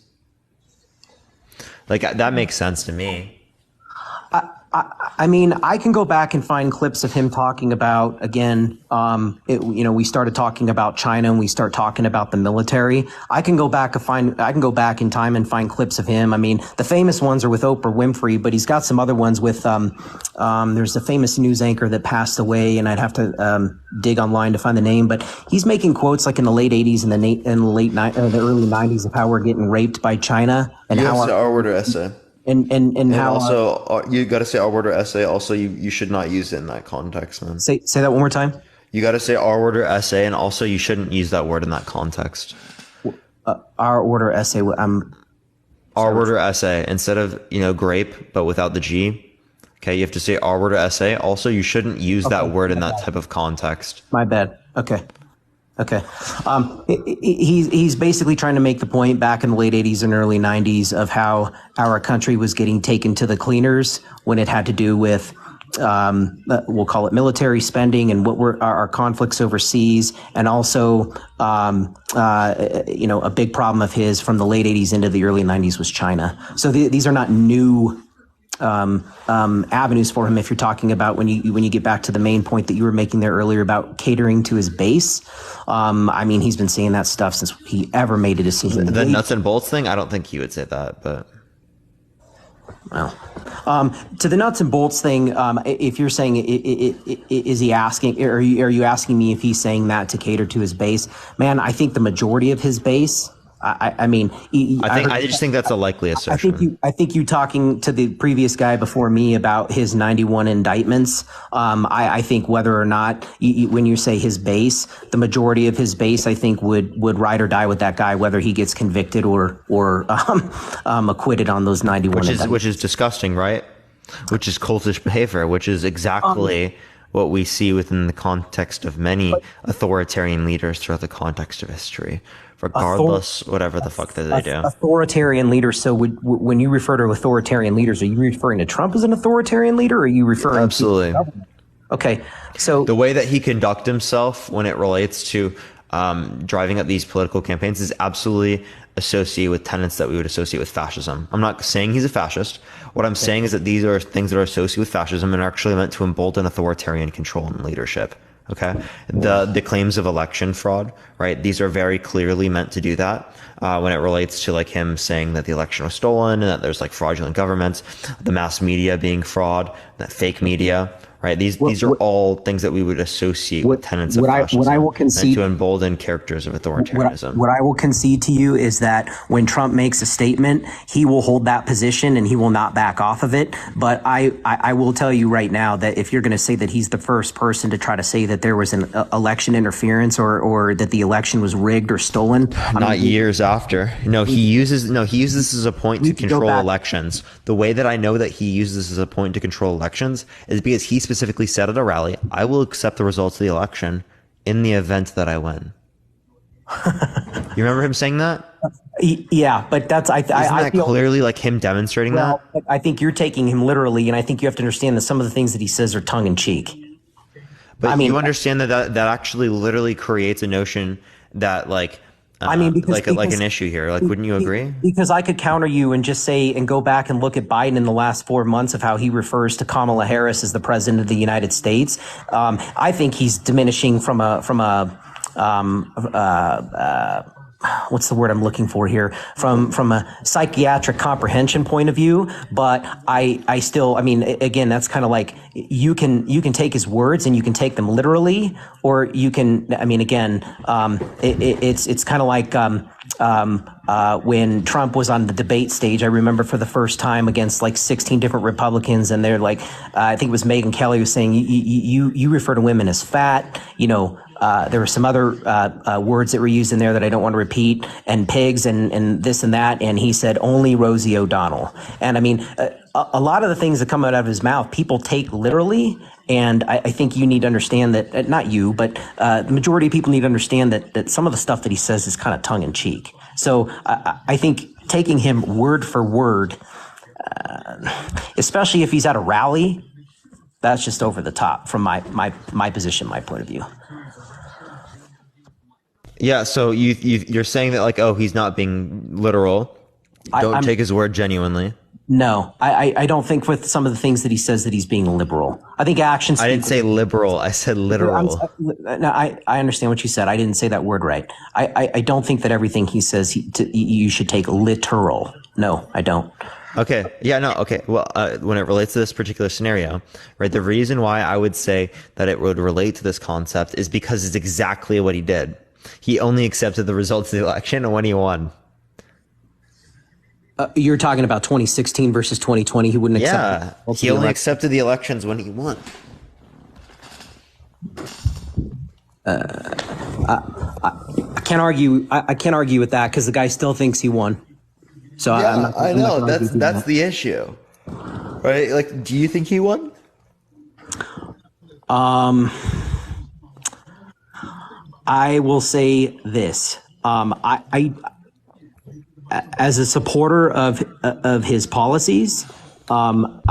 Like that makes sense to me. I mean, I can go back and find clips of him talking about, again, we started talking about China and we start talking about the military. I can go back in time and find clips of him. I mean, the famous ones are with Oprah Winfrey, but he's got some other ones with, there's a famous news anchor that passed away, and I'd have to dig online to find the name, but he's making quotes like in the late 80s and the early 90s of how we're getting raped by China and You how have to say R word or essay. and how also you got to say R word or essay. Also, you should not use it in that context, man. say that one more time. You got to say R word or essay, and also you shouldn't use that word in that context. R order essay. R word or essay instead of grape, but without the G. Okay, you have to say R word or essay. Also, you shouldn't use that word in that type of context. My bad. Okay. He's basically trying to make the point back in the late 80s and early 90s of how our country was getting taken to the cleaners when it had to do with, we'll call it military spending and what were our conflicts overseas. And also, a big problem of his from the late 80s into the early 90s was China. So these are not new avenues for him. If you're talking about when you get back to the main point that you were making there earlier about catering to his base, I mean, he's been saying that stuff since he ever made a decision. The nuts and bolts thing, I don't think he would say that, but well, to the nuts and bolts thing, if you're saying, is he asking, are you asking me if he's saying that to cater to his base? Man, I think the majority of his base. I just think that's a likely assertion. I think you talking to the previous guy before me about his 91 indictments. I think whether or not when you say his base, the majority of his base, I think would ride or die with that guy, whether he gets convicted or acquitted on those 91 indictments. Which is disgusting, right? Which is cultish behavior, which is exactly what we see within the context of many authoritarian leaders throughout the context of history. Regardless, whatever the fuck that they do. Authoritarian leaders. So when you refer to authoritarian leaders, are you referring to Trump as an authoritarian leader, or are you referring Absolutely. to the government? Okay, so the way that he conducts himself when it relates to driving up these political campaigns is absolutely associated with tenets that we would associate with fascism. I'm not saying he's a fascist. What I'm saying is that these are things that are associated with fascism and are actually meant to embolden authoritarian control and leadership. Okay. The claims of election fraud, right? These are very clearly meant to do that. When it relates to like him saying that the election was stolen and that there's like fraudulent governments, the mass media being fraud, that fake media, right? These are all things that we would associate with tenets of fascism. What I will concede, and to embolden characters of authoritarianism. What I will concede to you is that when Trump makes a statement, he will hold that position and he will not back off of it. But I will tell you right now that if you're going to say that he's the first person to try to say that there was an election interference or that the election was rigged or stolen, not years after. He uses this as a point to control elections. The way that I know that he uses this as a point to control elections is because he specifically said at a rally, I will accept the results of the election in the event that I win. You remember him saying that? Yeah, but that's Isn't that clearly like him demonstrating that? I think you're taking him literally, and I think you have to understand that some of the things that he says are tongue in cheek. But I mean, you understand that actually literally creates a notion that like because an issue here. Like, wouldn't you agree? Because I could counter you and just say and go back and look at Biden in the last 4 months of how he refers to Kamala Harris as the president of the United States. I think he's diminishing from a what's the word I'm looking for here? From a psychiatric comprehension point of view. But I still, I mean, again, that's kind of like you can take his words and you can take them literally, or you can, I mean, again, it's kind of like, when Trump was on the debate stage. I remember for the first time against like 16 different Republicans, and they're like, I think it was Megyn Kelly was saying, you refer to women as fat, there were some other words that were used in there that I don't want to repeat, and pigs and this and that. And he said only Rosie O'Donnell. And I mean, a lot of the things that come out of his mouth, people take literally. And I think you need to understand that, not you, but the majority of people need to understand that some of the stuff that he says is kind of tongue in cheek. So I think taking him word for word, especially if he's at a rally, that's just over the top from my position, my point of view. Yeah, so you're saying that like, oh, he's not being literal. Don't take his word genuinely. No, I don't think with some of the things that he says that he's being liberal. I think actions. I didn't say liberal. I said literal. No, I understand what you said. I didn't say that word right. I don't think that everything he says you should take literal. No, I don't. Okay. Yeah, no. Okay. Well, when it relates to this particular scenario, right, the reason why I would say that it would relate to this concept is because it's exactly what he did. He only accepted the results of the election when he won. You're talking about 2016 versus 2020. He wouldn't accept. Yeah, he only accepted the elections when he won. I can't argue. I can't argue with that because the guy still thinks he won. So yeah, I know that's the issue, right? Like, do you think he won? I will say this. I as a supporter of his policies, the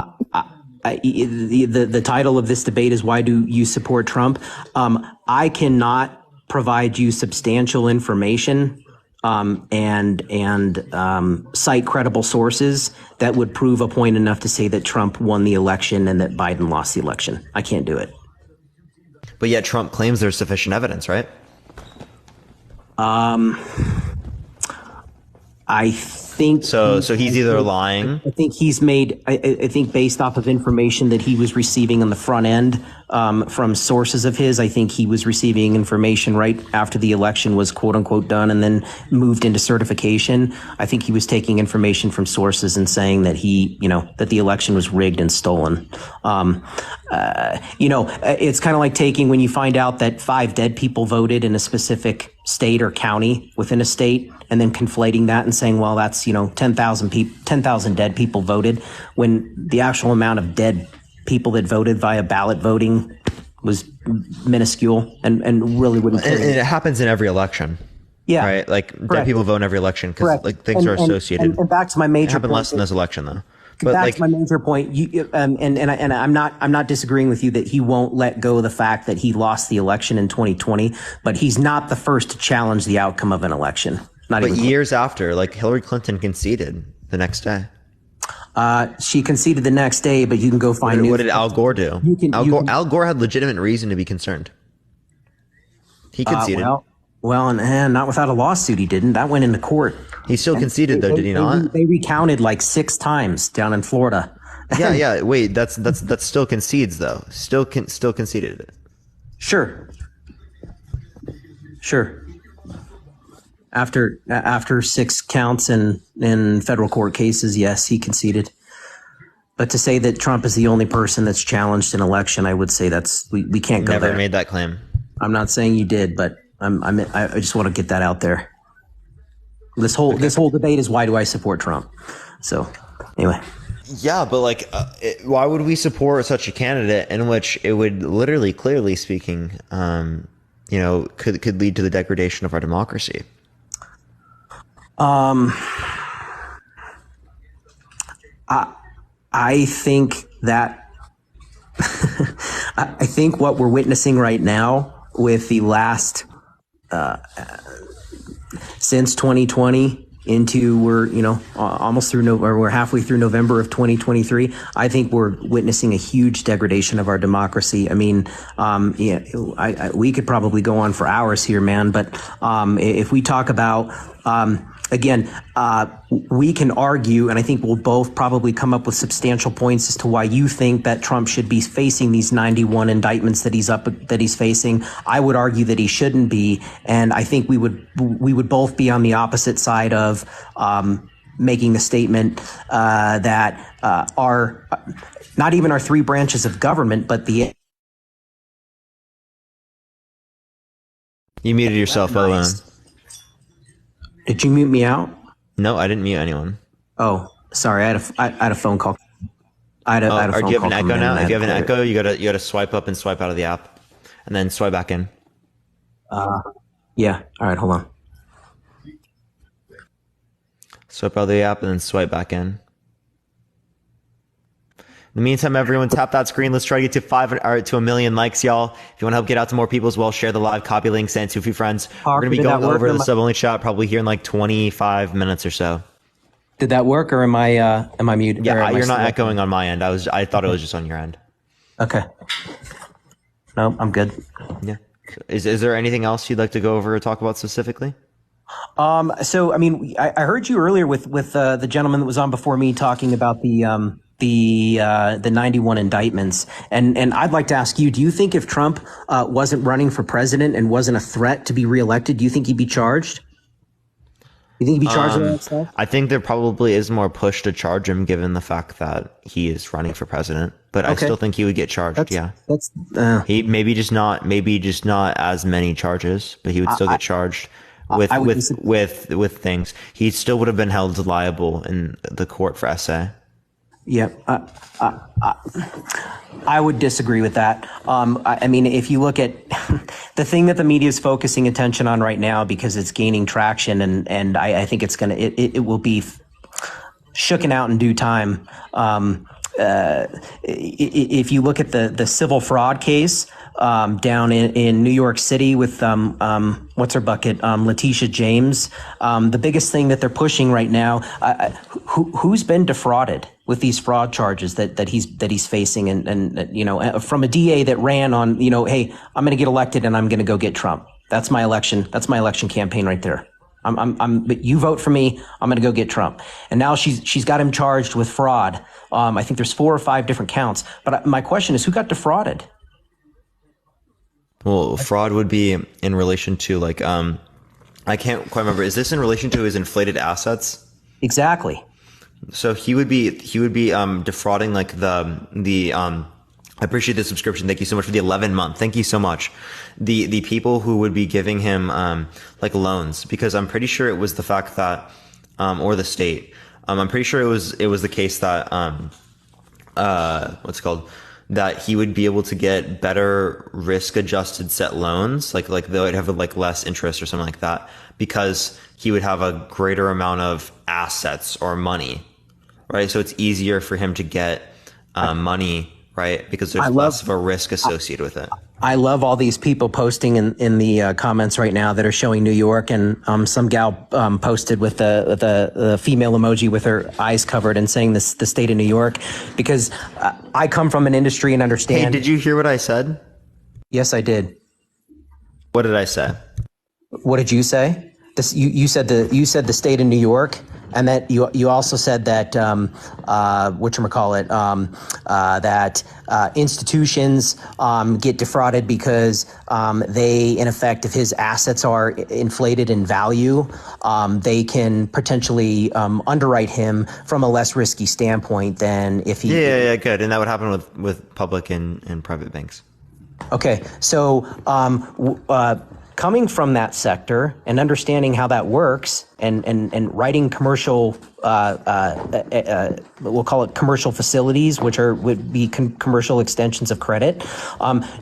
title of this debate is "Why do you support Trump?" I cannot provide you substantial information and cite credible sources that would prove a point enough to say that Trump won the election and that Biden lost the election. I can't do it. But yet Trump claims there's sufficient evidence, right? I think so. So he's either lying. I think he's made. I think based off of information that he was receiving on the front end from sources of his, I think he was receiving information right after the election was quote unquote done and then moved into certification. I think he was taking information from sources and saying that that the election was rigged and stolen. It's kind of like taking when you find out that 5 dead people voted in a specific state or county within a state, and then conflating that and saying, well, that's 10,000 dead people voted, when the actual amount of dead people that voted via ballot voting was minuscule and really wouldn't. And it happens in every election. Yeah, right. Like correct. Dead people vote in every election because like things are associated. And back to my major. It happened point, less in this election though. But back to my major point, I'm not disagreeing with you that he won't let go of the fact that he lost the election in 2020, but he's not the first to challenge the outcome of an election. But years after, like Hillary Clinton conceded the next day. She conceded the next day, but you can go find. What did Al Gore do? Al Gore had legitimate reason to be concerned. He conceded. Well, and not without a lawsuit. He didn't. That went into court. He still conceded, though, did he not? They recounted like 6 times down in Florida. Yeah. Wait, that's still concedes though. Still conceded it. Sure. After 6 counts in federal court cases, yes, he conceded. But to say that Trump is the only person that's challenged an election, I would say we can't go there. Never made that claim. I'm not saying you did, but I just want to get that out there. This whole debate is why do I support Trump? So anyway. Yeah, but like, why would we support such a candidate in which it would literally, clearly speaking, could lead to the degradation of our democracy? I think that I think what we're witnessing right now with the last since 2020 into we're almost through we're halfway through November of 2023. I think we're witnessing a huge degradation of our democracy. I mean, we could probably go on for hours here, man. But if we talk about again, we can argue, and I think we'll both probably come up with substantial points as to why you think that Trump should be facing these 91 indictments that he's facing. I would argue that he shouldn't be, and I think we would both be on the opposite side of making the statement that our not even our three branches of government, but the You muted yourself, Owen. Did you mute me out? No, I didn't mute anyone. Oh, sorry. I had a phone call. I had a phone call. Do you have an echo now? If you have an clear. echo, you gotta swipe up and swipe out of the app, and then swipe back in. Yeah. All right. Hold on. Swipe out of the app and then swipe back in. In the meantime, everyone, tap that screen. Let's try to get to 1 million likes, y'all. If you want to help get out to more people as well, share the live, copy link, send it to a few friends. We're going to be going over the sub-only chat probably here in like 25 minutes or so. Did that work, or am I muted? Yeah, you're not echoing on my end. I thought it was just on your end. Okay. No, I'm good. Yeah. Is there anything else you'd like to go over or talk about specifically? So, I mean, I heard you earlier with the gentleman that was on before me talking about the 91 indictments. And I'd like to ask you, do you think if Trump wasn't running for president and wasn't a threat to be reelected, do you think he'd be charged? You think he'd be charged with that stuff? I think there probably is more push to charge him given the fact that he is running for president. But I still think he would get charged. He maybe just not as many charges, but he would still get charged with things. He still would have been held liable in the court for essay. Yeah, I would disagree with that. I mean, if you look at the thing that the media is focusing attention on right now because it's gaining traction, and I think it will be shooken out in due time. If you look at the civil fraud case down in New York City with what's her bucket, Letitia James, the biggest thing that they're pushing right now, who's been defrauded with these fraud charges that he's facing, and from a DA that ran on, hey, I'm going to get elected and I'm going to go get Trump. That's my election campaign right there. But you vote for me, I'm going to go get Trump. And now she's got him charged with fraud. I think there's 4 or 5 different counts. But my question is, who got defrauded? Well, fraud would be in relation to I can't quite remember. Is this in relation to his inflated assets? Exactly. So he would be defrauding I appreciate the subscription. Thank you so much for the 11 month. Thank you so much. The people who would be giving him loans, because I'm pretty sure it was the fact that or the state. I'm pretty sure it was the case that that he would be able to get better risk adjusted set loans, like they would have less interest or something like that, because he would have a greater amount of assets or money, right? So it's easier for him to get money, right? Because there's less of a risk associated with it. I love all these people posting in the comments right now that are showing New York, and some gal posted with the female emoji with her eyes covered and saying the state of New York, because I come from an industry and understand. Hey, did you hear what I said? Yes, I did. What did I say? What did you say? You said the state of New York, and that you also said that that institutions get defrauded because they, in effect, if his assets are inflated in value, they can potentially underwrite him from a less risky standpoint than if he. Yeah, good. And that would happen with public and private banks. Okay, so coming from that sector and understanding how that works, and writing commercial, we'll call it commercial facilities, which would be commercial extensions of credit.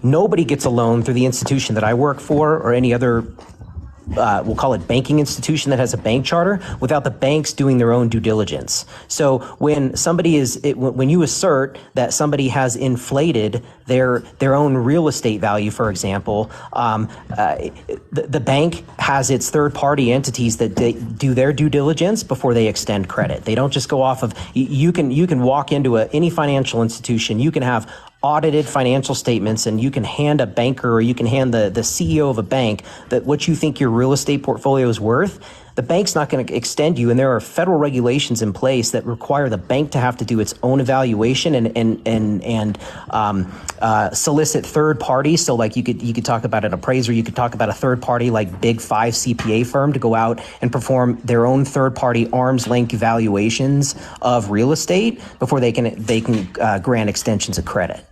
Nobody gets a loan through the institution that I work for or any other, we'll call it banking institution that has a bank charter, without the banks doing their own due diligence. So when when you assert that somebody has inflated their own real estate value, for example, the bank has its third-party entities that do their due diligence before they extend credit. They don't just go off of, you can walk into any financial institution, you can have audited financial statements, and you can hand a banker, or you can hand the CEO of a bank that what you think your real estate portfolio is worth. The bank's not going to extend you, and there are federal regulations in place that require the bank to have to do its own evaluation and solicit third parties. So, like you could talk about an appraiser, you could talk about a third party like Big Five CPA firm to go out and perform their own third party arm's length evaluations of real estate before they can grant extensions of credit.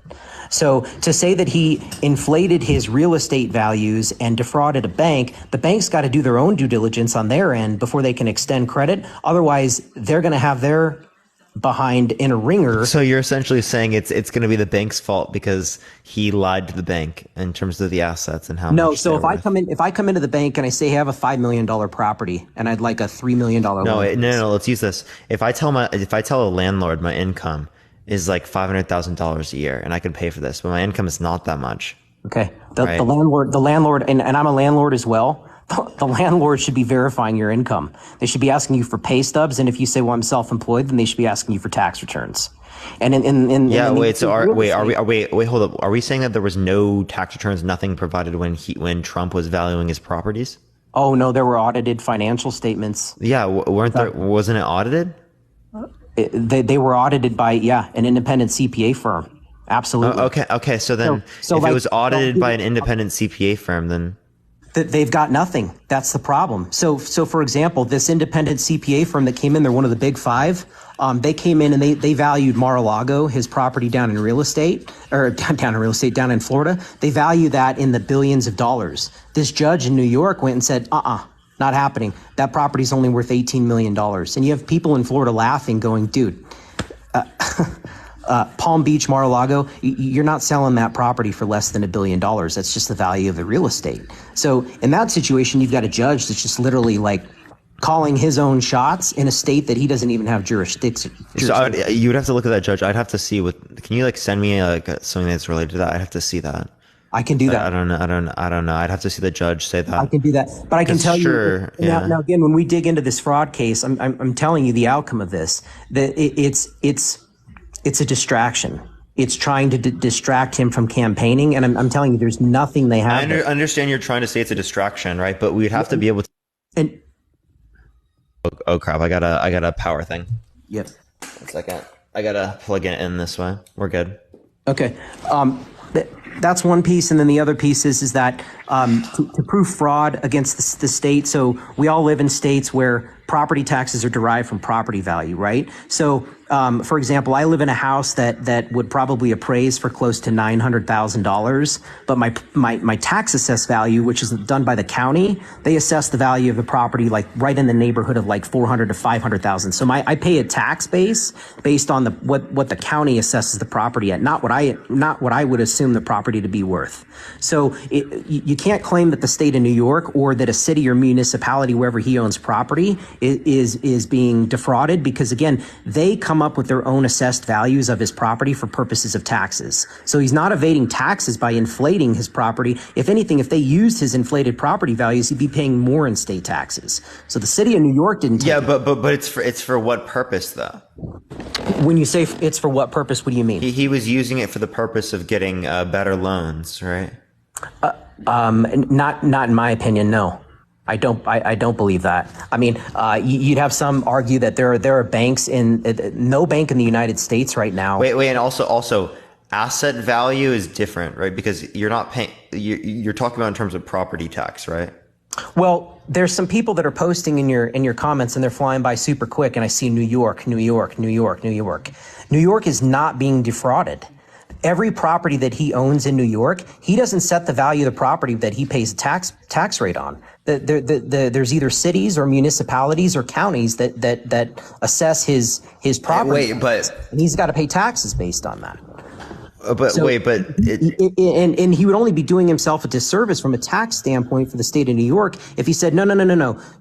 So to say that he inflated his real estate values and defrauded a bank, the bank's got to do their own due diligence on their end before they can extend credit. Otherwise, they're going to have their behind in a ringer. So you're essentially saying it's going to be the bank's fault because he lied to the bank in terms of the assets and how much. No, so if I come into the bank and I say I have a $5 million property and I'd like a $3 million loan. No, let's use this. If I tell a landlord my income is like $500,000 a year and I can pay for this, but my income is not that much. Okay. The landlord, and I'm a landlord as well. The landlord should be verifying your income. They should be asking you for pay stubs. And if you say, well, I'm self-employed, then they should be asking you for tax returns. And hold up. Are we saying that there was no tax returns, nothing provided when Trump was valuing his properties? Oh no, there were audited financial statements. Yeah. Wasn't it audited? They were audited by an independent CPA firm. Absolutely. Okay. So then, if it was audited by an independent CPA firm, then they've got nothing. That's the problem. So for example, this independent CPA firm that came in, they're one of the big five. They came in and they valued Mar-a-Lago, his property down in Florida. They value that in the billions of dollars. This judge in New York went and said, not happening. That property's only worth $18 million. And you have people in Florida laughing, going, dude, Palm Beach, Mar-a-Lago, you're not selling that property for less than $1 billion. That's just the value of the real estate. So in that situation, you've got a judge that's just literally like calling his own shots in a state that he doesn't even have jurisdiction. So you would have to look at that judge. I'd have to see can you send me something that's related to that? I'd have to see that. I can do that. I don't know. I'd have to see the judge say that. I can do that, but I can tell you now. Again, when we dig into this fraud case, I'm telling you the outcome of this. That it's a distraction. It's trying to distract him from campaigning, and I'm telling you, there's nothing they have. I understand you're trying to say it's a distraction, right? But we'd have to be able to. And oh crap! I got a power thing. Yep. 1 second. I gotta plug it in this way. We're good. Okay. That's one piece, and then the other piece is that to prove fraud against the state. So we all live in states where property taxes are derived from property value, right? So, for example, I live in a house that would probably appraise for close to $900,000, but my tax assessed value, which is done by the county, they assess the value of the property like right in the neighborhood of like 400 to 500,000. So I pay a tax base based on what the county assesses the property at, not what I would assume the property to be worth. So you can't claim that the state of New York or that a city or municipality wherever he owns property is being defrauded, because again, they come up with their own assessed values of his property for purposes of taxes. So he's not evading taxes by inflating his property. If anything, if they used his inflated property values, he'd be paying more in state taxes. So the city of New York didn't. Yeah, but it's for what purpose though? When you say it's for what purpose, what do you mean? He was using it for the purpose of getting better loans, right? Not in my opinion, no. I don't believe that. I mean, you'd have some argue that there are banks no bank in the United States right now. Wait, and also asset value is different, right? Because you're not paying. You're talking about in terms of property tax, right? Well, there's some people that are posting in your comments and they're flying by super quick, and I see New York. New York is not being defrauded. Every property that he owns in New York, he doesn't set the value of the property that he pays a tax rate on. There's either cities or municipalities or counties that assess his property. And he's got to pay taxes based on that. And he would only be doing himself a disservice from a tax standpoint for the state of New York if he said, no,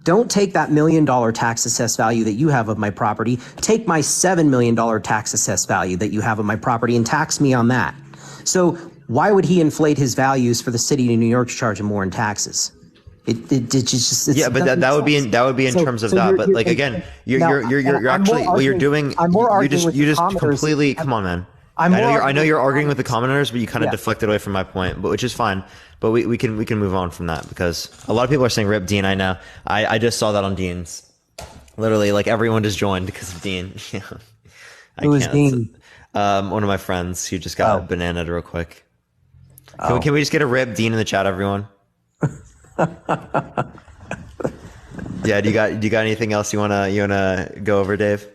don't take that $1 million tax assessed value that you have of my property. Take my $7 million tax assessed value that you have of my property and tax me on that. So why would he inflate his values for the city of New York to charge him more in taxes? That would be in terms of that. But like again, you're actually what you're doing. You just completely come on, man. I know you're arguing with the commenters, but you kind of deflected away from my point, but which is fine. But we can move on from that because a lot of people are saying rip Dean. I know. I just saw that on Dean's. Literally, like everyone just joined because of Dean. Who is Dean? One of my friends who just got bananaed real quick. Can we just get a rip Dean in the chat, everyone? Yeah. Do you got anything else you wanna go over, Dave?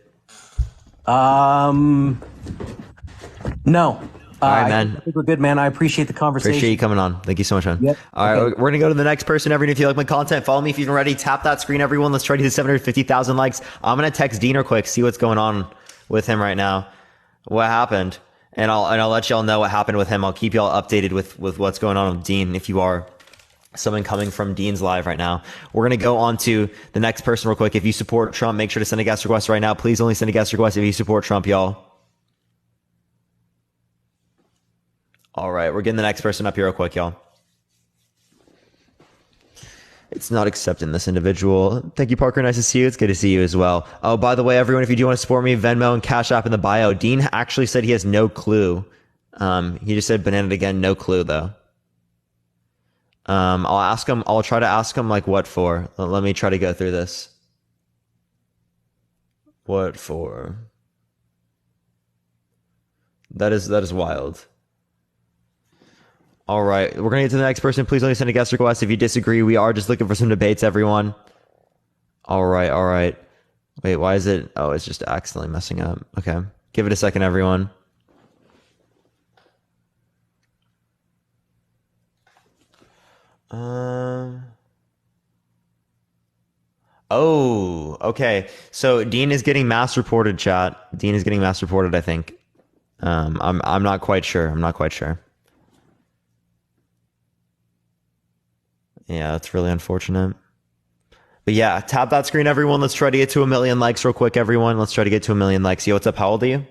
No. All right, man. I think we're good, man. I appreciate the conversation. Appreciate you coming on. Thank you so much, man. Yep. All right, we're going to go to the next person. Everyone, if you like my content, follow me if you've been ready. Tap that screen, everyone. Let's try to hit 750,000 likes. I'm going to text Dean real quick, see what's going on with him right now. What happened? And I'll let y'all know what happened with him. I'll keep y'all updated with what's going on with Dean if you are someone coming from Dean's live right now. We're going to go on to the next person real quick. If you support Trump, make sure to send a guest request right now. Please only send a guest request if you support Trump, y'all. All right, we're getting the next person up here real quick, y'all. It's not accepting this individual. Thank you, Parker. Nice to see you. It's good to see you as well. Oh, by the way, everyone, if you do want to support me, Venmo and Cash App in the bio. Dean actually said he has no clue. He just said banana again, no clue though. I'll ask him. I'll try to ask him like what for. Let me try to go through this. What for? That is wild. All right, we're going to get to the next person. Please only send a guest request. If you disagree, we are just looking for some debates, everyone. All right. Wait, why is it? Oh, it's just accidentally messing up. Okay, give it a second, everyone. Oh, okay. So Dean is getting mass reported, chat. Dean is getting mass reported, I think. I'm not quite sure. Yeah, that's really unfortunate. But yeah, tap that screen, everyone. Let's try to get to 1 million likes real quick, everyone. Let's try to get to 1 million likes. Yo, what's up? How old are you?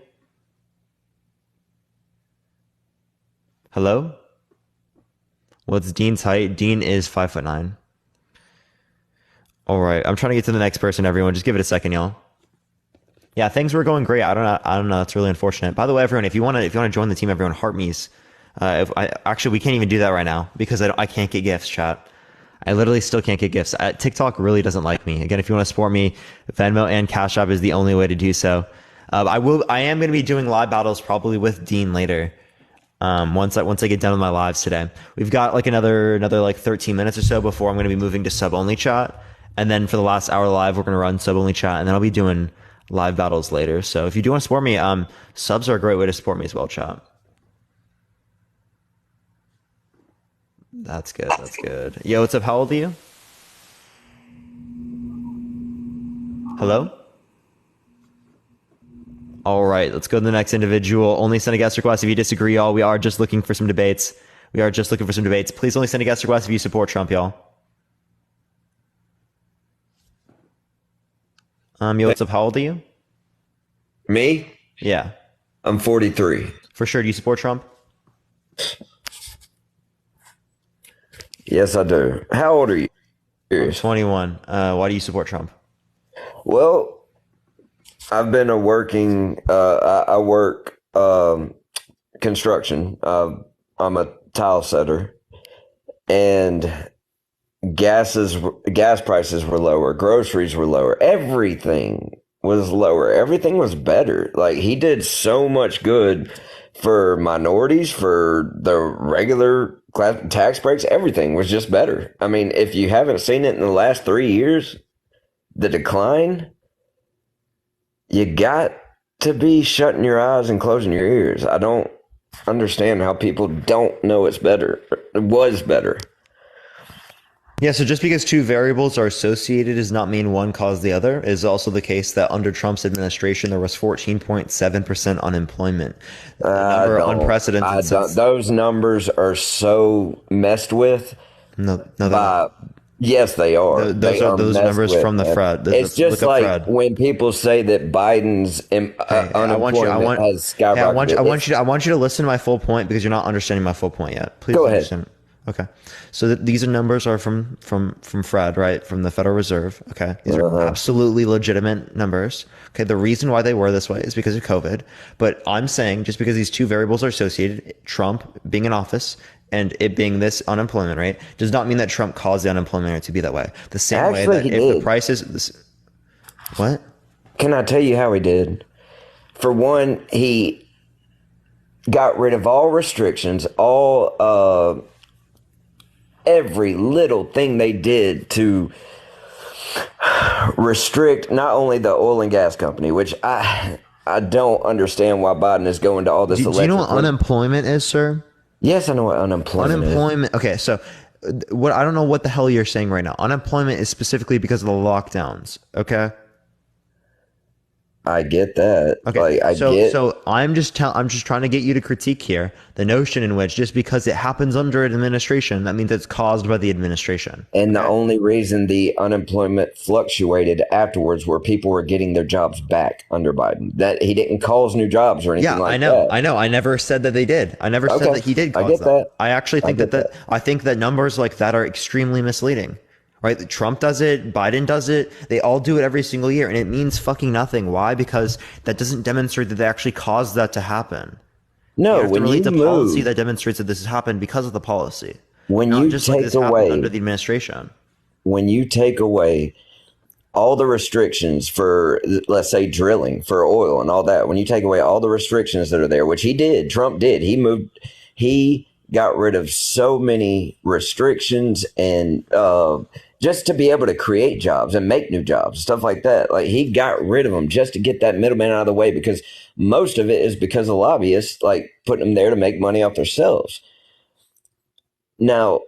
Hello? What's Dean's height? Dean is 5'9". All right, I'm trying to get to the next person, everyone. Just give it a second, y'all. Yeah, things were going great. I don't know. It's really unfortunate. By the way, everyone, if you want to join the team, everyone, heart me's. Actually, we can't even do that right now because I can't get gifts, chat. I literally still can't get gifts. TikTok really doesn't like me. Again, if you want to support me, Venmo and Cash App is the only way to do so. I am going to be doing live battles probably with Dean later. Once I get done with my lives today, we've got like another like 13 minutes or so before I'm going to be moving to sub only chat. And then for the last hour live, we're going to run sub only chat, and then I'll be doing live battles later. So if you do want to support me, subs are a great way to support me as well, chat. That's good. Yo, what's up? How old are you? Hello? All right, let's go to the next individual. Only send a guest request if you disagree, y'all. We are just looking for some debates. Please only send a guest request if you support Trump, y'all. Yo, what's up? How old are you? Me? Yeah. I'm 43. For sure. Do you support Trump? Yes, I do. How old are you? I'm 21. Why do you support Trump? Well, I've been I work construction. I'm a tile setter, and gas prices were lower, groceries were lower, everything was lower, everything was better. Like, he did so much good for minorities, for the regular class, tax breaks, everything was just better. I mean, if you haven't seen it in the last 3 years, the decline, you got to be shutting your eyes and closing your ears. I don't understand how people don't know it was better. Yeah, so just because two variables are associated does not mean one caused the other. It is also the case that under Trump's administration, there was 14.7% unemployment. Unprecedented. Those numbers are so messed with. No, yes, they are. Those numbers from the Fed. It's just like when people say that Biden's unemployment has skyrocketed. I want you to listen to my full point because you're not understanding my full point yet. Please go understand. ahead. Okay, so these are numbers are from Fred, right, from the Federal Reserve. Okay, these are absolutely legitimate numbers. Okay, the reason why they were this way is because of COVID. But I'm saying just because these two variables are associated, Trump being in office and it being this unemployment rate, does not mean that Trump caused the unemployment rate to be that way. The same way that if the prices, what? Can I tell you how he did? For one, he got rid of all restrictions, all every little thing they did to restrict not only the oil and gas company, which I don't understand why Biden is going to all this. Do you know what unemployment is, sir? Yes, I know what unemployment is. Okay, so what I don't know what the hell you're saying right now. Unemployment is specifically because of the lockdowns. Okay. I get that. Okay, like, so I'm just trying to get you to critique here the notion in which just because it happens under an administration, that means it's caused by the administration. And the only reason the unemployment fluctuated afterwards were people were getting their jobs back under Biden. That he didn't cause new jobs or anything like that. I know. I never said that they did. I never said that he did cause that. I actually think I think that numbers like that are extremely misleading. Right? Trump does it. Biden does it. They all do it every single year. And it means fucking nothing. Why? Because that doesn't demonstrate that they actually caused that to happen. No, you have to when relate you the move, policy that demonstrates that this has happened because of the policy. When not you just take like this away happened under the administration. When you take away all the restrictions for, let's say, drilling for oil and all that, when you take away all the restrictions that are there, which he did, Trump did, he got rid of so many restrictions and just to be able to create jobs and make new jobs, stuff like that. Like he got rid of them just to get that middleman out of the way, because most of it is because of lobbyists, like putting them there to make money off themselves. Now,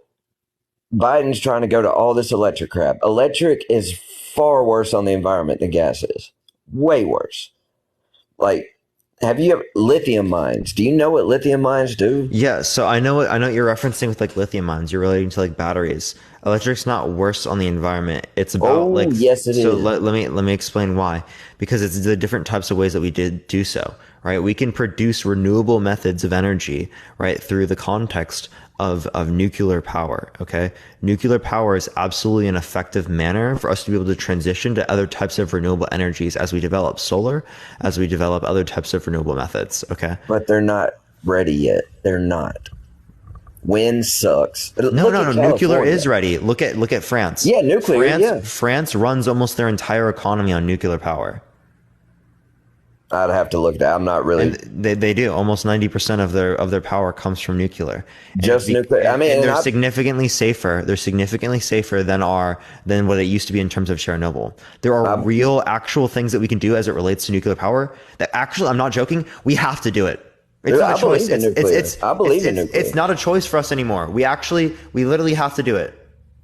Biden's trying to go to all this electric crap. Electric is far worse on the environment than gas is. Way worse. Like, have you ever lithium mines? Do you know what lithium mines do? Yeah, so I know what you're referencing with like lithium mines. You're relating to like batteries. Electric's not worse on the environment. It's about yes, it is. Let me explain why. Because it's the different types of ways that we did do so. Right? We can produce renewable methods of energy, right, through the context of nuclear power. Okay, nuclear power is absolutely an effective manner for us to be able to transition to other types of renewable energies as we develop solar, as we develop other types of renewable methods. Okay, but they're not ready yet. They're not. Wind sucks. No. Nuclear is ready. Look at France. Yeah, nuclear. France runs almost their entire economy on nuclear power. I'd have to look at that. I'm not really. And they do. Almost 90% of their power comes from nuclear. Just nuclear. I mean, and they're significantly safer. They're significantly safer than what it used to be in terms of Chernobyl. There are real, actual things that we can do as it relates to nuclear power. That actually, I'm not joking. We have to do it. It's not a choice. I believe in nuclear. It's not a choice for us anymore. We literally have to do it.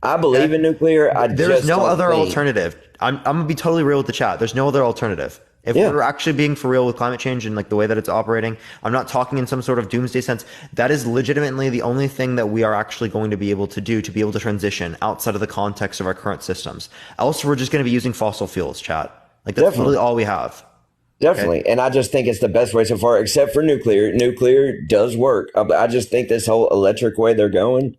I believe in nuclear. There's no other alternative. I'm gonna be totally real with the chat. There's no other alternative. If we're actually being for real with climate change and like the way that it's operating, I'm not talking in some sort of doomsday sense. That is legitimately the only thing that we are actually going to be able to do to be able to transition outside of the context of our current systems. Else, we're just going to be using fossil fuels, chat. Like that's literally all we have. Definitely. Okay? And I just think it's the best way so far, except for nuclear. Nuclear does work. I just think this whole electric way they're going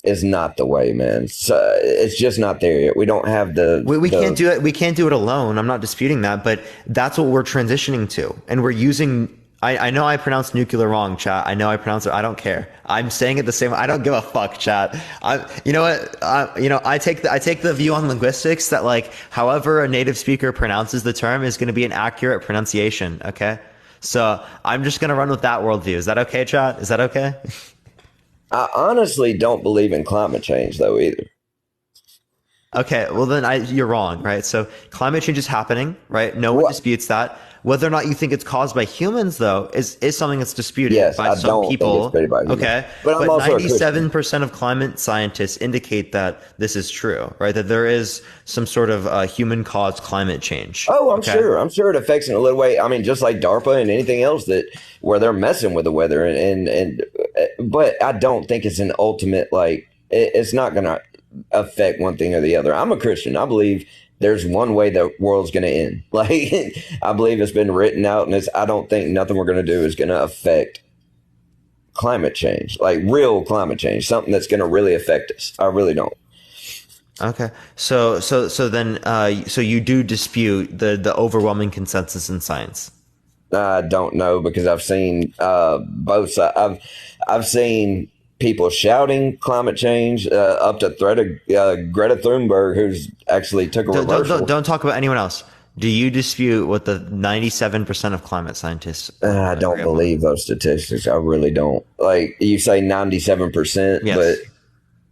is not the way, man. So it's just not there yet. We don't have we can't do it. We can't do it alone. I'm not disputing that, but that's what we're transitioning to. And we're using, I know I pronounced nuclear wrong, chat. I know I pronounced it. I don't care. I'm saying it the same. I don't give a fuck, chat. You know what? I take the view on linguistics that like, however a native speaker pronounces the term is going to be an accurate pronunciation. Okay. So I'm just going to run with that worldview. Is that okay, chat? Is that okay? I honestly don't believe in climate change, though, either. Okay, well then you're wrong, right? So climate change is happening, right? No one disputes that. Whether or not you think it's caused by humans, though, is something that's disputed by some people. Okay, but 97% of climate scientists indicate that this is true, right? That there is some sort of human-caused climate change. Oh, I'm sure. I'm sure it affects in a little way. I mean, just like DARPA and anything else where they're messing with the weather, but I don't think it's an ultimate it's not going to affect one thing or the other. I'm a Christian. I believe there's one way the world's going to end. I believe it's been written out, and I don't think nothing we're going to do is going to affect climate change, like real climate change, something that's going to really affect us. I really don't. Okay. So then you do dispute the overwhelming consensus in science? I don't know, because I've seen both sides. I've seen people shouting climate change up to threat of Greta Thunberg, who's actually took a reversal. Don't talk about anyone else. Do you dispute what the 97% of climate scientists? I don't believe those statistics. I really don't. Like, you say 97%, Yes. but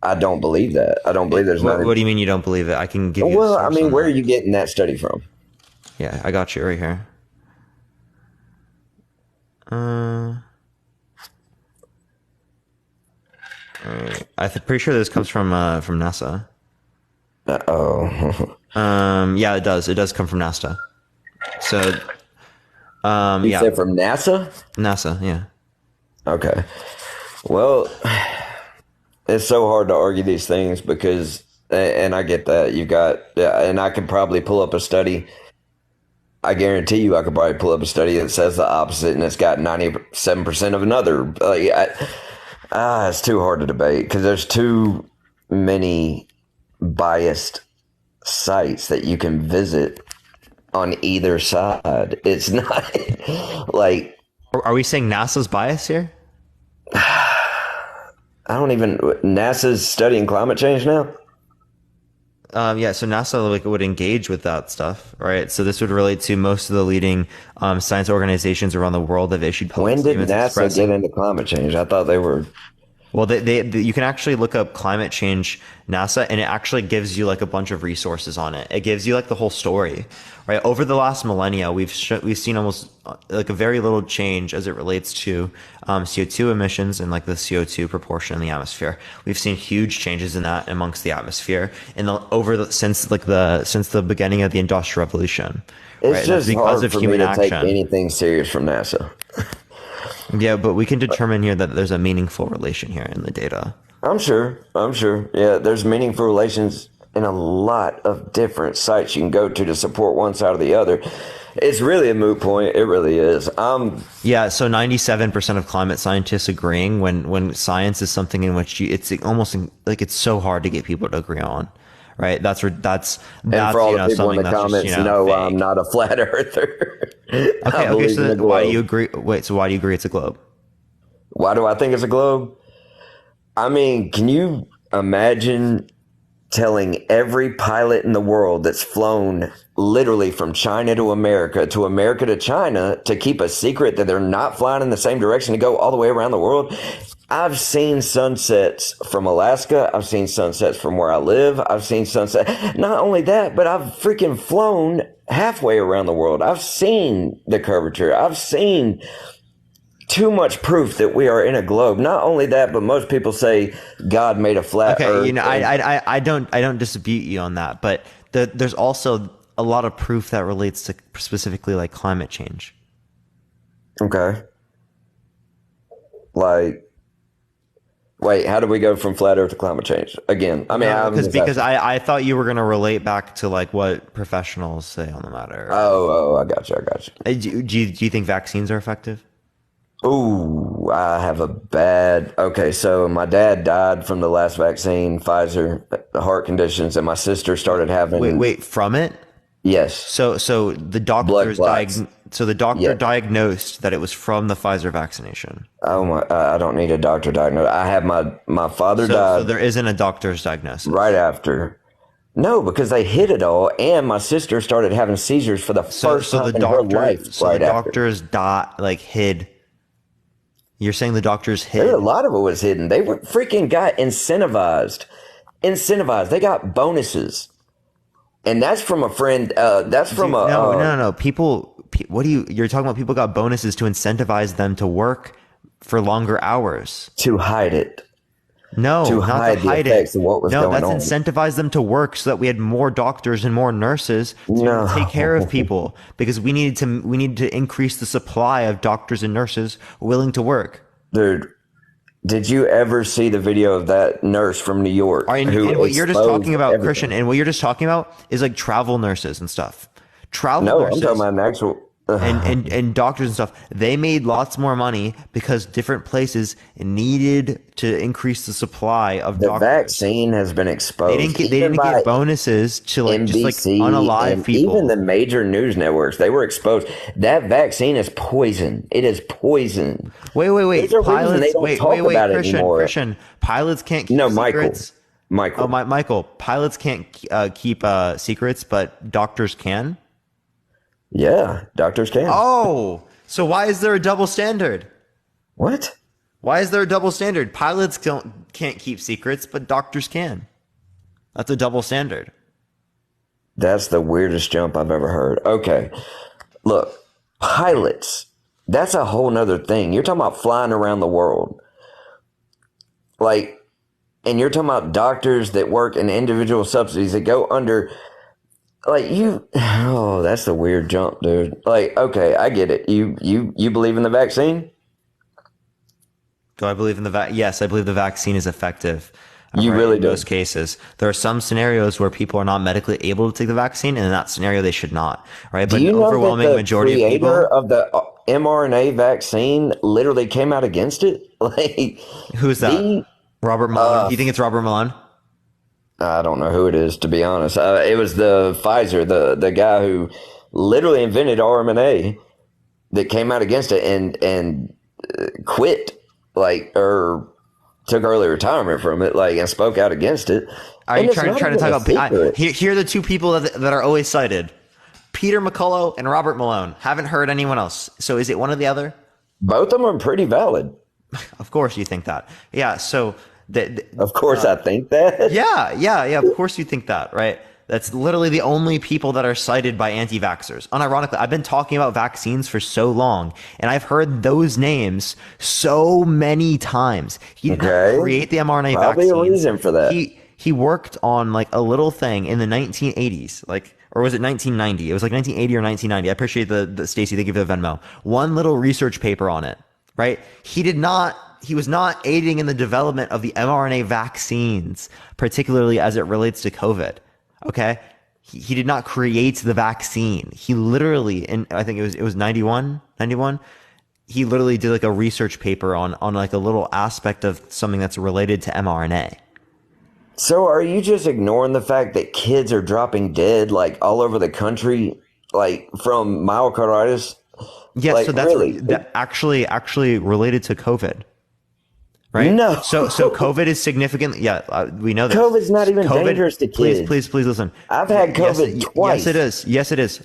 I don't believe that. I don't believe there's What do you mean you don't believe it? I can give you. Well, I mean, where are you getting that study from? Yeah, I got you right here. Pretty sure this comes from NASA. Yeah, it does. It does come from NASA. So, you said from NASA? NASA, yeah. Okay. Well, it's so hard to argue these things because, and I get that you got, and I could probably pull up a study. I guarantee you, I could probably pull up a study that says the opposite, and it's got 97% of another. It's too hard to debate because there's too many biased sites that you can visit on either side. It's not like. Are we saying NASA's biased here? NASA's studying climate change now? Yeah, so NASA would engage with that stuff, right? So this would relate to most of the leading science organizations around the world that have issued public statements. When did NASA get into climate change? I thought they were. Well, you can actually look up climate change NASA, and it actually gives you like a bunch of resources on it. It gives you like the whole story, right? Over the last millennia, we've seen almost like a very little change as it relates to CO2 emissions and like the CO2 proportion in the atmosphere. We've seen huge changes in that amongst the atmosphere since the beginning of the Industrial Revolution. It's right? just because hard of for human me to take action. anything serious from NASA. Yeah, but we can determine here that there's a meaningful relation here in the data. I'm sure. Yeah, there's meaningful relations in a lot of different sites you can go to support one side or the other. It's really a moot point. It really is. Yeah, so 97% of climate scientists agreeing when science is something in which it's almost like it's so hard to get people to agree on. Right, that's and for all the people in the comments, no, fake. I'm not a flat earther. Okay. So then why do you agree? Wait, so why do you agree it's a globe? Why do I think it's a globe? I mean, can you imagine telling every pilot in the world that's flown literally from China to America to China to keep a secret that they're not flying in the same direction to go all the way around the world? I've seen sunsets from Alaska. I've seen sunsets from where I live. I've seen sunset. Not only that, but I've freaking flown halfway around the world. I've seen the curvature. I've seen too much proof that we are in a globe. Not only that, but most people say God made a flat Earth. I don't dispute you on that, but there's also a lot of proof that relates to specifically like climate change. Okay. Wait, how do we go from flat Earth to climate change again? I mean, because I thought you were going to relate back to like what professionals say on the matter. Oh, I got you. Do you think vaccines are effective? Ooh, I have a bad. Okay, so my dad died from the last vaccine, Pfizer, heart conditions, and my sister started having. Wait, from it? Yes. So the doctors diagnosed that it was from the Pfizer vaccination. Oh my! I don't need a doctor diagnosis. I have my father died. So there isn't a doctor's diagnosis right after. No, because they hid it all, and my sister started having seizures for the first time in her life. So the doctors hid. You're saying the doctors hid? A lot of it was hidden. They were freaking got incentivized. They got bonuses. And that's from a friend. No. You're talking about people got bonuses to incentivize them to work for longer hours. To hide it. No, to not hide to hide the effects it. Of what was no, going on. That's incentivize them to work so that we had more doctors and more nurses to take care of people because we needed to increase the supply of doctors and nurses willing to work. Dude, did you ever see the video of that nurse from New York? And what you're just talking about, everything. Christian, and what you're just talking about is like travel nurses and stuff. Nurses. I'm talking about an actual. and doctors and stuff, they made lots more money because different places needed to increase the supply of The doctors. vaccine has been exposed. They didn't get bonuses to like just like NBC unalive and people. even the major news networks, they were exposed. That vaccine is poison. It is poison. Wait. There's a reason they don't talk about it anymore. Christian, pilots can't keep secrets. Michael. Michael, pilots can't keep secrets, but doctors can? Yeah, doctors can. Oh, so why is there a double standard? What? Why is there a double standard? Pilots can't keep secrets, but doctors can. That's a double standard. That's the weirdest jump I've ever heard. Okay, look, pilots, that's a whole nother thing. You're talking about flying around the world. Like, and you're talking about doctors that work in individual subsidies that go under, like that's the weird jump, dude. Like, okay, I get it. You believe in the vaccine? Do I believe in yes, I believe the vaccine is effective. You really do? In most cases. There are some scenarios where people are not medically able to take the vaccine, and in that scenario, they should not, right? But Do you an know overwhelming that the majority of people... creator of the mRNA vaccine literally came out against it? Like, who's that? Robert Malone? Do you think it's Robert Malone? I don't know who it is, to be honest. It was the Pfizer, the guy who literally invented RMNA that came out against it and quit, or took early retirement from it, and spoke out against it. Are you trying to talk about... Here are the two people that are always cited. Peter McCullough and Robert Malone. Haven't heard anyone else. So is it one or the other? Both of them are pretty valid. Of course you think that. Yeah, so... Of course I think that. Yeah, of course you think that, right? That's literally the only people that are cited by anti-vaxxers. Unironically, I've been talking about vaccines for so long, and I've heard those names so many times. He did not create the mRNA Probably vaccine. a reason for that. He worked on a little thing in the 1980s, or was it 1990? It was 1980 or 1990. I appreciate the Stacy, thank you for the Venmo. One little research paper on it, right? He was not aiding in the development of the mRNA vaccines, particularly as it relates to COVID. Okay. He did not create the vaccine. He literally, I think it was 91, he literally did a research paper on a little aspect of something that's related to mRNA. So are you just ignoring the fact that kids are dropping dead all over the country, from myocarditis? Yes, so that's really? actually related to COVID. Right? No. So COVID is significant. Yeah, we know that. COVID's not even dangerous to kids. Please listen. I've had COVID twice. Yes, it is.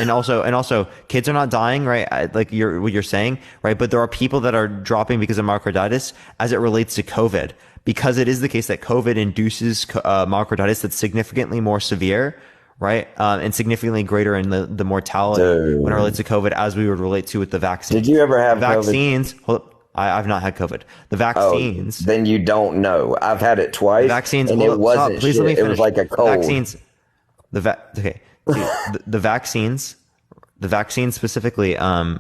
And also, kids are not dying, right? What you're saying, right? But there are people that are dropping because of myocarditis as it relates to COVID, because it is the case that COVID induces myocarditis that's significantly more severe, right? And significantly greater in the mortality when it relates to COVID, as we would relate to with the vaccine. Did you ever have vaccines? COVID? Hold up. I've not had COVID. The vaccines. Oh, then you don't know. I've had it twice. Vaccines. And it wasn't. Please let me finish. It was like a cold. Vaccines. Okay. The vaccines. The vaccines specifically. Oh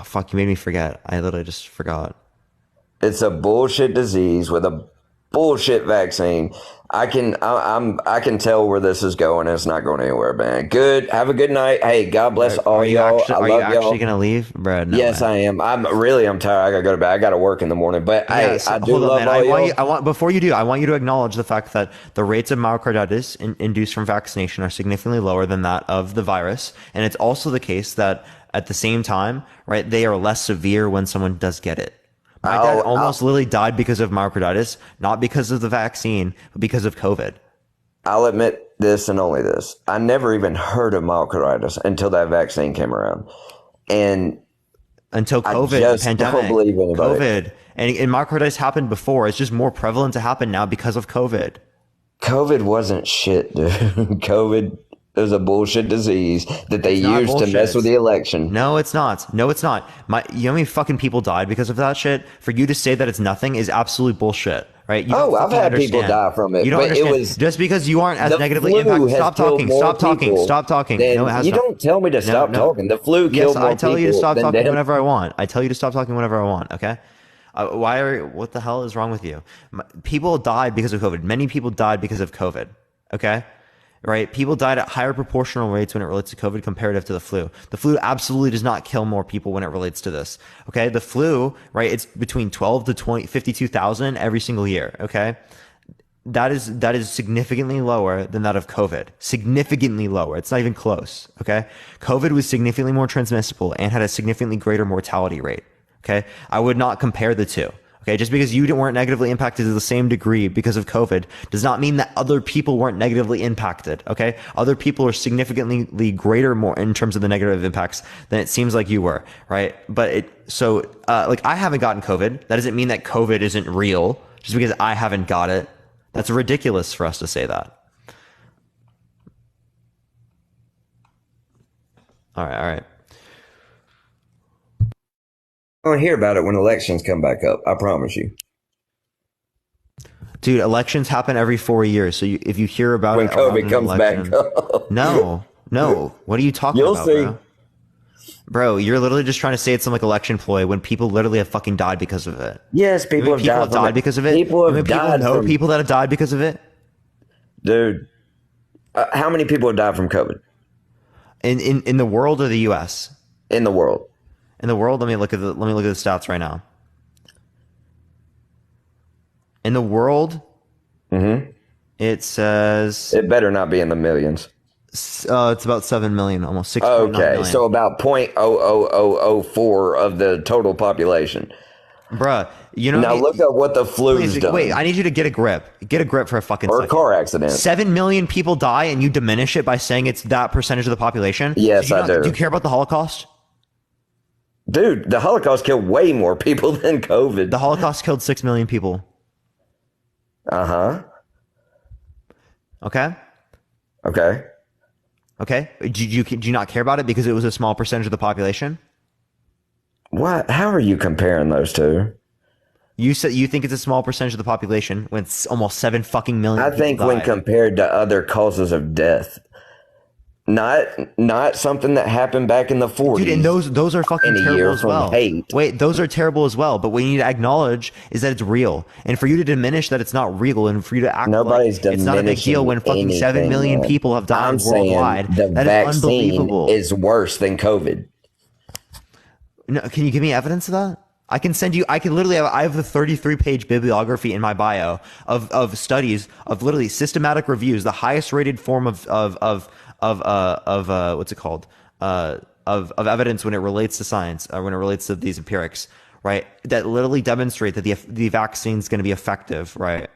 fuck! You made me forget. I literally just forgot. It's a bullshit disease with a bullshit vaccine. I can tell where this is going. It's not going anywhere, man. Good. Have a good night. Hey, God bless all y'all. Are you actually gonna leave, Brad? No, yes, man. I am. I'm tired. I gotta go to bed. I gotta work in the morning. But I do love all y'all. Before you do, I want you to acknowledge the fact that the rates of myocarditis induced from vaccination are significantly lower than that of the virus, and it's also the case that at the same time, right, they are less severe when someone does get it. My dad almost literally died because of myocarditis, not because of the vaccine, but because of COVID. I'll admit this and only this. I never even heard of myocarditis until that vaccine came around. And until COVID, the pandemic, don't believe anybody. COVID. And myocarditis happened before. It's just more prevalent to happen now because of COVID. COVID wasn't shit, dude. COVID is a bullshit disease that they used to mess with the election. No, it's not. You know how many fucking people died because of that shit? For you to say that it's nothing is absolute bullshit, right? I've had people die from it. You don't understand. It was just because you aren't as negatively impacted. Stop talking. No, it has you don't tell me to stop talking. The flu killed more people. I tell you to stop talking whenever I want. Okay. What the hell is wrong with you? People died because of COVID. Many people died because of COVID. Okay. right? People died at higher proportional rates when it relates to COVID comparative to the flu. The flu absolutely does not kill more people when it relates to this. Okay. The flu, right? It's between 12 to 52,000 every single year. Okay. That is significantly lower than that of COVID. Significantly lower. It's not even close. Okay. COVID was significantly more transmissible and had a significantly greater mortality rate. Okay. I would not compare the two. Okay, just because you weren't negatively impacted to the same degree because of COVID does not mean that other people weren't negatively impacted. Okay, other people are significantly greater more in terms of the negative impacts than it seems like you were, right? But like I haven't gotten COVID. That doesn't mean that COVID isn't real just because I haven't got it. That's ridiculous for us to say that. All right. I want to hear about it when elections come back up. I promise you. Dude, elections happen every 4 years. So if you hear about when it COVID comes back up. No. What are you talking about, see. Bro, you're literally just trying to say it's some like election ploy when people literally have fucking died because of it. Yes, people have died because of it. People have died. People that have died because of it. Dude, how many people have died from COVID? In the world or the U.S.? In the world. In the world, let me look at the stats right now. In the world, it says it better not be in the millions. It's about 7 million, almost 6.9 million. So about 0.00004 of the total population. Bruh, you know. Now look at what the flu's done. Wait, I need you to get a grip. Get a grip for a fucking second. Or a car accident. 7 million people die, and you diminish it by saying it's that percentage of the population. Yes, I do. Do you care about the Holocaust? Dude, the Holocaust killed way more people than COVID. The Holocaust killed 6 million people. Uh-huh. Okay. Do you not care about it because it was a small percentage of the population? What? How are you comparing those two? You said you think it's a small percentage of the population when it's almost 7 fucking million. I think when compared to other causes of death. Not something that happened back in the 40s. Dude, and those are fucking terrible as well. Wait, those are terrible as well. But what you need to acknowledge is that it's real. And for you to diminish that it's not real and for you to act like it's not a big deal when fucking 7 million people have died worldwide. The vaccine is worse than COVID. No, can you give me evidence of that? I can send you. I have the 33-page bibliography in my bio of studies of literally systematic reviews, the highest rated form of what's it called? Of evidence when it relates to science, when it relates to these empirics, right? That literally demonstrate that the vaccine is going to be effective, right?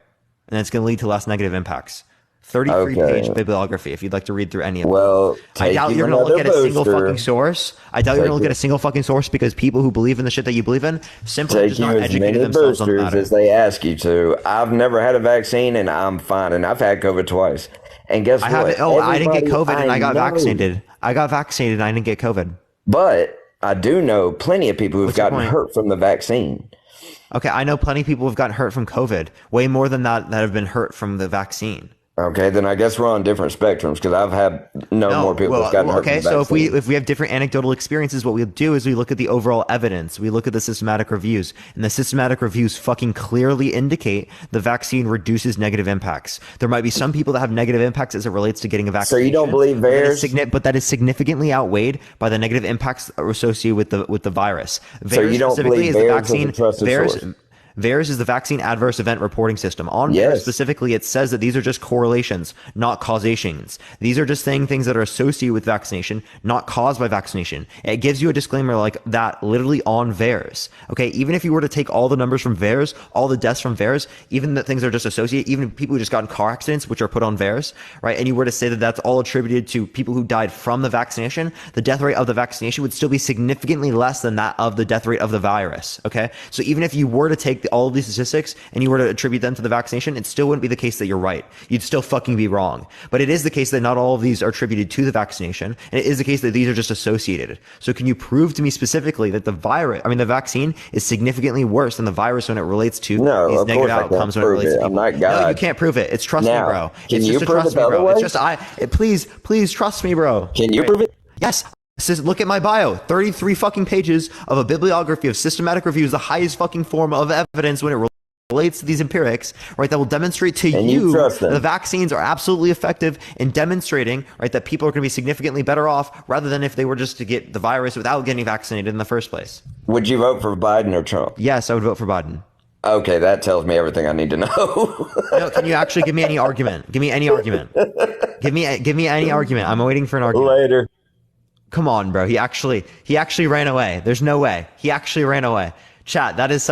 And it's going to lead to less negative impacts. 33-page bibliography, if you'd like to read through any of them. I doubt you're going to look at a single fucking source. I doubt you're going to look at a single fucking source because people who believe in the shit that you believe in simply just not educated themselves on the matter. As they ask you to. I've never had a vaccine and I'm fine, and I've had COVID twice. And guess what? I didn't get COVID and I got vaccinated. I got vaccinated and I didn't get COVID. But I do know plenty of people who've gotten hurt from the vaccine. Okay, I know plenty of people who've gotten hurt from COVID. Way more than that have been hurt from the vaccine. Okay, then I guess we're on different spectrums because I've had more people who've gotten hurt from the vaccine. Okay, so if we have different anecdotal experiences, what we do is we look at the overall evidence. We look at the systematic reviews, and the systematic reviews fucking clearly indicate the vaccine reduces negative impacts. There might be some people that have negative impacts as it relates to getting a vaccine. So you don't believe VAERS? But that is significantly outweighed by the negative impacts associated with the virus. So you don't believe VAERS is a trusted source? VAERS is the Vaccine Adverse Event Reporting System. On VAERS specifically, it says that these are just correlations, not causations. These are just saying things that are associated with vaccination, not caused by vaccination. It gives you a disclaimer like that literally on VAERS. Okay, even if you were to take all the numbers from VAERS, all the deaths from VAERS, even the things that are just associated, even people who just got in car accidents, which are put on VAERS, right? And you were to say that that's all attributed to people who died from the vaccination, the death rate of the vaccination would still be significantly less than that of the death rate of the virus. Okay, so even if you were to take all of these statistics and you were to attribute them to the vaccination, it still wouldn't be the case that you're right. You'd still fucking be wrong. But it is the case that not all of these are attributed to the vaccination, and it is the case that these are just associated. So can you prove to me specifically that the vaccine is significantly worse than the virus when it relates to these negative outcomes when it relates to people? I'm not God. No, you can't prove it. It's trust me, bro. Can you prove it the other way? It's just please trust me, bro. Can you prove it? Yes. Look at my bio. 33 fucking pages of a bibliography of systematic reviews, the highest fucking form of evidence when it relates to these empirics, right, that will demonstrate to And you you trust them. that the vaccines are absolutely effective in demonstrating, right, that people are going to be significantly better off rather than if they were just to get the virus without getting vaccinated in the first place. Would you vote for Biden or Trump? Yes, I would vote for Biden. Okay, that tells me everything I need to know. No, can you actually give me any argument? Give me any argument. Give me any argument. I'm waiting for an argument. Later. Come on, bro. He actually ran away. There's no way. He actually ran away. Chat, that is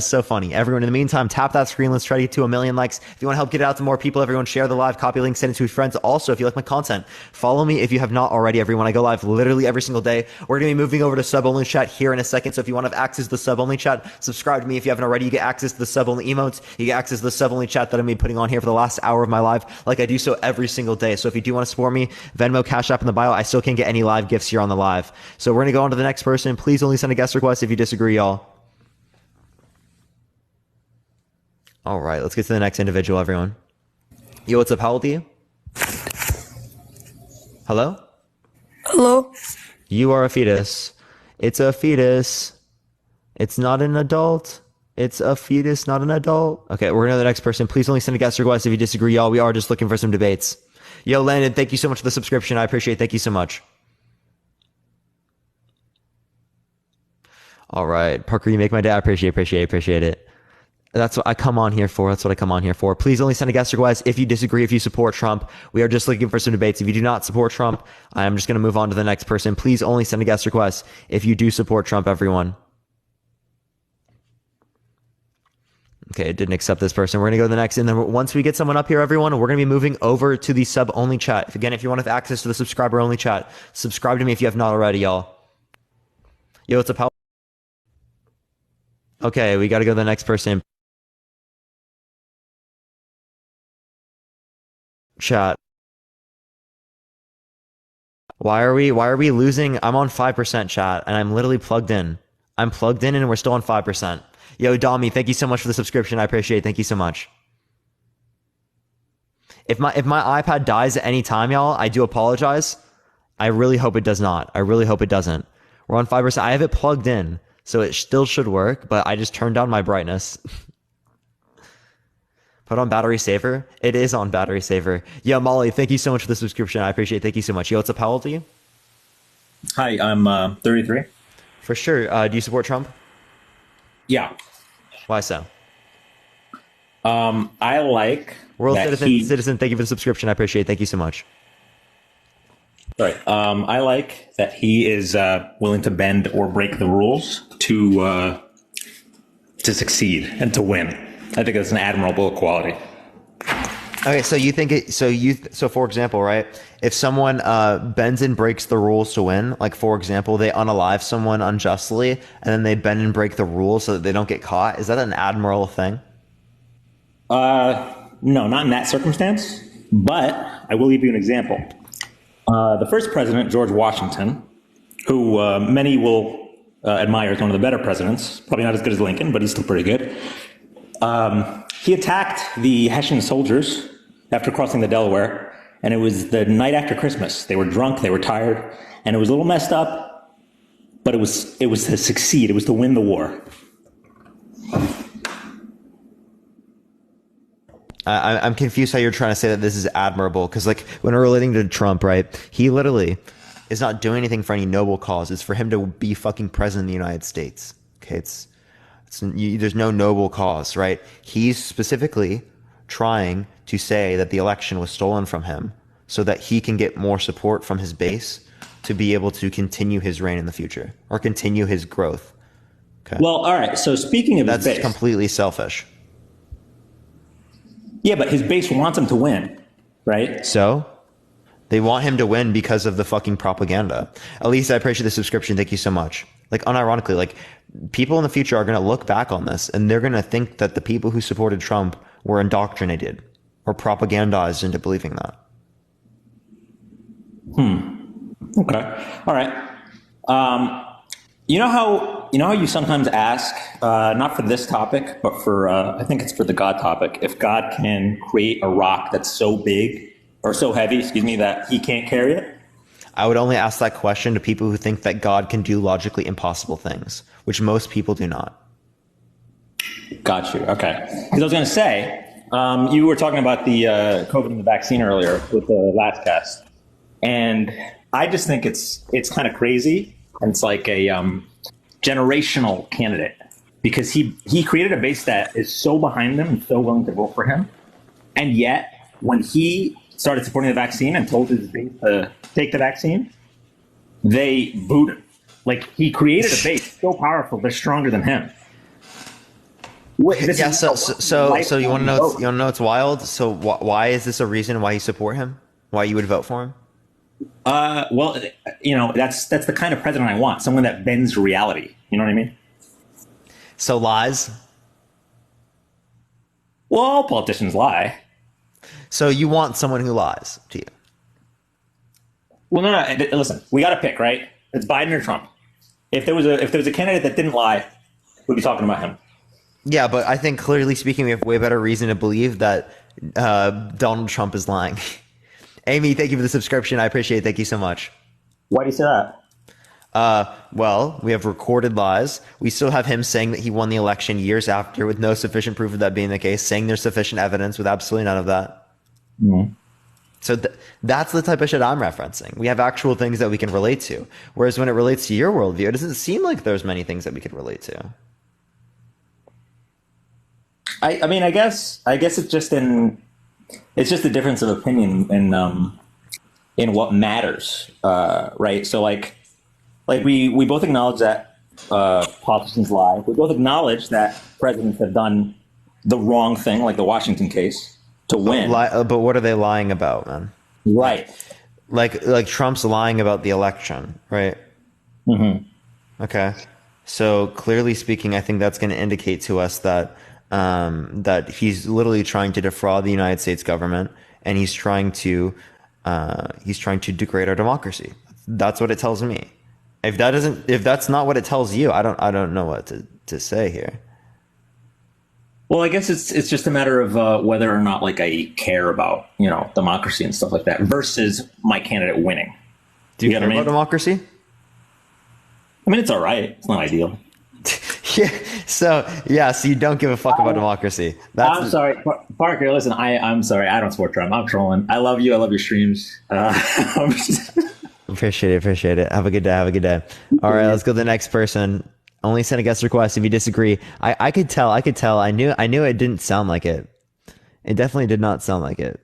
so funny. Everyone, in the meantime, tap that screen. Let's try to get to 1 million likes. If you want to help get it out to more people, everyone share the live, copy link, send it to your friends. Also, if you like my content, follow me if you have not already, everyone. I go live literally every single day. We're going to be moving over to sub-only chat here in a second. So if you want to have access to the sub-only chat, subscribe to me. If you haven't already, you get access to the sub-only emotes. You get access to the sub-only chat that I'm going to be putting on here for the last hour of my live, like I do so every single day. So if you do want to support me, Venmo, Cash App in the bio. I still can't get any live gifts here on the live. So we're going to go on to the next person. Please only send a guest request if you disagree, y'all. All right, let's get to the next individual, everyone. Yo, what's up? How old are you? Hello? Hello? You are a fetus. It's a fetus. It's not an adult. It's a fetus, not an adult. Okay, we're going to the next person. Please only send a guest request if you disagree, y'all. We are just looking for some debates. Yo, Landon, thank you so much for the subscription. I appreciate it. Thank you so much. All right, Parker, you make my day. I appreciate it. That's what I come on here for. Please only send a guest request if you disagree, if you support Trump. We are just looking for some debates. If you do not support Trump, I am just going to move on to the next person. Please only send a guest request if you do support Trump, everyone. Okay, it didn't accept this person. We're going to go to the next. And then once we get someone up here, everyone, we're going to be moving over to the sub-only chat. Again, if you want to have access to the subscriber-only chat, subscribe to me if you have not already, y'all. Yo, what's up? Okay, we got to go to the next person. Chat. Why are we losing? I'm on 5% chat and I'm literally plugged in. I'm plugged in and we're still on 5%. Yo, Dami, thank you so much for the subscription. I appreciate it. Thank you so much. If my iPad dies at any time, y'all, I do apologize. I really hope it does not. I really hope it doesn't. We're on 5%. I have it plugged in, so it still should work, but I just turned down my brightness. Put on battery saver. It is on battery saver. Yo, Molly, thank you so much for the subscription. I appreciate it. Thank you so much. Yo, what's up? How old are you? Hi, I'm 33. For sure. Do you support Trump? Yeah. Why so? I like World that citizen, thank you for the subscription. I appreciate it. Thank you so much. Sorry. I like that he is willing to bend or break the rules to succeed and to win. I think that's an admirable quality. Okay, so you think it? So for example, right? If someone bends and breaks the rules to win, like for example, they unalive someone unjustly, and then they bend and break the rules so that they don't get caught. Is that an admirable thing? No, not in that circumstance. But I will give you an example. The first president, George Washington, who many will admire as one of the better presidents, probably not as good as Lincoln, but he's still pretty good. He attacked the Hessian soldiers after crossing the Delaware, and it was the night after Christmas. They were drunk, they were tired, and it was a little messed up, but it was to succeed. It was to win the war. I'm confused how you're trying to say that this is admirable, because like when we're relating to Trump, right? He literally is not doing anything for any noble cause. It's for him to be fucking president of the United States. Okay, there's no noble cause, right? He's specifically trying to say that the election was stolen from him so that he can get more support from his base to be able to continue his reign in the future or continue his growth. Okay. Well, all right. So speaking of that's his base, completely selfish. Yeah, but his base wants him to win, right? So they want him to win because of the fucking propaganda. Elise, I appreciate the subscription. Thank you so much. Like, unironically, like, people in the future are going to look back on this and they're going to think that the people who supported Trump were indoctrinated or propagandized into believing that. Okay. All right. You know how you sometimes ask, not for this topic, but for I think it's for the God topic, if God can create a rock that's so big or so heavy, that he can't carry it? I would only ask that question to people who think that God can do logically impossible things, which most people do not. Got you. Okay. Because I was going to say, you were talking about the COVID and the vaccine earlier with the last cast, and I just think it's kind of crazy, and it's like a generational candidate because he created a base that is so behind him and so willing to vote for him, and yet when he started supporting the vaccine and told his base to take the vaccine, they booed him. Like, he created a base so powerful, they're stronger than him. Yeah, so you want to know what's wild? So why is this a reason why you support him? Why you would vote for him? Well, that's the kind of president I want. Someone that bends reality. You know what I mean? So lies? Well, all politicians lie. So you want someone who lies to you? Well, no. Listen, we got to pick, right? It's Biden or Trump. If there was a candidate that didn't lie, we'd be talking about him. Yeah, but I think clearly speaking, we have way better reason to believe that Donald Trump is lying. Amy, thank you for the subscription. I appreciate it. Thank you so much. Why do you say that? Well, we have recorded lies. We still have him saying that he won the election years after with no sufficient proof of that being the case, saying there's sufficient evidence with absolutely none of that. Mm-hmm. So that's the type of shit I'm referencing. We have actual things that we can relate to. Whereas when it relates to your worldview, it doesn't seem like there's many things that we could relate to. I mean, I guess it's just a difference of opinion in what matters, right? So like we both acknowledge that politicians lie. We both acknowledge that presidents have done the wrong thing, like the Washington case, to win. But what are they lying about, man? Right. Like Trump's lying about the election, right? Mm-hmm. Okay. So clearly speaking, I think that's going to indicate to us that he's literally trying to defraud the United States government, and he's trying to degrade our democracy. That's what it tells me. If that's not what it tells you, I don't know what to say here. Well, I guess it's just a matter of whether or not like I care about democracy and stuff like that versus my candidate winning. Do you care about democracy? I mean, it's all right. It's not ideal. Yeah. So you don't give a fuck about democracy. I'm sorry, Parker. Listen, I'm sorry. I don't support Trump. I'm trolling. I love you. I love your streams. Appreciate it. Have a good day. All right, let's go to the next person. Only send a guest request if you disagree. I could tell. I knew it didn't sound like it. It definitely did not sound like it.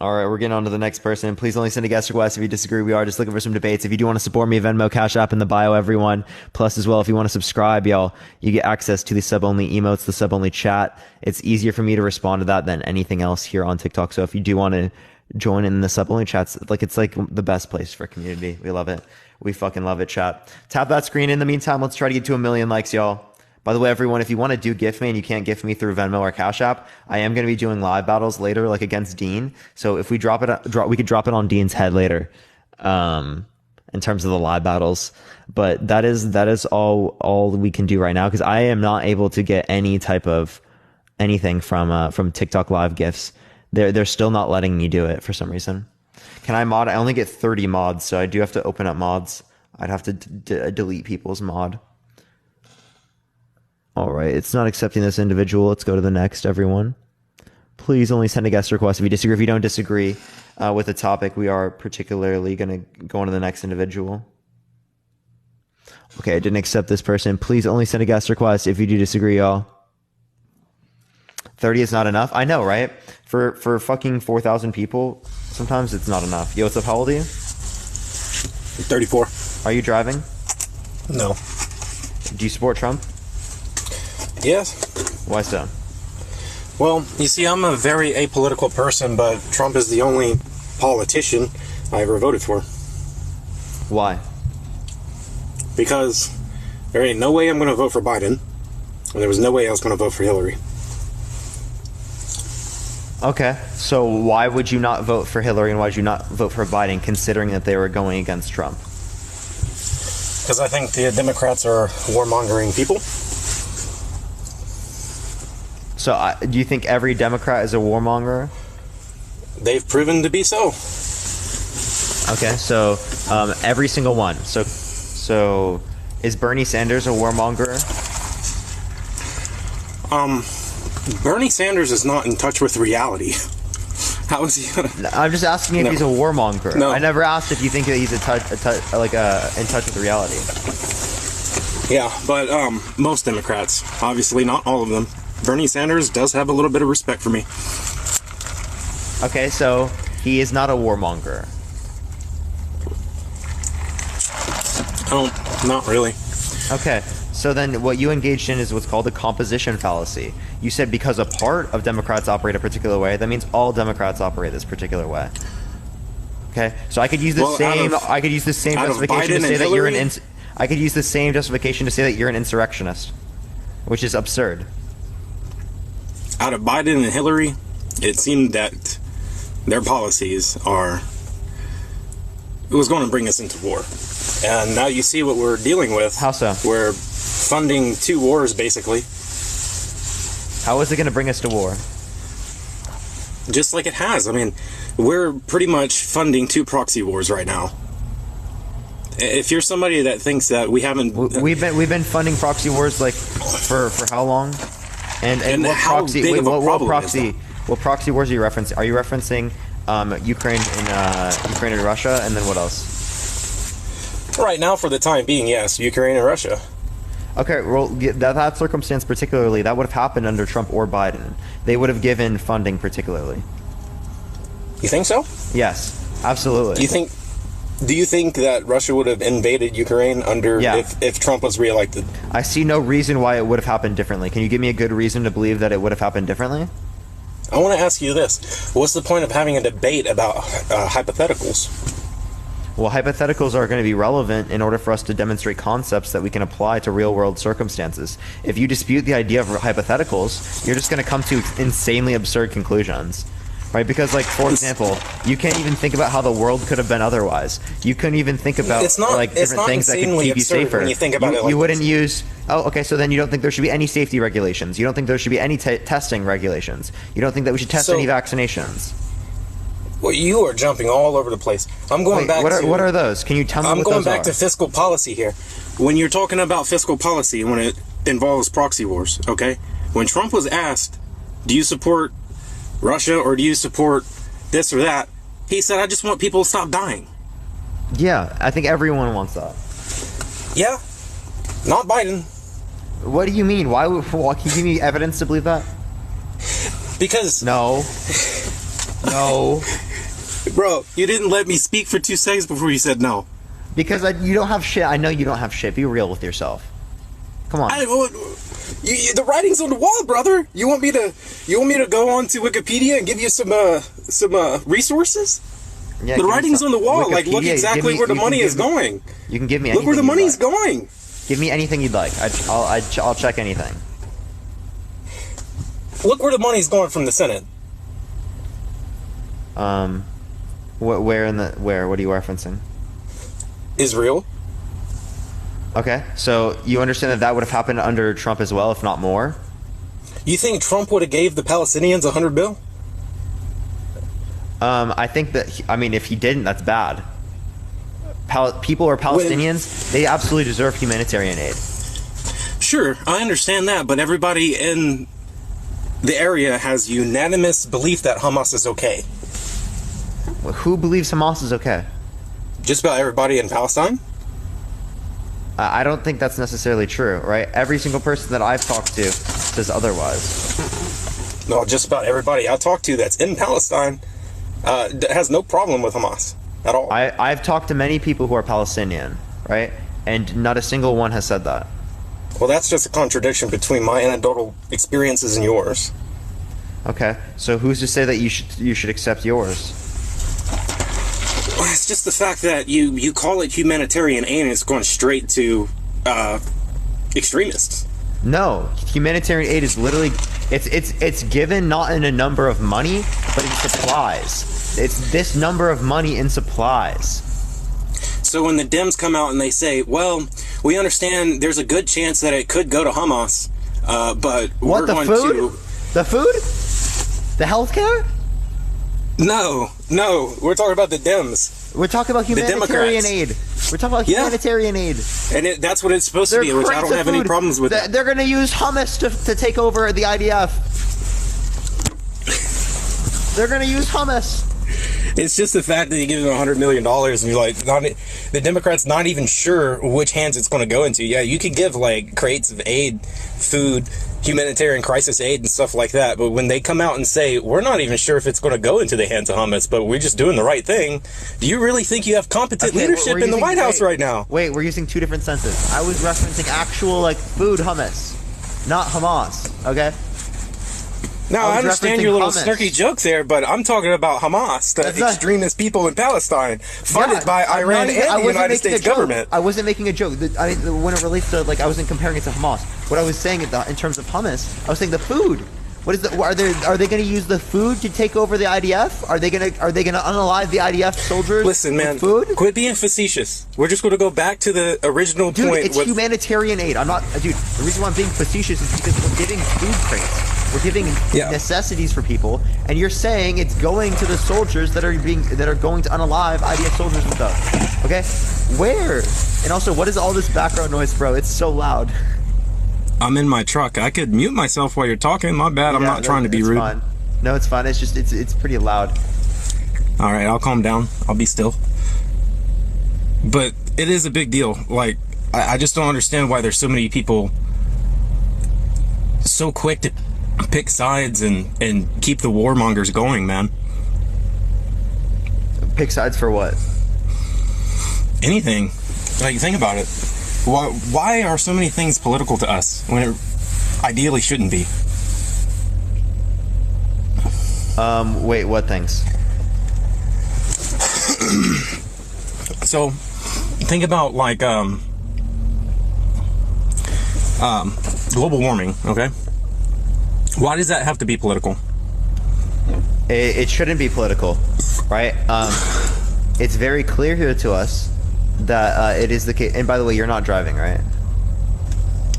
All right, we're getting on to the next person. Please only send a guest request if you disagree. We are just looking for some debates. If you do want to support me, Venmo, Cash App in the bio, everyone. Plus, as well, if you want to subscribe, y'all, you get access to the sub-only emotes, the sub-only chat. It's easier for me to respond to that than anything else here on TikTok. So if you do want to join in the sub-only chats, it's like the best place for community. We love it. We fucking love it, chat. Tap that screen. In the meantime, let's try to get to 1 million likes, y'all. By the way, everyone, if you want to do gift me and you can't gift me through Venmo or Cash App, I am going to be doing live battles later, like against Dean. So if we we could drop it on Dean's head later, in terms of the live battles. But that is all we can do right now, because I am not able to get any type of anything from TikTok live gifts. They're still not letting me do it for some reason. Can I mod? I only get 30 mods, so I do have to open up mods. I'd have to delete people's mod. All right, it's not accepting this individual. Let's go to the next, everyone. Please only send a guest request if you disagree. If you don't disagree with the topic, we are particularly going to go on to the next individual. Okay, I didn't accept this person. Please only send a guest request if you do disagree, y'all. 30 is not enough. I know, right? For fucking 4,000 people, sometimes it's not enough. Yo, what's up? How old are you? 34. Are you driving? No. Do you support Trump? Yes. Why so? Well, you see, I'm a very apolitical person, but Trump is the only politician I ever voted for. Why? Because there ain't no way I'm going to vote for Biden, and there was no way I was going to vote for Hillary. Okay, so why would you not vote for Hillary and why would you not vote for Biden, considering that they were going against Trump? Because I think the Democrats are warmongering people. So do you think every Democrat is a warmonger? They've proven to be so. Okay, so every single one. So Is Bernie Sanders a warmonger? Bernie Sanders is not in touch with reality. How is he? I'm just asking if he's a warmonger. No. I never asked if you think that he's in touch with reality. Yeah, but most Democrats, obviously not all of them. Bernie Sanders does have a little bit of respect for me. Okay, so he is not a warmonger. Not really. Okay, so then what you engaged in is what's called a composition fallacy. You said because a part of Democrats operate a particular way, that means all Democrats operate this particular way. Okay, so I could use the same justification to say that you're I could use the same justification to say that you're an insurrectionist, which is absurd. Out of Biden and Hillary, it seemed that their policies it was going to bring us into war. And now you see what we're dealing with. How so? We're funding 2 wars, basically. How is it going to bring us to war? Just like it has. I mean, we're pretty much funding 2 proxy wars right now. If you're somebody that thinks that we haven't... We've been funding proxy wars, like, for how long? And what how proxy... big Wait, of a what problem proxy... is that? What proxy wars are you referencing? Are you referencing Ukraine and Russia, and then what else? Right now, for the time being, yes, Ukraine and Russia. Okay, well, that circumstance particularly, that would have happened under Trump or Biden. They would have given funding particularly. You think so? Yes, absolutely. Do you think that Russia would have invaded Ukraine if Trump was reelected? I see no reason why it would have happened differently. Can you give me a good reason to believe that it would have happened differently? I want to ask you this. What's the point of having a debate about hypotheticals? Well, hypotheticals are going to be relevant in order for us to demonstrate concepts that we can apply to real-world circumstances. If you dispute the idea of hypotheticals, you're just going to come to insanely absurd conclusions. Right? Because, like, for example, you can't even think about how the world could have been otherwise. You couldn't even think about different things that could keep you safer. When you think about it like you wouldn't use... Oh, okay, so then you don't think there should be any safety regulations. You don't think there should be any testing regulations. You don't think that we should test any vaccinations. Well, you are jumping all over the place. I'm going back to... What are those? Can you tell me what those are? I'm going back to fiscal policy here. When you're talking about fiscal policy, when it involves proxy wars, okay? When Trump was asked, do you support Russia or do you support this or that? He said, I just want people to stop dying. Yeah, I think everyone wants that. Yeah, not Biden. What do you mean? Can you give me evidence to believe that? Because... No. Bro, you didn't let me speak for 2 seconds before you said no. Because you don't have shit. I know you don't have shit. Be real with yourself. Come on. The writing's on the wall, brother. You want me to go on to Wikipedia and give you some resources? Yeah, the writing's on the wall. Wikipedia, like, look exactly where the money is going. You can give me anything. Look where the money's going. Give me anything you'd like. I'll check anything. Look where the money's going from the Senate. Where? What are you referencing? Israel. Okay, so you understand that would have happened under Trump as well, if not more? You think Trump would have gave the Palestinians $100 billion? I think that, if he didn't, that's bad. People who are Palestinians, they absolutely deserve humanitarian aid. Sure, I understand that, but everybody in the area has unanimous belief that Hamas is okay. Who believes Hamas is okay? Just about everybody in Palestine? I don't think that's necessarily true, right? Every single person that I've talked to says otherwise. No, just about everybody I talked to that's in Palestine has no problem with Hamas at all. I've talked to many people who are Palestinian, right? And not a single one has said that. Well, that's just a contradiction between my anecdotal experiences and yours. Okay, so who's to say that you should accept yours? Well, it's just the fact that you call it humanitarian aid and it's going straight to extremists. No, humanitarian aid is literally it's given not in a number of money, but in supplies. It's this number of money in supplies. So when the Dems come out and they say, well, we understand there's a good chance that it could go to Hamas, but we're going to... The food? The healthcare? No, we're talking about the Dems. We're talking about humanitarian aid. We're talking about humanitarian aid. And that's what it's supposed to be, which I don't have any problems with. They're going to use hummus to take over the IDF. They're going to use hummus. It's just the fact that you give them $100 million and you're like, the Democrats not even sure which hands it's going to go into. Yeah, you could give like crates of aid, food, humanitarian crisis aid and stuff like that. But when they come out and say, we're not even sure if it's going to go into the hands of hummus, but we're just doing the right thing. Do you really think you have competent leadership in the White House right now? Wait, we're using two different senses. I was referencing actual like food hummus, not Hamas. Okay. Now, I understand your little snarky joke there, but I'm talking about Hamas, the extremist people in Palestine, funded by Iran and the United States government. I wasn't making a joke. When it relates to, like, I wasn't comparing it to Hamas. What I was saying in terms of hummus, I was saying the food. What is are they going to use the food to take over the IDF? Are they going to unalive the IDF soldiers? Listen, man, quit being facetious. We're just going to go back to the original point. It's humanitarian aid. I'm not, dude. The reason why I'm being facetious is because we're giving food crates. We're giving necessities for people, and you're saying it's going to the soldiers that are going to unalive IDF soldiers and stuff. Okay, where? And also, what is all this background noise, bro? It's so loud. I'm in my truck. I could mute myself while you're talking. My bad. I'm not trying to be rude. Fine. No, it's fine. It's just it's pretty loud. All right, I'll calm down. I'll be still. But it is a big deal. Like, I just don't understand why there's so many people so quick to pick sides and keep the warmongers going, man. Pick sides for what? Anything. Like, think about it. Why are so many things political to us when it ideally shouldn't be? Wait, what things? So, think about like global warming, okay? Why does that have to be political? It shouldn't be political, right? It's very clear here to us that it is the case. And by the way, you're not driving, right?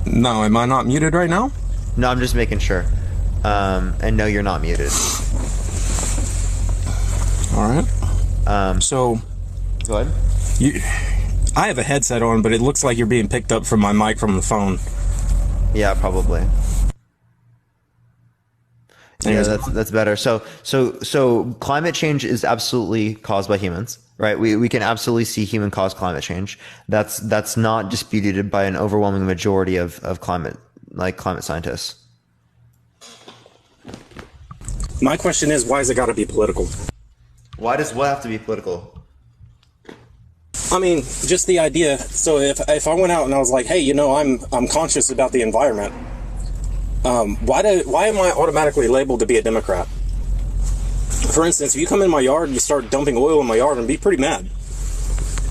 No, am I not muted right now? No, I'm just making sure. And no, you're not muted. All right. So, go ahead. I have a headset on, but it looks like you're being picked up from my mic from the phone. Yeah, probably. Yeah, that's better. So climate change is absolutely caused by humans, right? We can absolutely see human caused climate change. That's not disputed by an overwhelming majority of climate scientists. My question is, why has it got to be political? Why does what have to be political? I mean, just the idea. So if I went out and I was like, hey, you know, I'm conscious about the environment. Why am I automatically labeled to be a Democrat? For instance, if you come in my yard and you start dumping oil in my yard, I'd be pretty mad.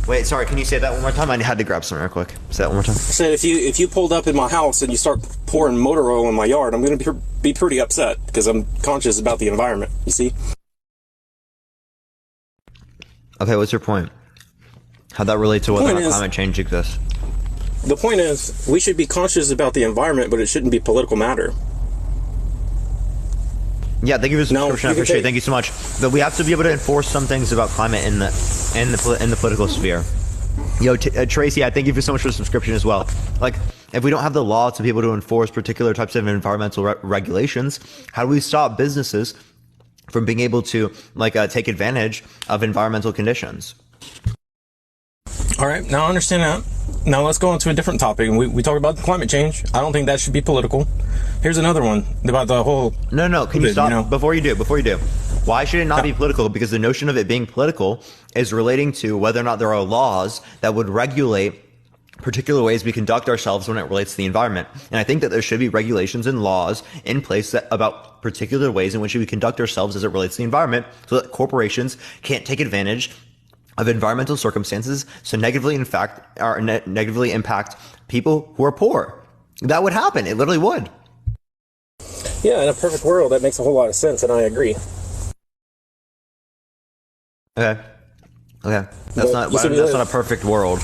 Wait, sorry, can you say that one more time? I had to grab something real quick. Say that one more time. So if you pulled up in my house and you start pouring motor oil in my yard, I'm going to be pretty upset because I'm conscious about the environment, you see? Okay, what's your point? How'd that relate to whether or not climate change exists? The point is, we should be conscious about the environment, but it shouldn't be political matter. Yeah, thank you for the subscription. I appreciate it. Thank you so much. But we have to be able to enforce some things about climate in the political sphere. Yo, Tracy, I thank you for so much for the subscription as well. Like, if we don't have the law to be able to enforce particular types of environmental regulations, how do we stop businesses from being able to take advantage of environmental conditions? All right, now I understand that. Now let's go on to a different topic. We talk about climate change. I don't think that should be political. Here's another one about the whole... No, can you stop? You know? Before you do. Why should it not be political? Because the notion of it being political is relating to whether or not there are laws that would regulate particular ways we conduct ourselves when it relates to the environment. And I think that there should be regulations and laws in place about particular ways in which we conduct ourselves as it relates to the environment so that corporations can't take advantage of environmental circumstances so negatively impact people who are poor. That would happen. It literally would. Yeah, in a perfect world, that makes a whole lot of sense, and I agree. Okay. That's not a perfect world.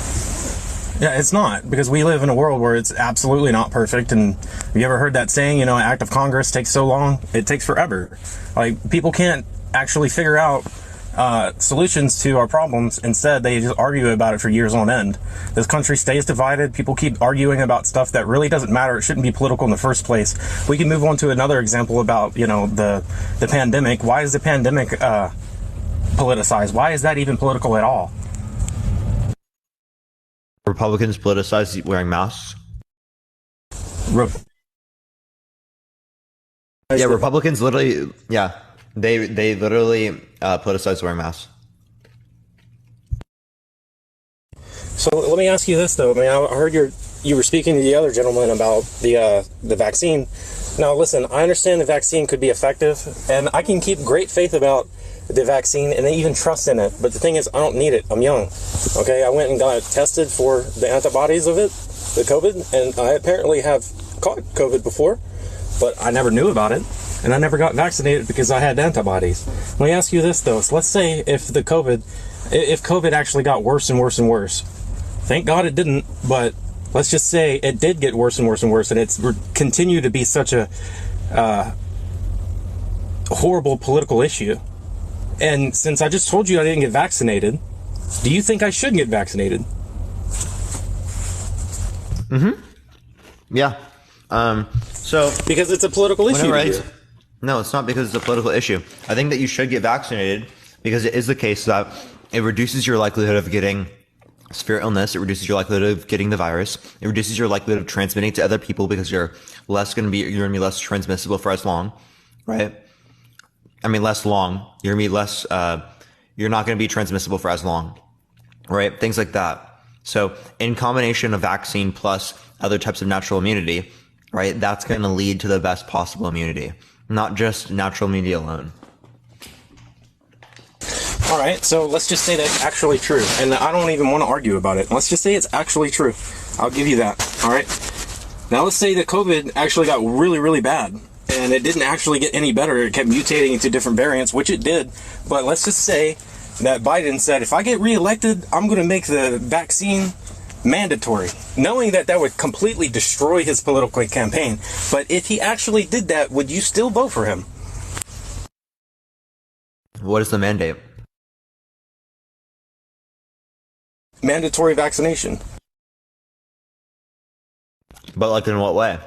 Yeah, it's not, because we live in a world where it's absolutely not perfect. And have you ever heard that saying, you know, an act of Congress takes so long? It takes forever. Like, people can't actually figure out solutions to our problems. Instead, they just argue about it for years on end. This country stays divided. People keep arguing about stuff that really doesn't matter. It shouldn't be political in the first place. We can move on to another example about, you know, the pandemic. Why is the pandemic politicized? Why is that even political at all? Republicans politicize wearing masks. Yeah, Republicans literally, yeah, they literally politicize wearing masks. So let me ask you this though. I mean, I heard you were speaking to the other gentleman about the vaccine. Now listen, I understand the vaccine could be effective, and I can keep great faith about the vaccine and even trust in it. But the thing is, I don't need it. I'm young. Okay, I went and got tested for the antibodies of it, the COVID, and I apparently have caught COVID before, but I never knew about it, and I never got vaccinated because I had antibodies. Let me ask you this though. So let's say if COVID actually got worse and worse and worse. Thank God it didn't, but let's just say it did get worse and worse and worse, and it's continued to be such a horrible political issue. And since I just told you I didn't get vaccinated, do you think I should get vaccinated? Mm-hmm. Yeah. So because it's a political issue. No, it's not because it's a political issue. I think that you should get vaccinated because it is the case that it reduces your likelihood of getting severe illness. It reduces your likelihood of getting the virus. It reduces your likelihood of transmitting it to other people because you're going to be less transmissible for as long, right? I mean, less long. You're going to be less. You're not going to be transmissible for as long, right? Things like that. So, in combination of vaccine plus other types of natural immunity, right? That's going to lead to the best possible immunity, not just natural immunity alone. All right, so let's just say that's actually true, and I don't even want to argue about it. Let's just say it's actually true. I'll give you that. All right. Now let's say that COVID actually got really, really bad, and it didn't actually get any better. It kept mutating into different variants, which it did. But let's just say that Biden said, if I get reelected, I'm going to make the vaccine mandatory, knowing that that would completely destroy his political campaign. But if he actually did that, would you still vote for him? What is the mandate? Mandatory vaccination. But like in what way?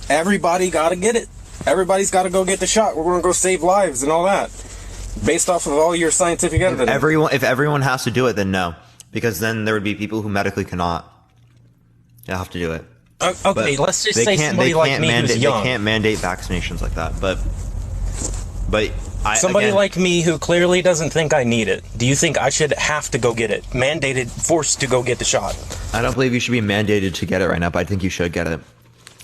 Everybody got to get it. Everybody's got to go get the shot. We're going to go save lives and all that. Based off of all your scientific evidence. If everyone has to do it, then no. Because then there would be people who medically cannot. You have to do it. Okay, let's just say somebody like me who's young. They can't mandate vaccinations like that. But somebody like me who clearly doesn't think I need it, do you think I should have to go get it? Mandated, forced to go get the shot? I don't believe you should be mandated to get it right now, but I think you should get it.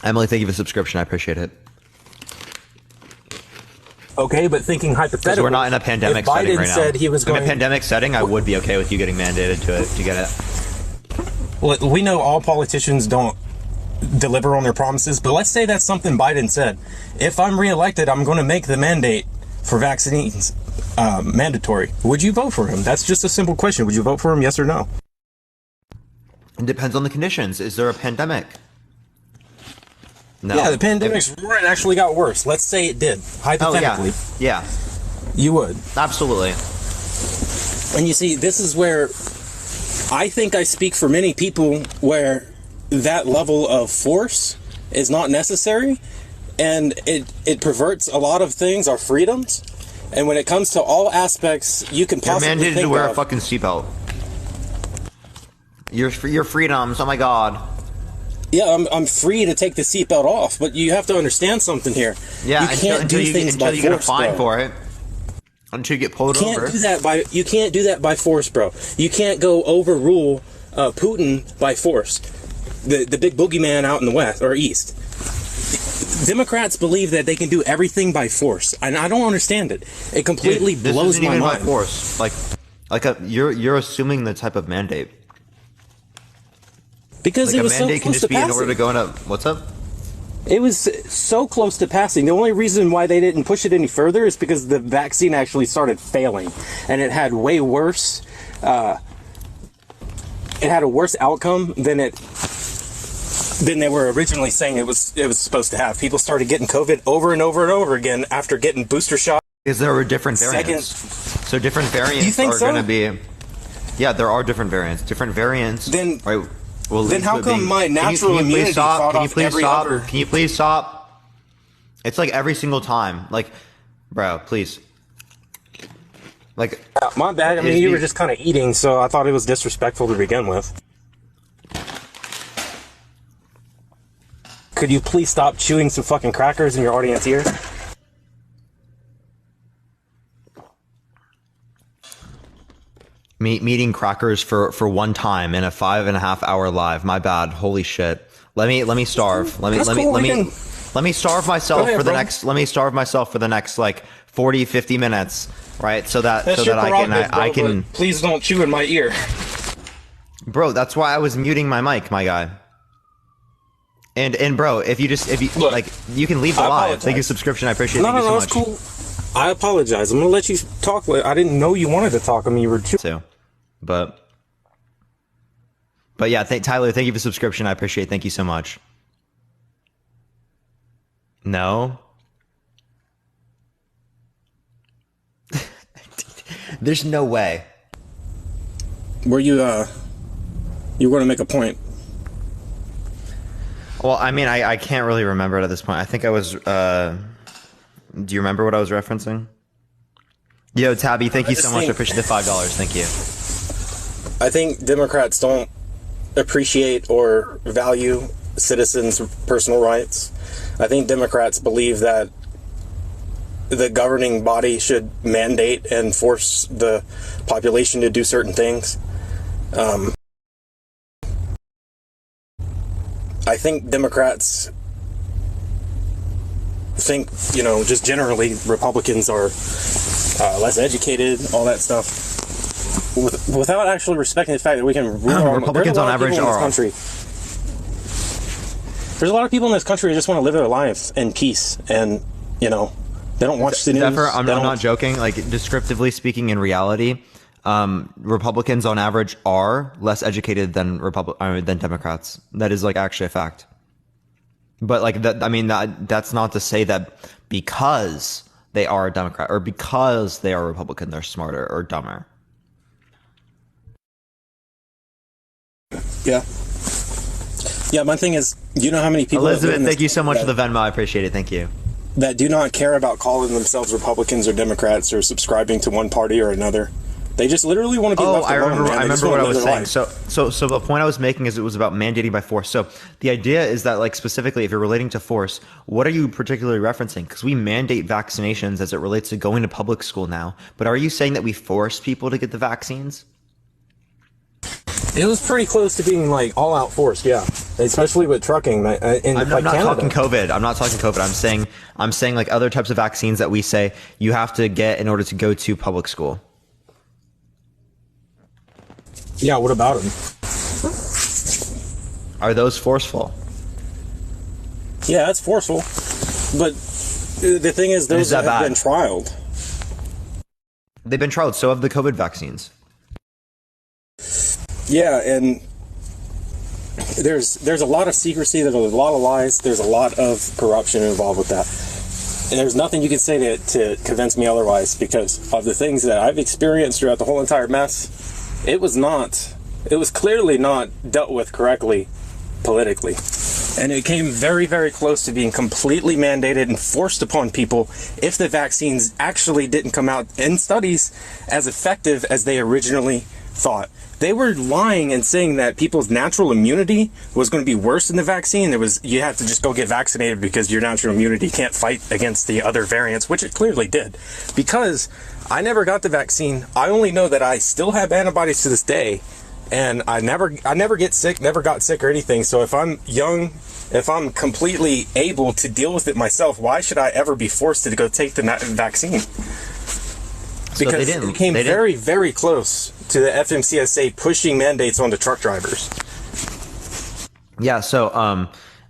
Emily, thank you for the subscription. I appreciate it. Okay, but thinking hypothetically, we're not in a pandemic setting right now. Said he was going in a pandemic setting, I would be okay with you getting mandated to get it. Well, we know all politicians don't deliver on their promises, but let's say that's something Biden said. If I'm reelected, I'm going to make the mandate for vaccines mandatory. Would you vote for him? That's just a simple question. Would you vote for him, yes or no? It depends on the conditions. Is there a pandemic? No. Yeah, the pandemic's actually got worse. Let's say it did, hypothetically. Oh, yeah. You would. Absolutely. And you see, this is where I think I speak for many people where that level of force is not necessary, and it perverts a lot of things, our freedoms. And when it comes to all aspects you can possibly You're mandated to wear a fucking seatbelt. Your freedoms, oh my god. Yeah, I'm free to take the seatbelt off, but you have to understand something here. Yeah, you can't until do things by you get a force, fine bro. for it. Until you get pulled over. You can't do that by force, bro. You can't go overrule Putin by force. The big boogeyman out in the west or east. Democrats believe that they can do everything by force, and I don't understand it. It completely Dude, blows my mind. By force. You're assuming the type of mandate. Because it was so mandate can close just to be in order to go into what's up? It was so close to passing. The only reason why they didn't push it any further is because the vaccine actually started failing, and it had way worse. It had a worse outcome than they were originally saying it was supposed to have. People started getting COVID over and over and over again after getting booster shots. Is there are different variants? So different variants are going to be. Yeah, there are different variants. Different variants. Then, right, well, then how come my natural immunity fought off every other? Can you please stop? It's like every single time. Like, bro, please. Like, my bad. I mean, you were just kind of eating, so I thought it was disrespectful to begin with. Could you please stop chewing some fucking crackers in your audience ear? Me eating crackers for one time in a 5.5 hour live. My bad. Holy shit. Let me starve. Let me starve myself for the next. Let me starve myself for the next like 40, 50 minutes, right? So that I can. Please don't chew in my ear, bro. That's why I was muting my mic, my guy. And bro, if you look, like, you can leave the live. Thank you, subscription. I appreciate it. Thank you so much. That's cool. I apologize. I'm gonna let you talk. I didn't know you wanted to talk. I mean, you were too. But yeah, Tyler, thank you for the subscription. I appreciate it. Thank you so much. No. There's no way. Were you you were going to make a point? Well, I mean, I can't really remember it at this point. I think I was, do you remember what I was referencing? Yo, Tabby, thank you so much. I appreciate the $5. Thank you. I think Democrats don't appreciate or value citizens' personal rights. I think Democrats believe that the governing body should mandate and force the population to do certain things. I think Democrats think, just generally Republicans are less educated, all that stuff, without actually respecting the fact that we can rule Republicans on average are. There's a lot of people in this country who just want to live their lives in peace, and they don't watch the news. Zephyr, I'm not joking. Like, descriptively speaking, in reality, Republicans on average are less educated than Democrats. That is like actually a fact. But like that, I mean, that's not to say that because they are a Democrat or because they are a Republican, they're smarter or dumber. Yeah. Yeah, my thing is, you know how many people... Elizabeth, thank you so much for the Venmo. I appreciate it. Thank you. That do not care about calling themselves Republicans or Democrats or subscribing to one party or another. They just literally want to be left alone. I remember what I was saying. So the point I was making is it was about mandating by force. So the idea is that, like, specifically, if you're relating to force, what are you particularly referencing? Because we mandate vaccinations as it relates to going to public school now. But are you saying that we force people to get the vaccines? It was pretty close to being like all out forced, yeah. Especially with trucking. I'm not talking COVID. I'm not talking COVID. I'm saying like other types of vaccines that we say you have to get in order to go to public school. Yeah, what about them? Are those forceful? Yeah, that's forceful. But the thing is, those have been trialed. They've been trialed. So have the COVID vaccines. Yeah, and there's a lot of secrecy, there's a lot of lies, there's a lot of corruption involved with that. And there's nothing you can say to convince me otherwise, because of the things that I've experienced throughout the whole entire mess. It was clearly not dealt with correctly politically. And it came very, very close to being completely mandated and forced upon people if the vaccines actually didn't come out in studies as effective as they originally thought. They were lying and saying that people's natural immunity was going to be worse than the vaccine. You have to just go get vaccinated because your natural immunity can't fight against the other variants, which it clearly did. Because I never got the vaccine, I only know that I still have antibodies to this day, and I never get sick, never got sick or anything. So if I'm young, if I'm completely able to deal with it myself, why should I ever be forced to go take the vaccine? Because it came very, very close to the FMCSA pushing mandates onto truck drivers. Yeah, so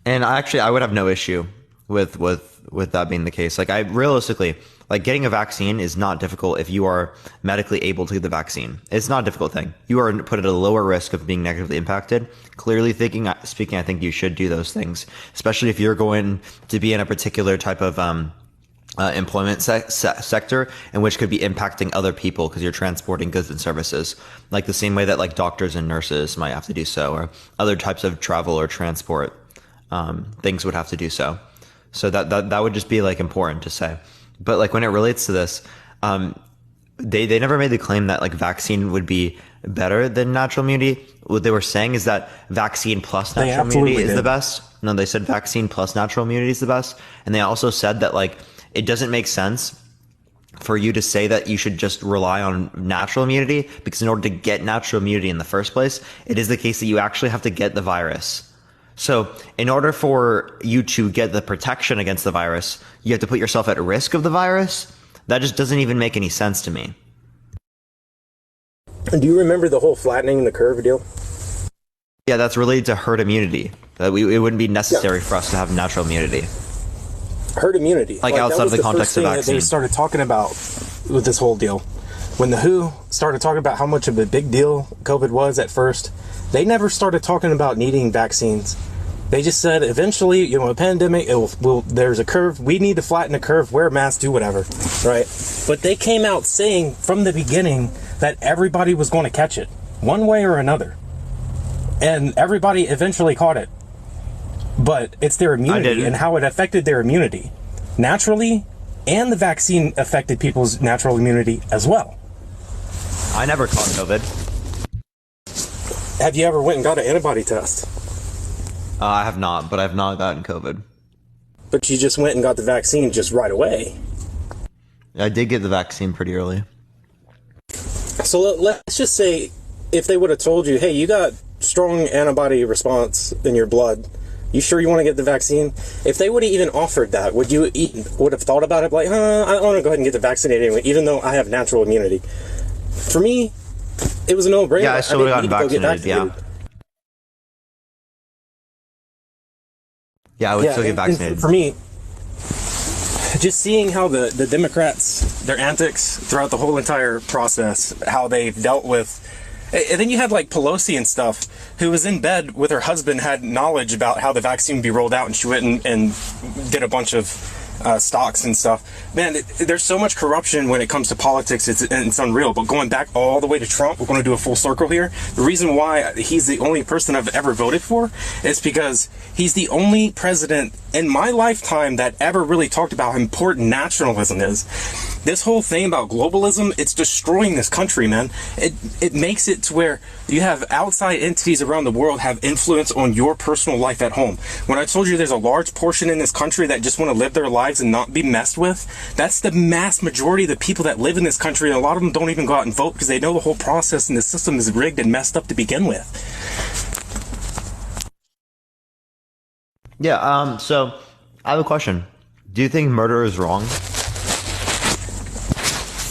and I would have no issue with that being the case. Like, I realistically, like, getting a vaccine is not difficult if you are medically able to get the vaccine. It's not a difficult thing. You are put at a lower risk of being negatively impacted. Clearly speaking, I think you should do those things, especially if you're going to be in a particular type of employment sector, and which could be impacting other people because you're transporting goods and services, like the same way that like doctors and nurses might have to do so, or other types of travel or transport things would have to do so. So that would just be like important to say. But like when it relates to this, they never made the claim that like vaccine would be better than natural immunity. What they were saying is that vaccine plus natural immunity is the best. No, they said vaccine plus natural immunity is the best. And they also said that like it doesn't make sense for you to say that you should just rely on natural immunity, because in order to get natural immunity in the first place, it is the case that you actually have to get the virus. So in order for you to get the protection against the virus, you have to put yourself at risk of the virus. That just doesn't even make any sense to me. Do you remember the whole flattening the curve deal? Yeah, that's related to herd immunity. That it wouldn't be necessary for us to have natural immunity. Herd immunity. Like outside of the context of vaccine. They started talking about with this whole deal. When the WHO started talking about how much of a big deal COVID was at first, they never started talking about needing vaccines. They just said eventually, a pandemic, there's a curve. We need to flatten the curve, wear masks, do whatever, right? But they came out saying from the beginning that everybody was going to catch it, one way or another. And everybody eventually caught it. But it's their immunity and how it affected their immunity naturally, and the vaccine affected people's natural immunity as well. I never caught COVID. Have you ever went and got an antibody test? I have not, but I've not gotten COVID. But you just went and got the vaccine just right away. I did get the vaccine pretty early. So let's just say if they would have told you, hey, you got strong antibody response in your blood, you sure you want to get the vaccine? If they would have even offered that, would have thought about it like, I want to go ahead and get the vaccine anyway, even though I have natural immunity? For me, it was a no-brainer. Yeah, I still would have gotten vaccinated, yeah. Yeah, I would still get vaccinated. For me, just seeing how the Democrats, their antics throughout the whole entire process, how they've dealt with. And then you had like Pelosi and stuff, who was in bed with her husband, had knowledge about how the vaccine would be rolled out, and she went and did a bunch of stocks and stuff. Man, there's so much corruption when it comes to politics, it's unreal. But going back all the way to Trump, we're going to do a full circle here. The reason why he's the only person I've ever voted for is because he's the only president in my lifetime that ever really talked about how important nationalism is. This whole thing about globalism, it's destroying this country, man. It makes it to where you have outside entities around the world have influence on your personal life at home. When I told you there's a large portion in this country that just want to live their lives and not be messed with, that's the mass majority of the people that live in this country, and a lot of them don't even go out and vote because they know the whole process and the system is rigged and messed up to begin with. Yeah, so I have a question. Do you think murder is wrong?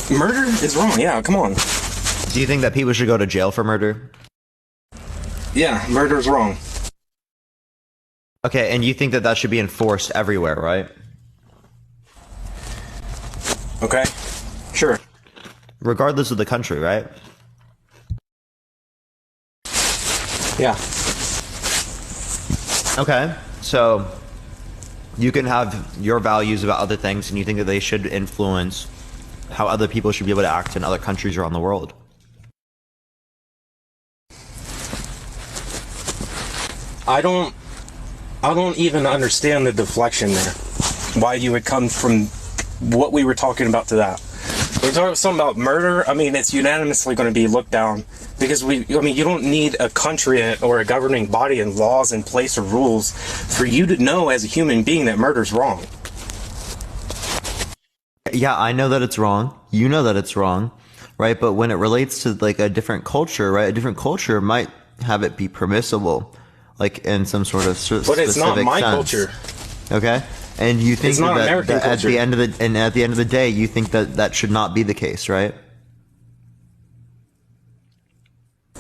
Murder is wrong, yeah, come on. Do you think that people should go to jail for murder? Yeah, murder is wrong. Okay, and you think that that should be enforced everywhere, right? Okay, sure. Regardless of the country, right? Yeah. Okay, so you can have your values about other things, and you think that they should influence how other people should be able to act in other countries around the world. I don't even understand the deflection there. Why you would come from what we were talking about to that. We're talking something about murder. I mean, it's unanimously going to be looked down because you don't need a country or a governing body and laws in place or rules for you to know as a human being that murder's wrong. Yeah, I know that it's wrong. You know that it's wrong, right? But when it relates to like a different culture, right? A different culture might have it be permissible, like in some sort of but it's not my sense. Culture. Okay, and you think that culture. at the end of the day, you think that that should not be the case, right?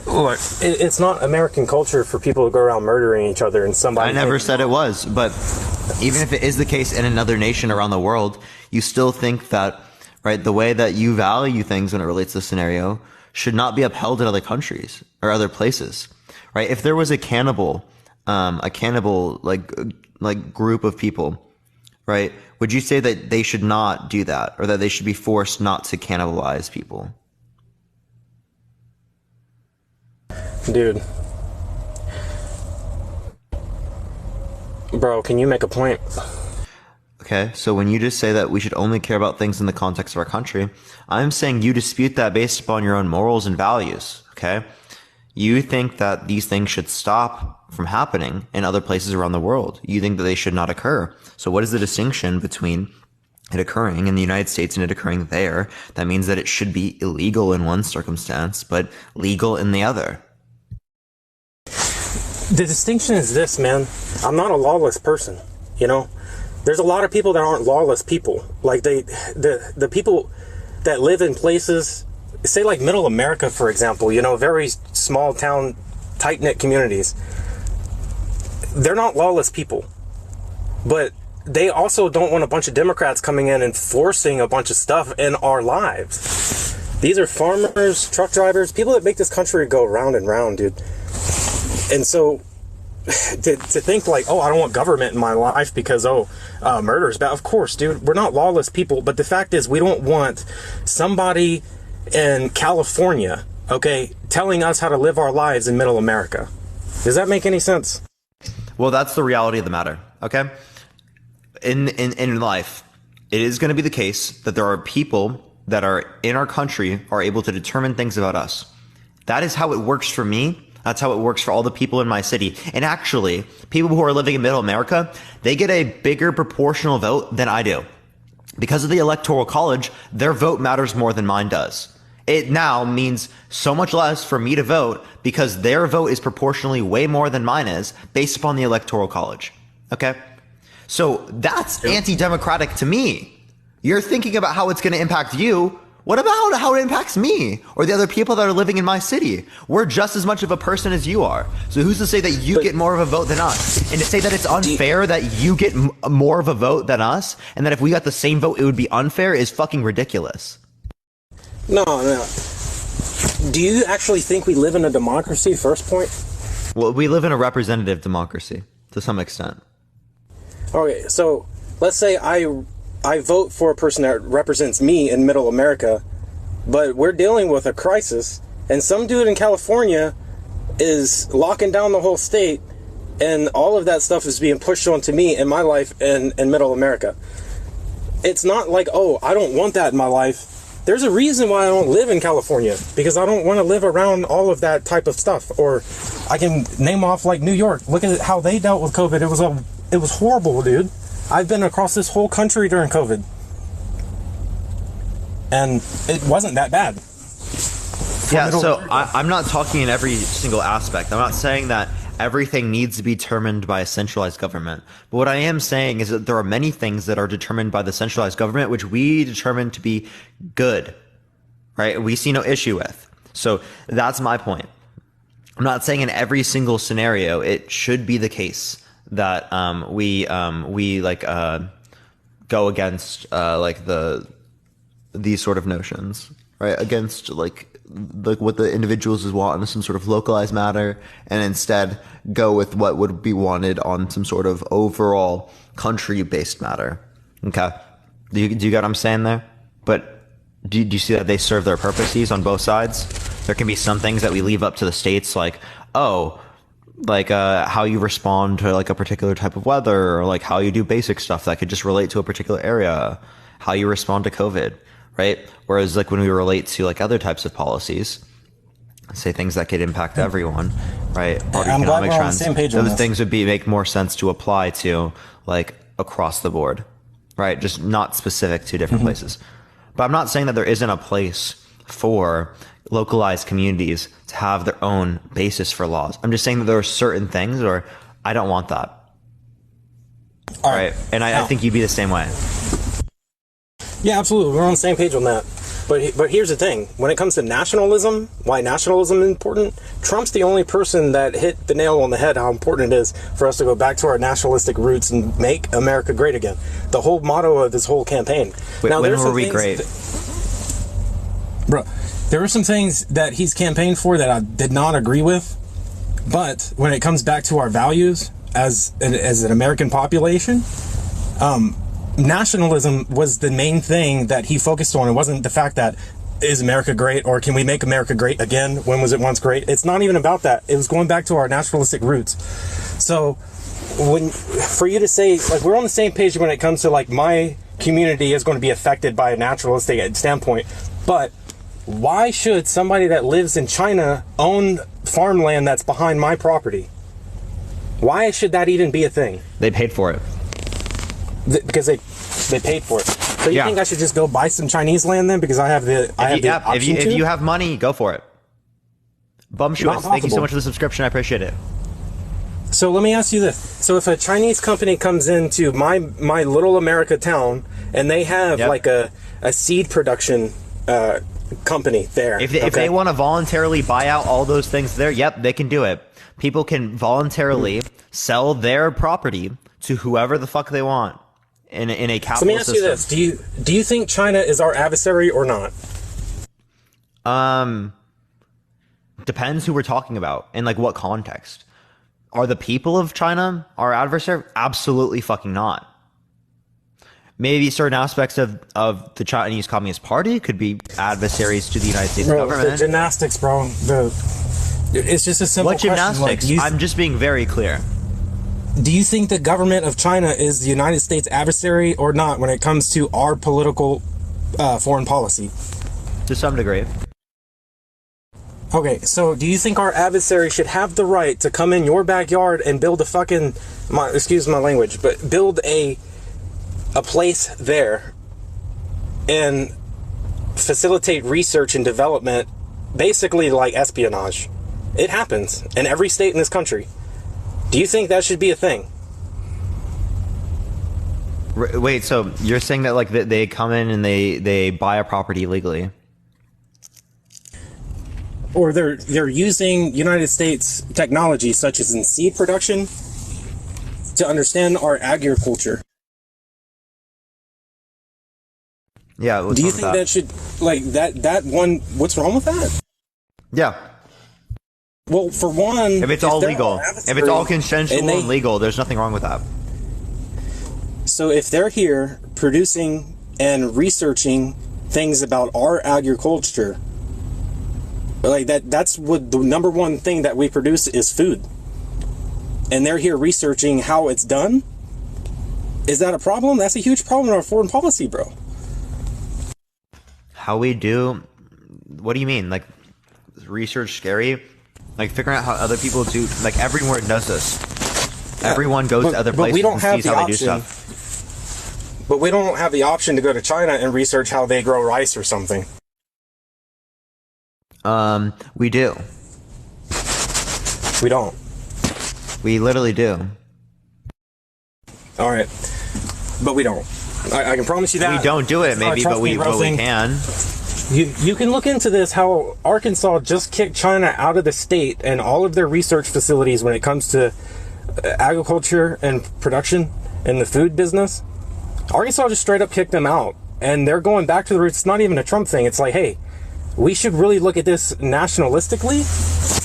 Look, it's not American culture for people to go around murdering each other and somebody. I never said it was, but even if it is the case in another nation around the world, you still think that, right, the way that you value things when it relates to the scenario should not be upheld in other countries or other places, right? If there was a cannibal like group of people, right? Would you say that they should not do that, or that they should be forced not to cannibalize people? Dude. Bro, can you make a point? Okay, so when you just say that we should only care about things in the context of our country, I'm saying you dispute that based upon your own morals and values, okay? You think that these things should stop from happening in other places around the world. You think that they should not occur. So what is the distinction between it occurring in the United States and it occurring there? That means that it should be illegal in one circumstance, but legal in the other. The distinction is this, man. I'm not a lawless person, you know? There's a lot of people that aren't lawless people. Like the people that live in places, say like middle America, for example, you know, very small town, tight-knit communities. They're not lawless people. But they also don't want a bunch of Democrats coming in and forcing a bunch of stuff in our lives. These are farmers, truck drivers, people that make this country go round and round, dude. And so to think like, oh, I don't want government in my life because, murder is bad. Of course, dude, we're not lawless people. But the fact is, we don't want somebody in California, okay, telling us how to live our lives in middle America. Does that make any sense? Well, that's the reality of the matter, okay? In life, it is going to be the case that there are people that are in our country are able to determine things about us. That is how it works for me. That's how it works for all the people in my city. And actually, people who are living in middle America, they get a bigger proportional vote than I do. Because of the Electoral College, their vote matters more than mine does. It now means so much less for me to vote because their vote is proportionally way more than mine is based upon the Electoral College. Okay? So that's anti-democratic to me. You're thinking about how it's going to impact you. What about how it impacts me or the other people that are living in my city? We're just as much of a person as you are. So who's to say that you get more of a vote than us? And to say that it's unfair that you get more of a vote than us and that if we got the same vote, it would be unfair is fucking ridiculous. No. Do you actually think we live in a democracy, first point? Well, we live in a representative democracy to some extent. Okay, so let's say I vote for a person that represents me in middle America, but we're dealing with a crisis, and some dude in California is locking down the whole state, and all of that stuff is being pushed onto me in my life in middle America. It's not like, oh, I don't want that in my life. There's a reason why I don't live in California, because I don't want to live around all of that type of stuff. Or I can name off like New York. Look at how they dealt with COVID. It was horrible, dude. I've been across this whole country during COVID, and it wasn't that bad. Yeah, so I'm not talking in every single aspect. I'm not saying that everything needs to be determined by a centralized government. But what I am saying is that there are many things that are determined by the centralized government, which we determine to be good, right? We see no issue with. So that's my point. I'm not saying in every single scenario it should be the case that we go against these sort of notions, right? Against like what the individuals want in some sort of localized matter, and instead go with what would be wanted on some sort of overall country-based matter. Okay, do you get what I'm saying there? But do you see that they serve their purposes on both sides? There can be some things that we leave up to the states, like how you respond to like a particular type of weather, or like how you do basic stuff that could just relate to a particular area, how you respond to COVID, right? Whereas like when we relate to like other types of policies, say things that could impact everyone, right? Or I'm glad economic we're on the trends, same page on those this. things would make more sense to apply to like across the board, right? Just not specific to different places. But I'm not saying that there isn't a place for localized communities to have their own basis for laws. I'm just saying that there are certain things where I don't want that. All right. And I think you'd be the same way. Yeah, absolutely. We're on the same page on that. But here's the thing. When it comes to nationalism, why nationalism is important, Trump's the only person that hit the nail on the head how important it is for us to go back to our nationalistic roots and make America great again. The whole motto of his whole campaign. When were we great? Bro, there were some things that he's campaigned for that I did not agree with. But when it comes back to our values as an American population, nationalism was the main thing that he focused on. It wasn't the fact that is America great or can we make America great again? When was it once great? It's not even about that. It was going back to our nationalistic roots. So for you to say, like, we're on the same page when it comes to, like, my community is going to be affected by a naturalistic standpoint, but why should somebody that lives in China own farmland that's behind my property? Why should that even be a thing? They paid for it. Because they paid for it. So you think I should just go buy some Chinese land then? Because I have the option if you have money, go for it. Bumshuous, thank you so much for the subscription. I appreciate it. So let me ask you this. So if a Chinese company comes into my little America town and they have like a seed production company there. If they want to voluntarily buy out all those things there, they can do it. People can voluntarily sell their property to whoever the fuck they want in a capitalist system. So let me ask you this. Do you think China is our adversary or not? Depends who we're talking about and like what context. Are the people of China our adversary? Absolutely fucking not. Maybe certain aspects of the Chinese Communist Party could be adversaries to the United States government. The gymnastics, bro. It's just a simple question. What gymnastics? Like, I'm just being very clear. Do you think the government of China is the United States adversary or not when it comes to our political foreign policy? To some degree. Okay, so do you think our adversary should have the right to come in your backyard and build a fucking, excuse my language, but build a place there and facilitate research and development, basically like espionage? It happens in every state in this country. Do you think that should be a thing? Wait, so you're saying that like they come in and they buy a property illegally? Or they're using United States technology such as in seed production to understand our agriculture. Yeah. Do you think that should, like, that one, what's wrong with that? Yeah. Well, for one, if it's all legal, if it's all consensual and legal, there's nothing wrong with that. So if they're here producing and researching things about our agriculture, like that's what the number one thing that we produce is food. And they're here researching how it's done. Is that a problem? That's a huge problem in our foreign policy, bro. How we do? What do you mean? Like, research scary? Like figuring out how other people do? Like everyone does this. Everyone goes to other places and sees how they do stuff. But we don't have the option to go to China and research how they grow rice or something. We do. We don't. We literally do. All right, but we don't. I can promise you that. We don't do it, maybe, but we can. You can look into this, how Arkansas just kicked China out of the state and all of their research facilities when it comes to agriculture and production and the food business. Arkansas just straight up kicked them out, and they're going back to the roots. It's not even a Trump thing. It's like, hey, we should really look at this nationalistically,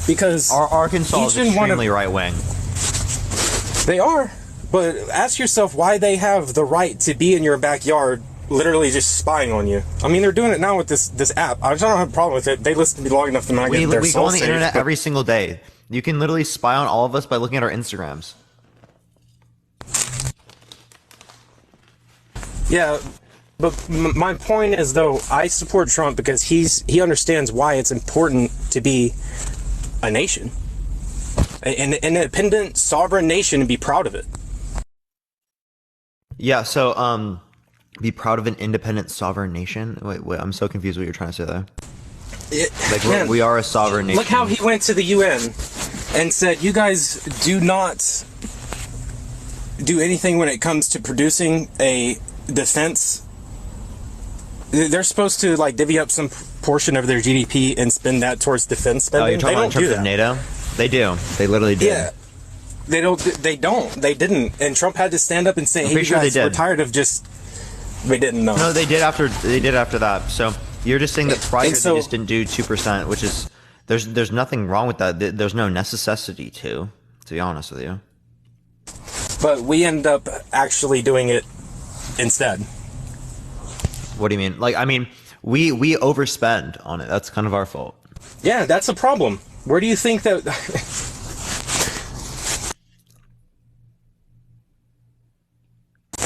because Arkansas is extremely right-wing. They are, but ask yourself why they have the right to be in your backyard, literally just spying on you. I mean, they're doing it now with this app. I don't have a problem with it. They listen to me long enough to not get their We soul go on the safe, internet but every single day. You can literally spy on all of us by looking at our Instagrams. Yeah, but my point is, though, I support Trump because he understands why it's important to be a nation, an independent, sovereign nation, and be proud of it. Yeah, so be proud of an independent, sovereign nation. Wait, I'm so confused what you're trying to say there. We are a sovereign nation. Look how he went to the UN and said, "You guys do not do anything when it comes to producing a defense." They're supposed to like divvy up some portion of their GDP and spend that towards defense spending. Oh, you're talking about in terms of NATO? They do. They literally do. Yeah. They don't. They didn't. And Trump had to stand up and say, "Hey, you guys, we're tired of just." They didn't know. No, they did after that. So you're just saying that prior they just didn't do 2%, which is there's nothing wrong with that. There's no necessity to be honest with you. But we end up actually doing it instead. What do you mean? Like, I mean, we overspend on it. That's kind of our fault. Yeah, that's a problem. Where do you think that...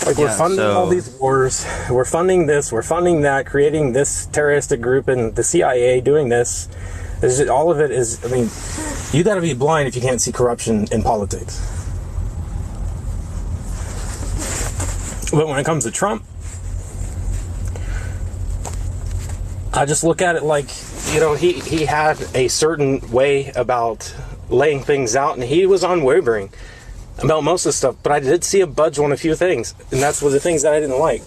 Like, we're funding all these wars, we're funding this, we're funding that, creating this terroristic group and the CIA doing this. All of it is, I mean, you gotta be blind if you can't see corruption in politics. But when it comes to Trump, I just look at it like, you know, he had a certain way about laying things out, and he was unwavering about most of the stuff, but I did see a budge on a few things, and that's one of the things that I didn't like.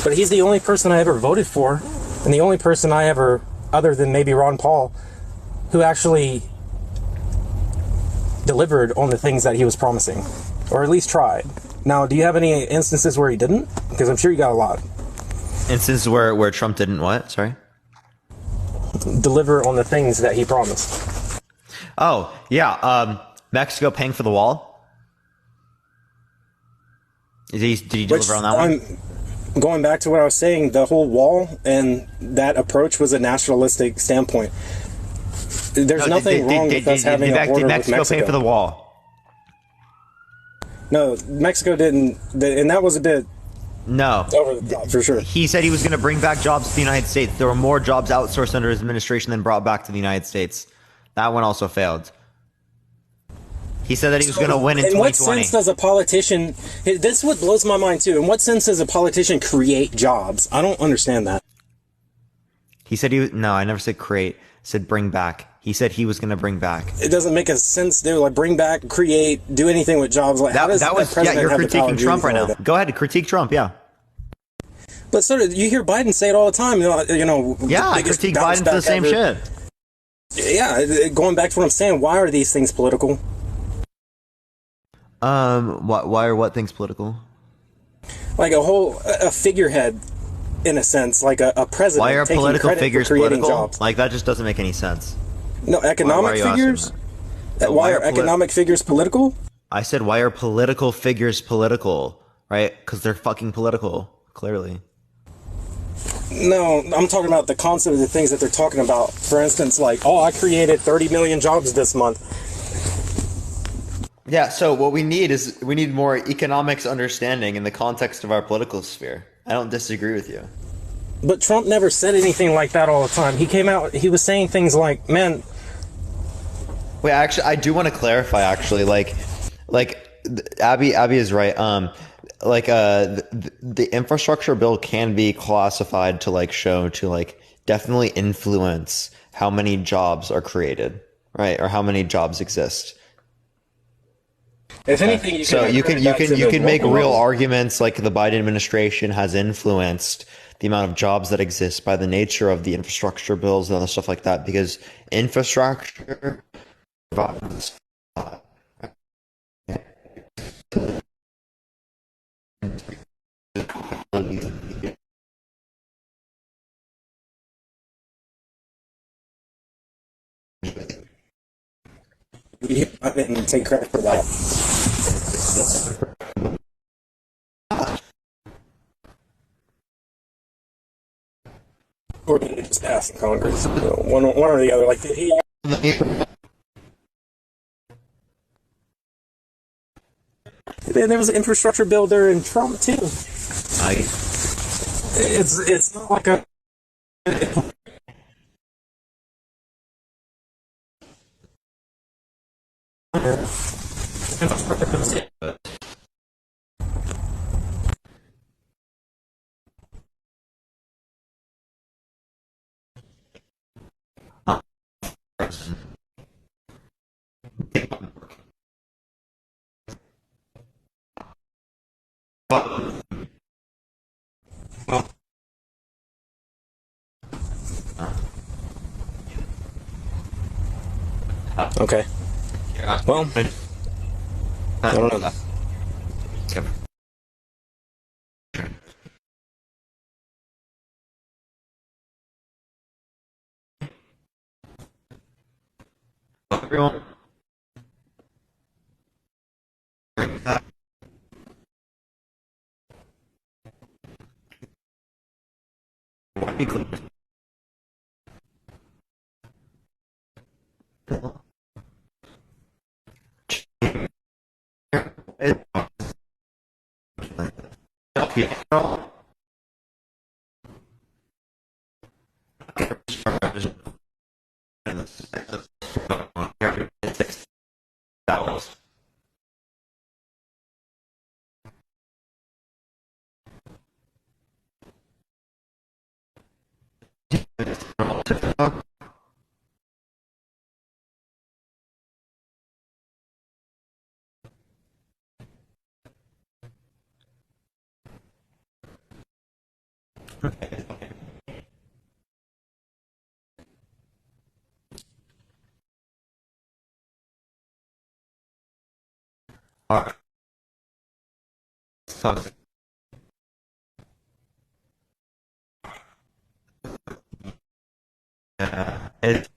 But he's the only person I ever voted for, and the only person I ever, other than maybe Ron Paul, who actually delivered on the things that he was promising, or at least tried. Now, do you have any instances where he didn't? Because I'm sure you got a lot. Instances where Trump didn't what? Sorry? Deliver on the things that he promised. Oh, yeah. Mexico paying for the wall. Did he deliver on that one? Going back to what I was saying, the whole wall and that approach was a nationalistic standpoint. There's nothing wrong with us having a border with Mexico. Did Mexico pay for the wall? No, Mexico didn't, and that was a bit over the top, for sure. He said he was going to bring back jobs to the United States. There were more jobs outsourced under his administration than brought back to the United States. That one also failed. He said that he was going to win in 2020. In what sense does a politician... This is what blows my mind, too. In what sense does a politician create jobs? I don't understand that. He said he... No, I never said create. I said bring back. He said he was going to bring back. It doesn't make a sense. They were like, bring back, create, do anything with jobs. Like, how does that president you're have the power critiquing to Trump right now. that? Go ahead, critique Trump, yeah. But sort of, you hear Biden say it all the time. Yeah, I critique Biden for the same shit. Yeah, going back to what I'm saying, why are these things political? Why are what things political? Like a figurehead, in a sense, like a president. Why are taking political credit figures for creating political? jobs. Like, that just doesn't make any sense. No, economic figures? Why are economic figures political? I said, why are political figures political? Right? Because they're fucking political, clearly. No, I'm talking about the concept of the things that they're talking about. For instance, like, I created 30 million jobs this month. Yeah, so what we need more economics understanding in the context of our political sphere. I don't disagree with you. But Trump never said anything like that all the time. He came out, he was saying things like, man... Wait, actually, I do want to clarify, actually. Like Abby is right. The infrastructure bill can be classified to, show to, definitely influence how many jobs are created, right? Or how many jobs exist. If anything, you can make real arguments like the Biden administration has influenced the amount of jobs that exist by the nature of the infrastructure bills and other stuff like that, because infrastructure provides I didn't take credit for that. Or did it just pass in Congress? One or the other. Like, did he? There was an infrastructure bill there in Trump too. It's not like a. Okay. Well, I don't know. Everyone. be clear. Alright. It